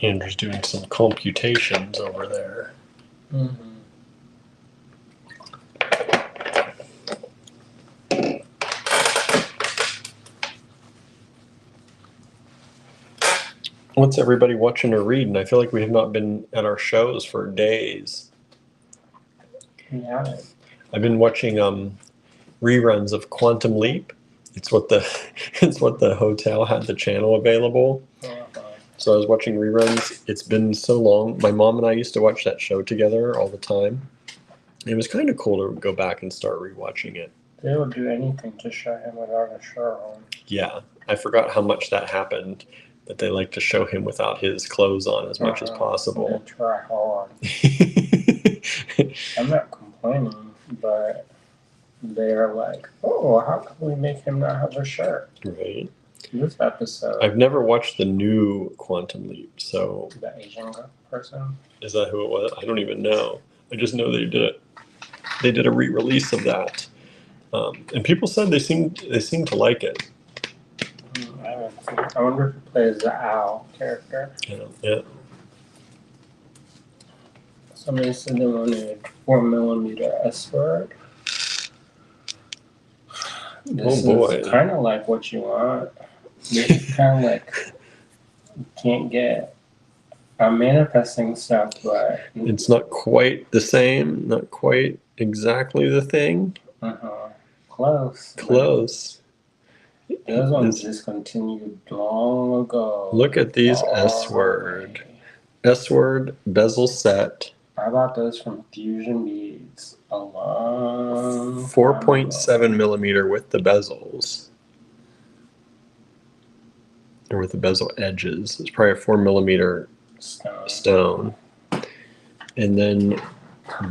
Andrew's doing some computations over there. What's everybody watching or reading? I feel like we have not been at our shows for days. Yeah. I've been watching reruns of Quantum Leap. It's what the hotel had the channel available. So I was watching reruns. It's been so long. My mom and I used to watch that show together all the time. It was kind of cool to go back and start rewatching it. They would do anything to show him without a shirt on. Yeah, I forgot how much that happened, that they like to show him without his clothes on as much as possible. They try hard. I'm not complaining, but they're like, oh, how can we make him not have a shirt? Right. This episode. I've never watched the new Quantum Leap, so. The Asian person? Is that who it was? I don't even know. I just know they did it. They did a re-release of that, and people said they seemed to like it. I haven't seen it. I wonder if he plays the owl character. Yeah. Somebody said they wanted 4mm S-word. This is kind of like what you want. It's kind of like you can't get I'm manifesting stuff, but It's not quite the same, not quite exactly the thing. Close. Close. Those ones discontinued long ago. Look at these S word. S word bezel set. I bought those from Fusion Beads a long 4.7 millimeter with the bezels. Or with the bezel edges. It's probably a 4 millimeter stone. And then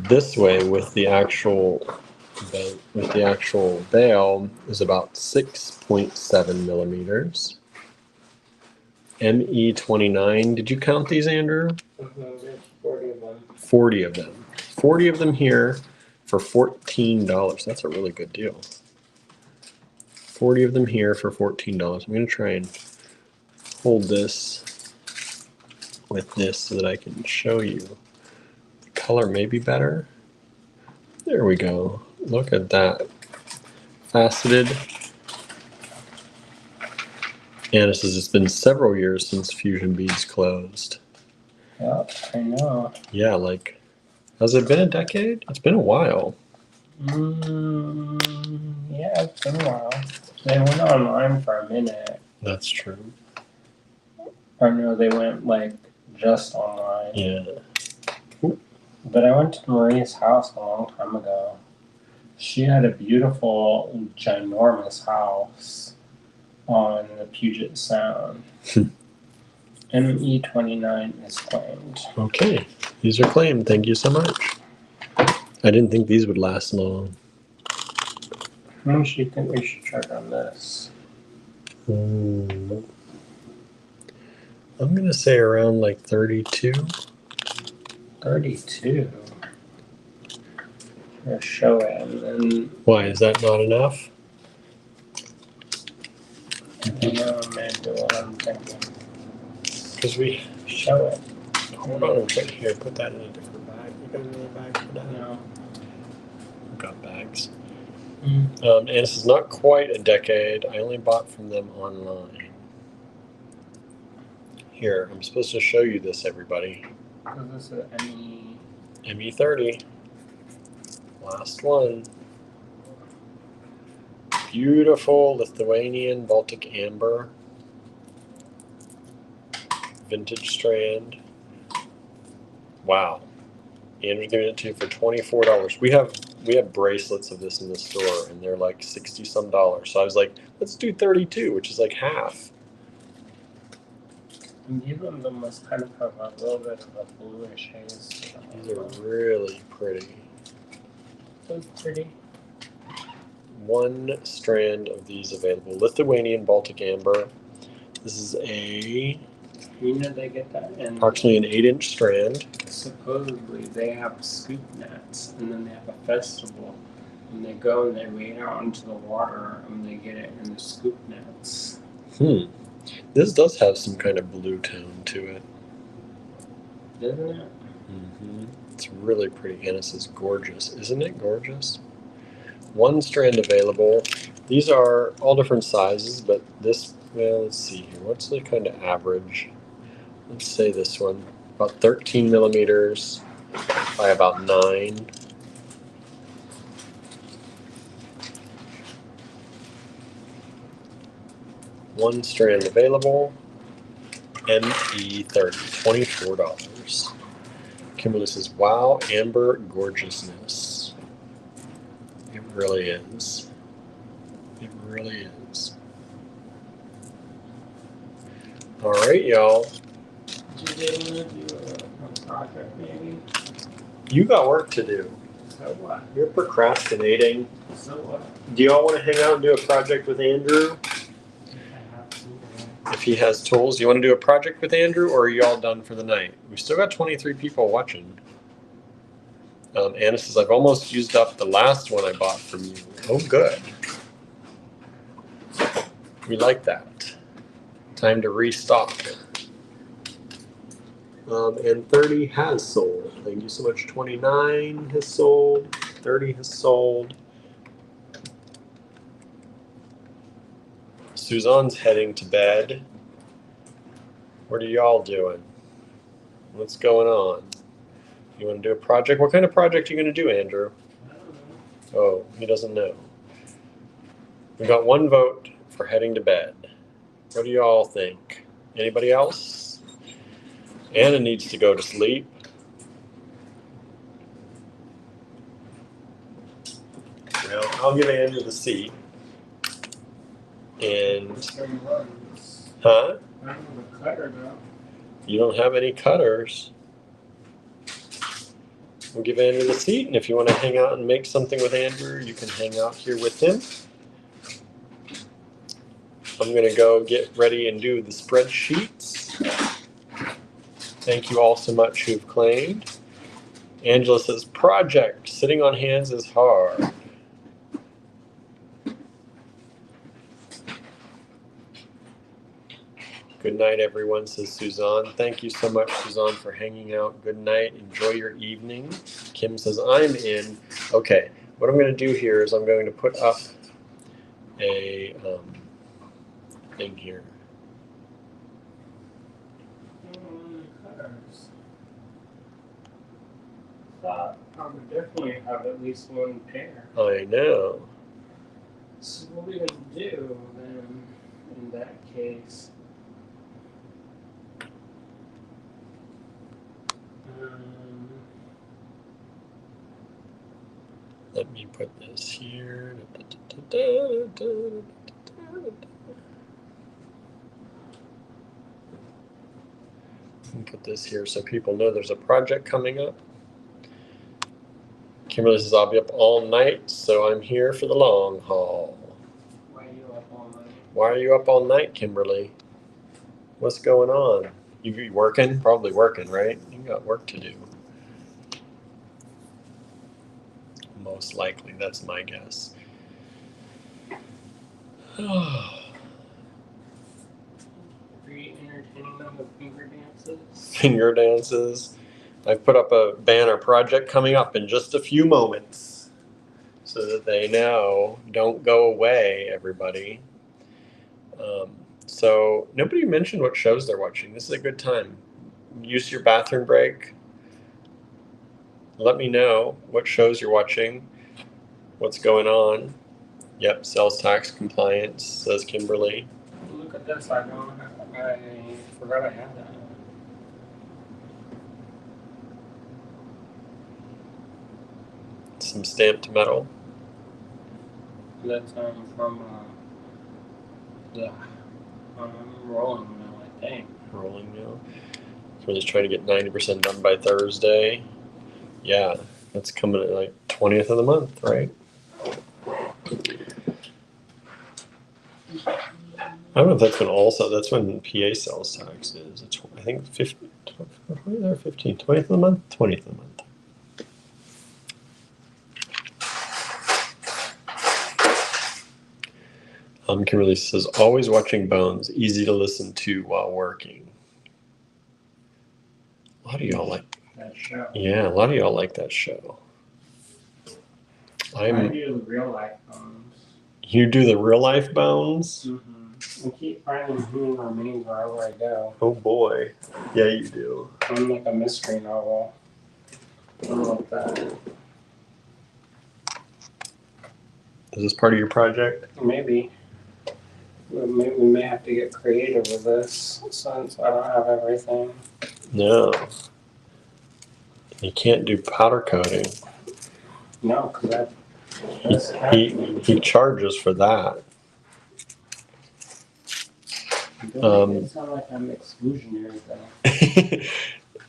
this way with the actual veil is about 6.7 millimeters. ME29. Did you count these, Andrew? There's 40 of them. 40 of them. 40 of them here for $14. That's a really good deal. 40 of them here for $14. I'm going to try and hold this with this so that I can show you. The color may be better. There we go. Look at that. Faceted. And it says it's been several years since Fusion Beads closed. Yep, I know. Yeah, like, has it been a decade? It's been a while. Yeah, it's been a while. They went online for a minute. That's true. Or no, they went like just online. Yeah. But I went to Marie's house a long time ago. She had a beautiful, ginormous house on the Puget Sound. ME29 is claimed. Okay, these are claimed. Thank you so much. I didn't think these would last long. How much do you think we should charge on this? I'm gonna say around like 32. 32. Or show it and then. Why is that not enough? I don't know, man, do what I'm thinking. Because we Show it. hold on a bit here. Put that in a different bag. You got another bag for that? No. I've got bags. And this is not quite a decade. I only bought from them online. Here, I'm supposed to show you this, everybody. Is this an ME30. Last one. Beautiful Lithuanian Baltic Amber. Vintage strand. Wow. Andrew's giving it to you for $24. We have bracelets of this in the store and they're like 60 some dollars. So I was like, let's do 32, which is like half. These ones almost kind of have a little bit of a bluish haze. These are really pretty. So pretty. One strand of these available. Lithuanian Baltic Amber. This is a You know they get that in. approximately an 8-inch strand. Supposedly they have scoop nets and then they have a festival and they go and they wade out into the water and they get it in the scoop nets. This does have some kind of blue tone to it. Doesn't it? It's really pretty. And it says gorgeous. Isn't it gorgeous? One strand available. These are all different sizes, but this, well, let's see here. What's the kind of average? Let's say this one. About 13 millimeters by about 9. One strand available. ME30, $24. Kimberly says, wow, amber gorgeousness. It really is. It really is. All right, y'all. Do they want to do a project maybe? You got work to do. So what? You're procrastinating. So what? Do y'all want to hang out and do a project with Andrew? I have to. If he has tools, you want to do a project with Andrew, or are you all done for the night? We still got 23 people watching. Anna says, I've almost used up the last one I bought from you. Oh, good. We like that. Time to restock. And 30 has sold. Thank you so much. 29 has sold. 30 has sold. Suzanne's heading to bed. What are y'all doing? What's going on? You want to do a project? What kind of project are you going to do, Andrew? I don't know. Oh, he doesn't know. We got one vote for heading to bed. What do you all think? Anybody else? Anna needs to go to sleep. Well, I'll give Andrew the seat. And, Some runs. huh? I don't have a cutter though. You don't have any cutters. We'll give Andrew the seat, and if you want to hang out and make something with Andrew, you can hang out here with him. I'm going to go get ready and do the spreadsheets. Thank you all so much who've claimed. Angela says, project, sitting on hands is hard. Good night, everyone, says Suzanne. Thank you so much, Suzanne, for hanging out. Good night. Enjoy your evening. Kim says, I'm in. Okay, what I'm going to do here is I'm going to put up a thing here. Cutters. Thought I would definitely have at least one pair. I know. So what are we gonna do then in that case? Let me put this here. Put this here so people know there's a project coming up. Kimberly says, I'll be up all night, so I'm here for the long haul. Why are you up all night? Why are you up all night, Kimberly? What's going on? You be working? Probably working, right? You got work to do. Most likely, that's my guess. Are you entertaining them with finger dances? Finger dances. I've put up a banner project coming up in just a few moments so that they know. Don't go away, everybody. So nobody mentioned what shows they're watching. This is a good time. Use your bathroom break. Let me know what shows you're watching, what's going on. Yep, sales tax compliance, says Kimberly. Look at this, I forgot I had that. Some stamped metal. That's from the rolling mill, I think. Rolling mill. We're just trying to get 90% done by Thursday. Yeah, that's coming at like 20th of the month, right? I don't know if that's when that's when PA sales tax is. I think 15, 20th of the month, 20th of the month. Kimberly says, always watching Bones, easy to listen to while working. A lot of y'all like that show. Yeah, a lot of y'all like that show. I do the real life Bones. You do the real life Bones? Mm-hmm. I keep finding human remains wherever I go. Oh boy. Yeah, you do. I'm like a mystery novel. I love that. Is this part of your project? Maybe. We may have to get creative with this since I don't have everything. No. You can't do powder coating. No, because He charges for that. Don't make it sound like I'm exclusionary though.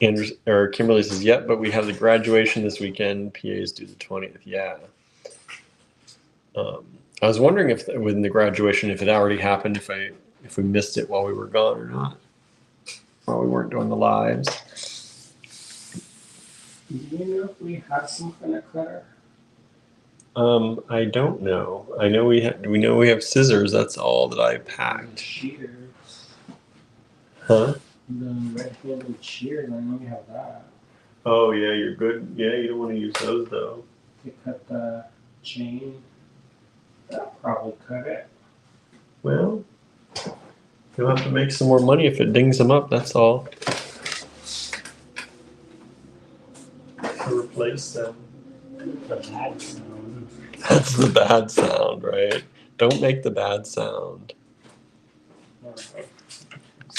And Kimberly says, yep, but we have the graduation this weekend. PA's due the 20th. Yeah. I was wondering if within the graduation, if it already happened, if we missed it while we were gone or not, while we weren't doing the lives. Do you know if we have some kind of cutter? I don't know. I know we have scissors. That's all that I packed. Shears. Huh? The red-handed shears. I know we have that. Oh yeah, you're good. Yeah, you don't want to use those though. To cut the chain. That'll probably cut it. Well, you'll have to make some more money if it dings them up. That's all. is then? The bad sound. That's the bad sound, right? Don't make the bad sound.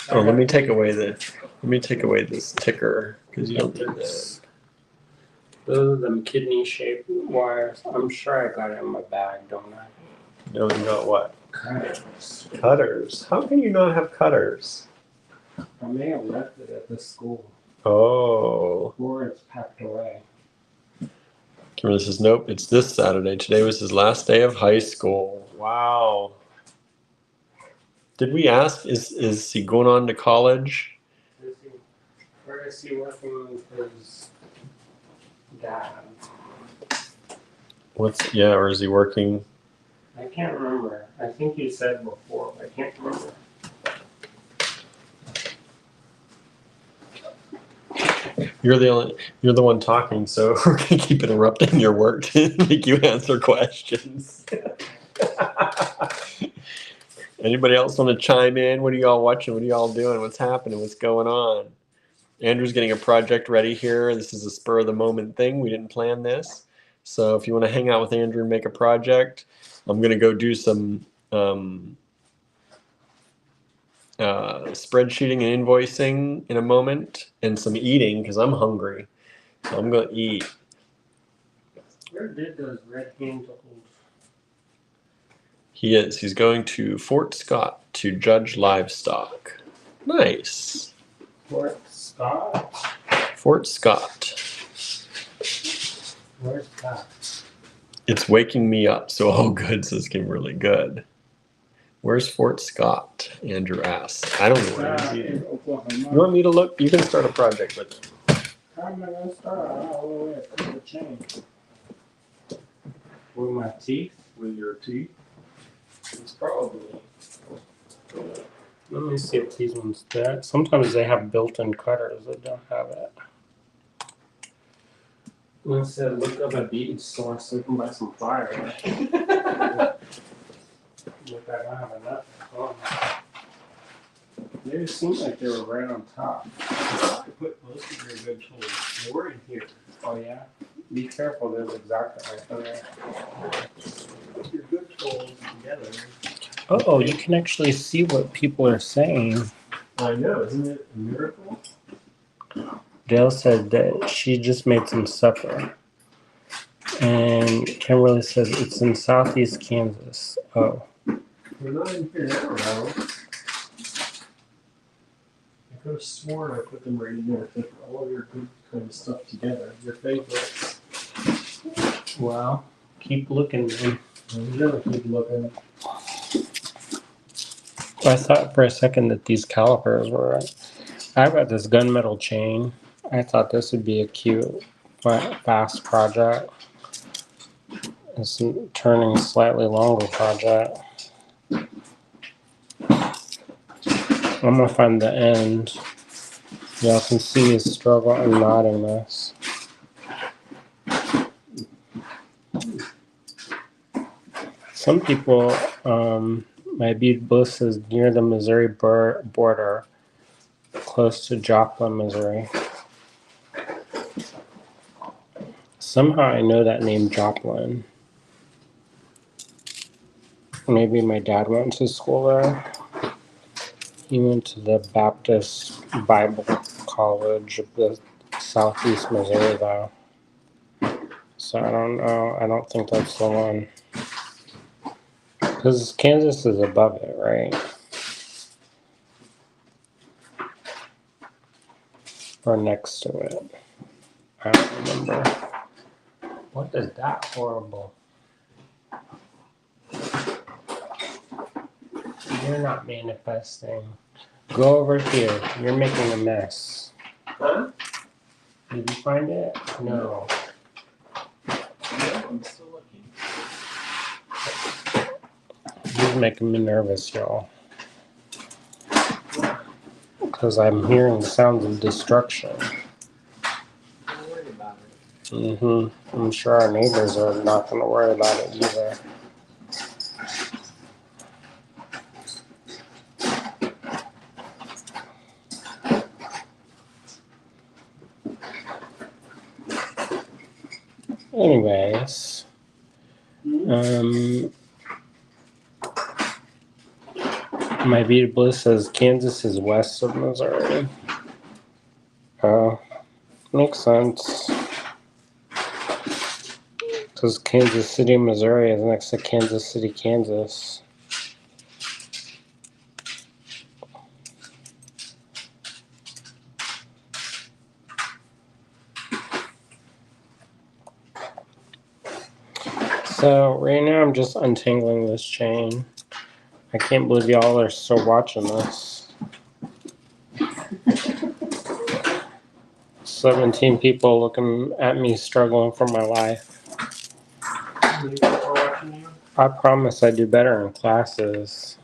Oh, let me take away this ticker because you don't need that. Those are them kidney-shaped wires. I'm sure I got it in my bag, don't I? No, you got what? Cutters. Cutters. How can you not have cutters? I may have left it at the school. Oh. Or it's packed away. Kimberly says, nope, it's this Saturday. Today was his last day of high school. Wow. Did we ask, is he going on to college? Where is he working with his dad? Or is he working? I can't remember. I think you said before, but I can't remember. You're the one talking, so we're gonna keep interrupting your work to make you answer questions. Anybody else want to chime in? What are y'all watching? What are y'all doing? What's happening? What's going on? Andrew's getting a project ready here. This is a spur of the moment thing. We didn't plan this. So if you want to hang out with Andrew and make a project, I'm going to go do some spreadsheeting and invoicing in a moment and some eating because I'm hungry. So I'm going to eat. Where did those red handles? He is. He's going to Fort Scott to judge livestock. Nice. Fort Scott? Fort Scott. Where's that? It's waking me up, so all good says Kimberly. Good. Where's Fort Scott? Andrew asks. I don't know where it is either. Oklahoma. You want me to look? You can start a project with it. How am I going to start? I don't know where to put the chain. With my teeth? With your teeth? It's probably. Let me see if these ones do. Sometimes they have built-in cutters that don't have it. Let's say look up a Bead store so we can buy some pliers. Look, I don't have enough. Oh. They just seem like they were right on top. I put most of your vegetables more in here. Oh yeah? Be careful, there's exactly right there. Put your vegetables together. Oh, you can actually see what people are saying. I know, isn't it a miracle? Dale said that she just made some supper. And Kimberly says it's in southeast Kansas. Oh. We're not in here now, Raoul. I could have sworn I put them right in there. Put all of your good kind of stuff together. Your favorites. Well, keep looking, man. I'm gonna keep looking. I thought for a second that these calipers were. I've got this gunmetal chain. I thought this would be a cute, fast project. It's a turning slightly longer project. I'm gonna find the end. Y'all can see his struggle. I'm knotting this. Some people, my Bead Bliss is near the Missouri border, close to Joplin, Missouri. Somehow I know that name Joplin. Maybe my dad went to school there. He went to the Baptist Bible College of the Southeast Missouri, though. So I don't know. I don't think that's the one. Because Kansas is above it, right? Or next to it. I don't remember. What is that horrible? You're not manifesting. Go over here. You're making a mess. Huh? Did you find it? No. Yeah, I'm still looking. He's making me nervous, y'all. Because I'm hearing sounds of destruction. Don't worry about it. Mm-hmm. I'm sure our neighbors are not going to worry about it either. Anyways, my Bead Bliss says Kansas is west of Missouri. Oh, makes sense. Because Kansas City, Missouri is next to Kansas City, Kansas. So right now I'm just untangling this chain. I can't believe y'all are still watching this. 17 people looking at me struggling for my life. How many people are watching you? I promise I do better in classes.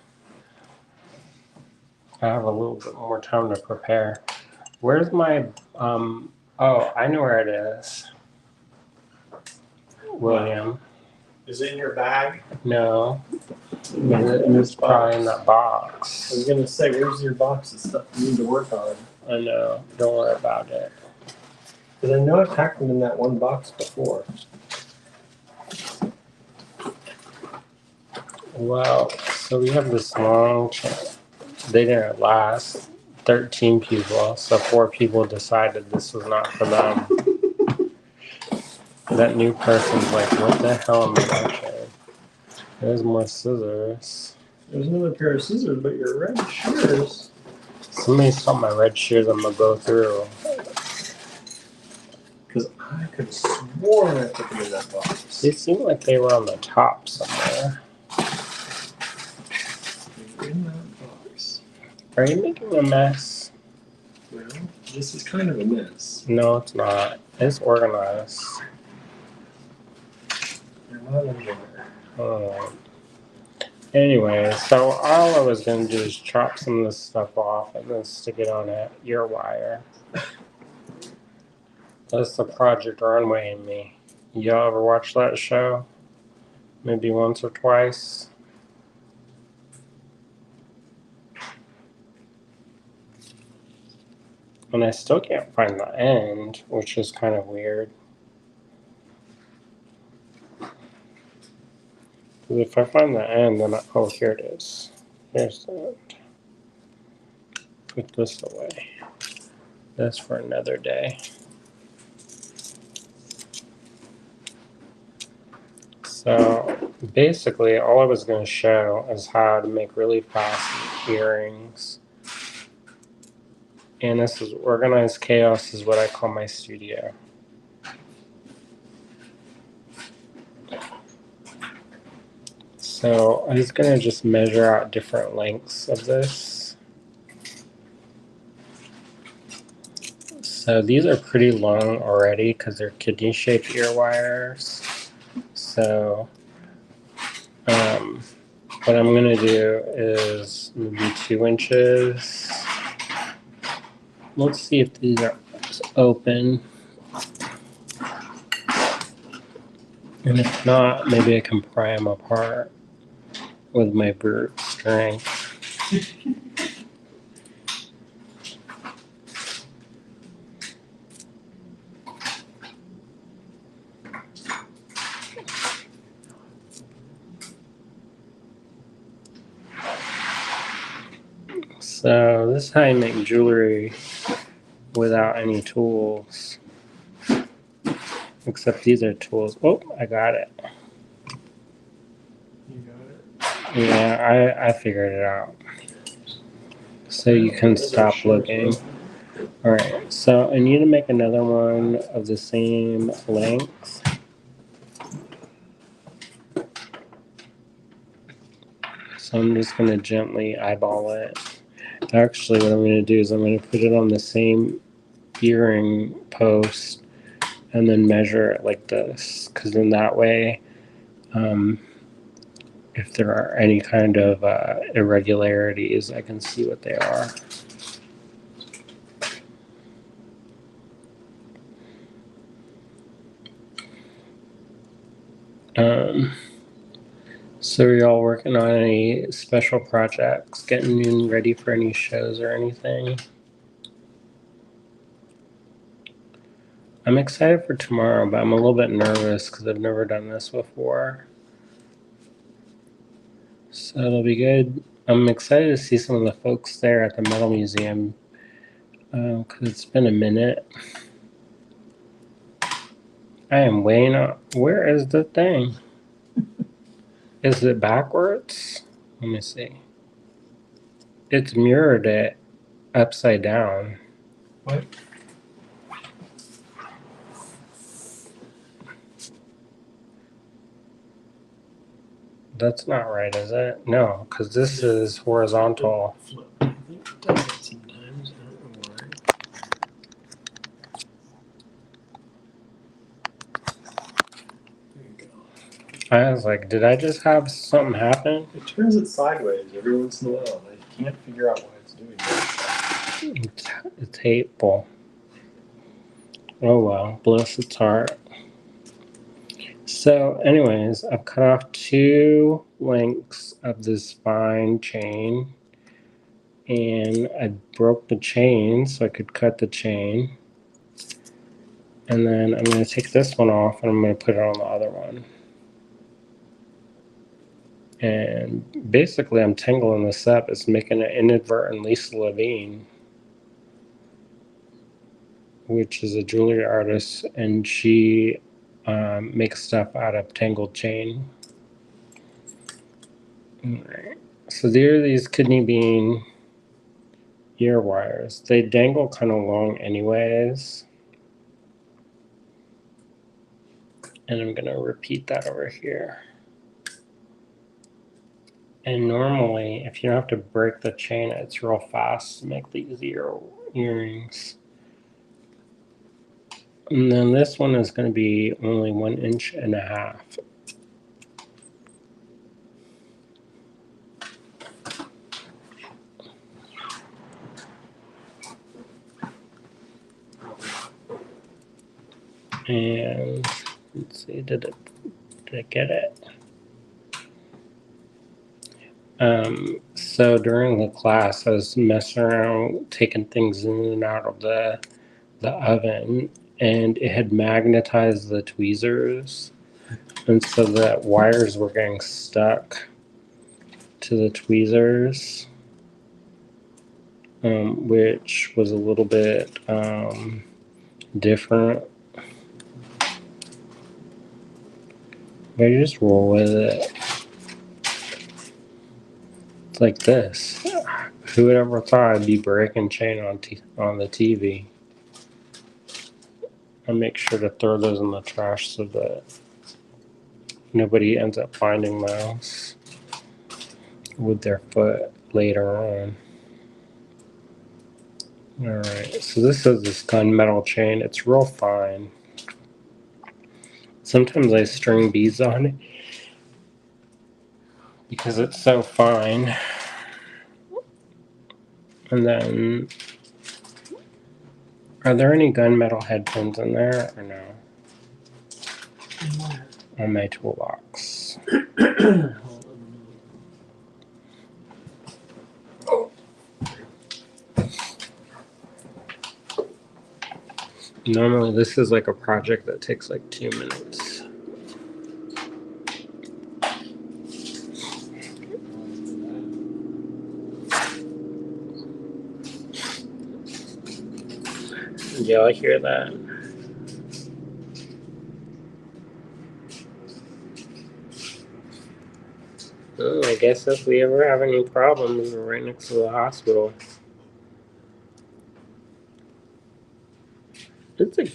I have a little bit more time to prepare. Where's my, oh, I know where it is. William. Is it in your bag? No. It's probably in that box. I was gonna say, where's your box of stuff you need to work on? I know. Don't worry about it. Because I know I've packed them in that one box before. Well, so we have this long chain. They didn't last. 13 people, so 4 people decided this was not for them. That new person's like, what the hell am I watching? There's more scissors. There's another pair of scissors, but your red shears. Somebody saw my red shears, I'm gonna go through. Because I could have sworn I put them in that box. They seem like they were on the top somewhere. They're in that box. Are you making a mess? Well, this is kind of a mess. No, it's not. It's organized. They're not in there. Anyway, so all I was going to do is chop some of this stuff off and then stick it on an ear wire. That's the Project Runway in me. Y'all ever watch that show? Maybe once or twice? And I still can't find the end, which is kind of weird. If I find the end, then oh, here it is. Here's the end. Put this away. That's for another day. So basically, all I was going to show is how to make really fast earrings. And this is organized chaos is what I call my studio. So I'm just going to just measure out different lengths of this. So these are pretty long already because they're kidney-shaped ear wires. So what I'm going to do is maybe 2 inches. Let's see if these are open. And if not, maybe I can pry them apart with my brute strength. So this is how you make jewelry without any tools. Except these are tools. Oh, I got it. You got it? Yeah, I figured it out. So you can stop looking. Alright, so I need to make another one of the same length. So I'm just going to gently eyeball it. Actually, what I'm going to do is I'm going to put it on the same earring post and then measure it like this. Because then that way, if there are any kind of irregularities, I can see what they are. So are y'all working on any special projects, getting you ready for any shows or anything? I'm excited for tomorrow, but I'm a little bit nervous because I've never done this before. So it'll be good. I'm excited to see some of the folks there at the Metal Museum because it's been a minute. I am weighing up. Where is the thing? Is it backwards? Let me see. It's mirrored it upside down. What? That's not right, is it? No, because this is horizontal. I think it does it sometimes. I don't know why. There you go. I was like, did I just have something happen? It turns it sideways every once in a while. I can't figure out why it's doing that. It's hateful. Oh well, bless its heart. So, anyways, I've cut off 2 lengths of this fine chain, and I broke the chain so I could cut the chain. And then I'm going to take this one off and I'm going to put it on the other one. And basically, I'm tangling this up. It's making it inadvertent Lisa Levine, which is a jewelry artist, and she makes stuff out of tangled chain. Alright. So there are these kidney bean ear wires. They dangle kind of long anyways. And I'm going to repeat that over here. And normally, if you don't have to break the chain, it's real fast to make these earrings. And then this one is going to be only 1.5 inches. And let's see, did it get it? So during the class, I was messing around, taking things in and out of the oven, and it had magnetized the tweezers, and so the wires were getting stuck to the tweezers, which was a little bit different. But you just roll with it. It's like this. Who would ever thought I'd be breaking chain on the TV? I make sure to throw those in the trash so that nobody ends up finding those with their foot later on. Alright, so this is this gunmetal chain. It's real fine. Sometimes I string beads on it because it's so fine. And then, are there any gunmetal head pins in there or no? On my toolbox. Normally this is like a project that takes like 2 minutes. Yeah, I hear that. Oh, I guess if we ever have any problems, we're right next to the hospital. It's a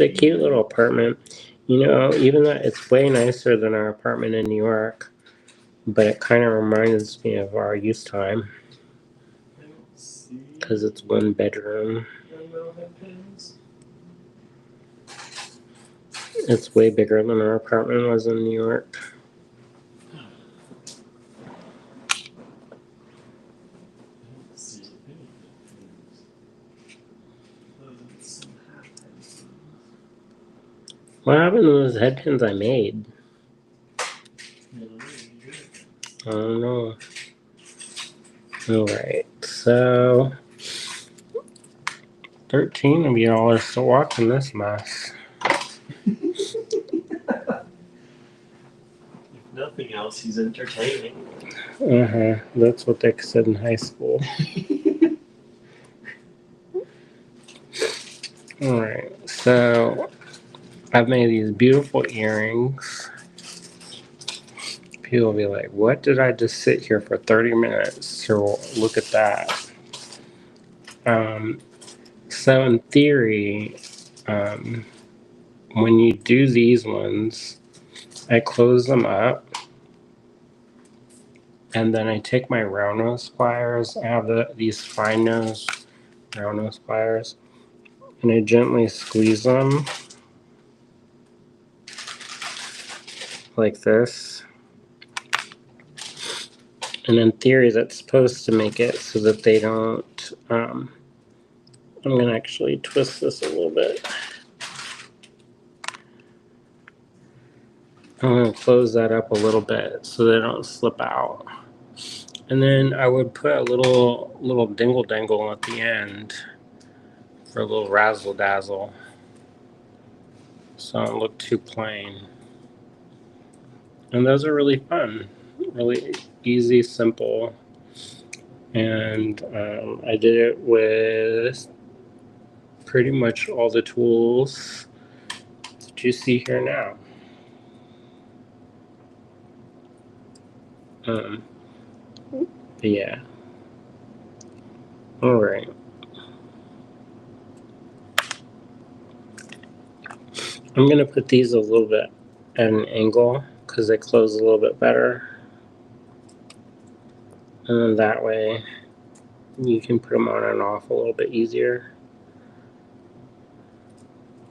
cute little apartment. You know, even though it's way nicer than our apartment in New York, but it kind of reminds me of our youth time because it's 1 bedroom. It's way bigger than our apartment was in New York. What happened to those head pins I made? I don't know. Alright, so 13 of y'all are still watching this mess. If nothing else, he's entertaining. That's what they said in high school. Alright, so I've made these beautiful earrings. People will be like, what did I just sit here for 30 minutes to look at that? So in theory, when you do these ones, I close them up, and then I take my round nose pliers. I have these fine nose round nose pliers, and I gently squeeze them like this. And in theory, that's supposed to make it so that they don't. I'm going to actually twist this a little bit. I'm going to close that up a little bit so they don't slip out. And then I would put a little dingle dangle at the end for a little razzle dazzle, so it don't look too plain. And those are really fun, really easy, simple. And I did it with pretty much all the tools that you see here now. But yeah. All right. I'm gonna put these a little bit at an angle because they close a little bit better. And then that way you can put them on and off a little bit easier.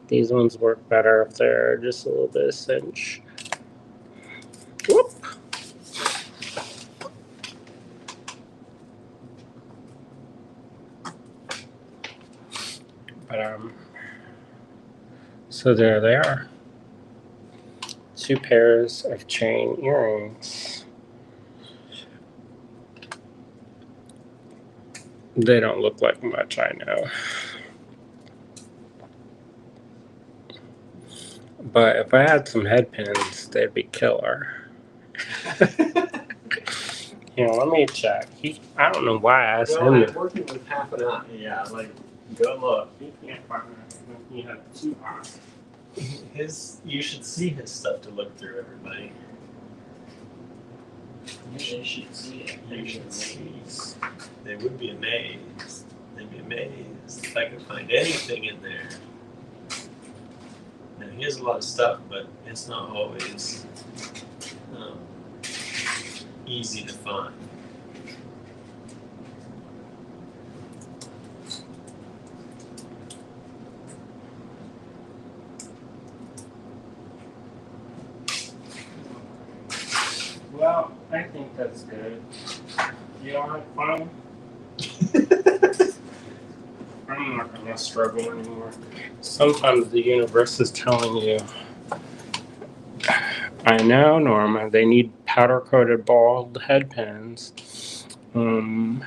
These ones work better if they're just a little bit of cinch. Whoop. But so there they are. 2 pairs of chain earrings. They don't look like much, I know. But if I had some head pins, they'd be killer. Let me check. I don't know why I asked him. I'm working with half an eye. Yeah, like, go look. He can't find it. He had 2 eyes. You should see his stuff to look through, everybody. You should see it. You should see. They would be amazed. They'd be amazed if I could find anything in there. Now, he has a lot of stuff, but it's not always easy to find. Well, I think that's good. You all have fun? I'm not gonna struggle anymore. Sometimes the universe is telling you, I know, Norma, they need powder coated bald head pins. Anna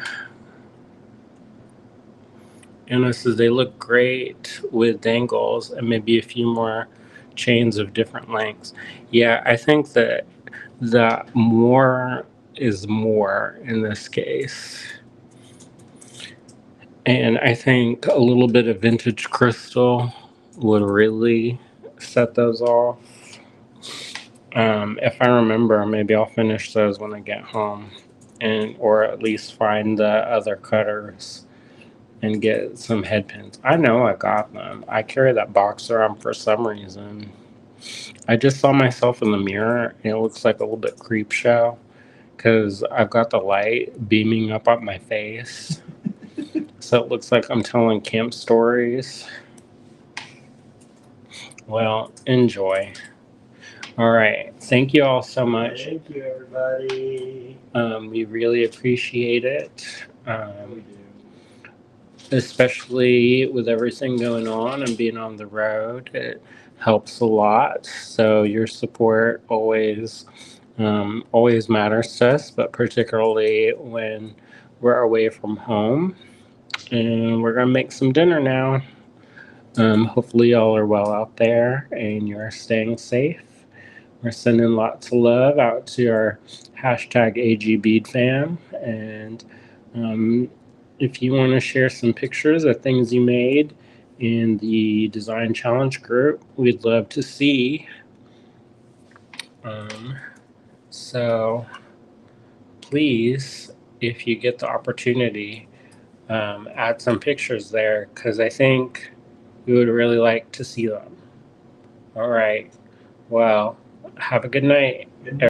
says they look great with dangles and maybe a few more chains of different lengths. Yeah, I think that the more is more in this case. And I think a little bit of vintage crystal would really set those off. If I remember, maybe I'll finish those when I get home, or at least find the other cutters and get some head pins. I know I got them. I carry that box around for some reason. I just saw myself in the mirror and it looks like a little bit creep show because I've got the light beaming up on my face. So it looks like I'm telling camp stories. Well, enjoy. All right. Thank you all so much. Thank you, everybody. We really appreciate it. We do. Especially with everything going on and being on the road, it helps a lot. So your support always matters to us, but particularly when we're away from home. and we're gonna make some dinner now. Hopefully y'all are well out there and you're staying safe. We're sending lots of love out to our hashtag AGBead fam. And if you want to share some pictures of things you made in the design challenge group, we'd love to see. So please, if you get the opportunity, add some pictures there, because I think we would really like to see them. All right. Well, have a good night.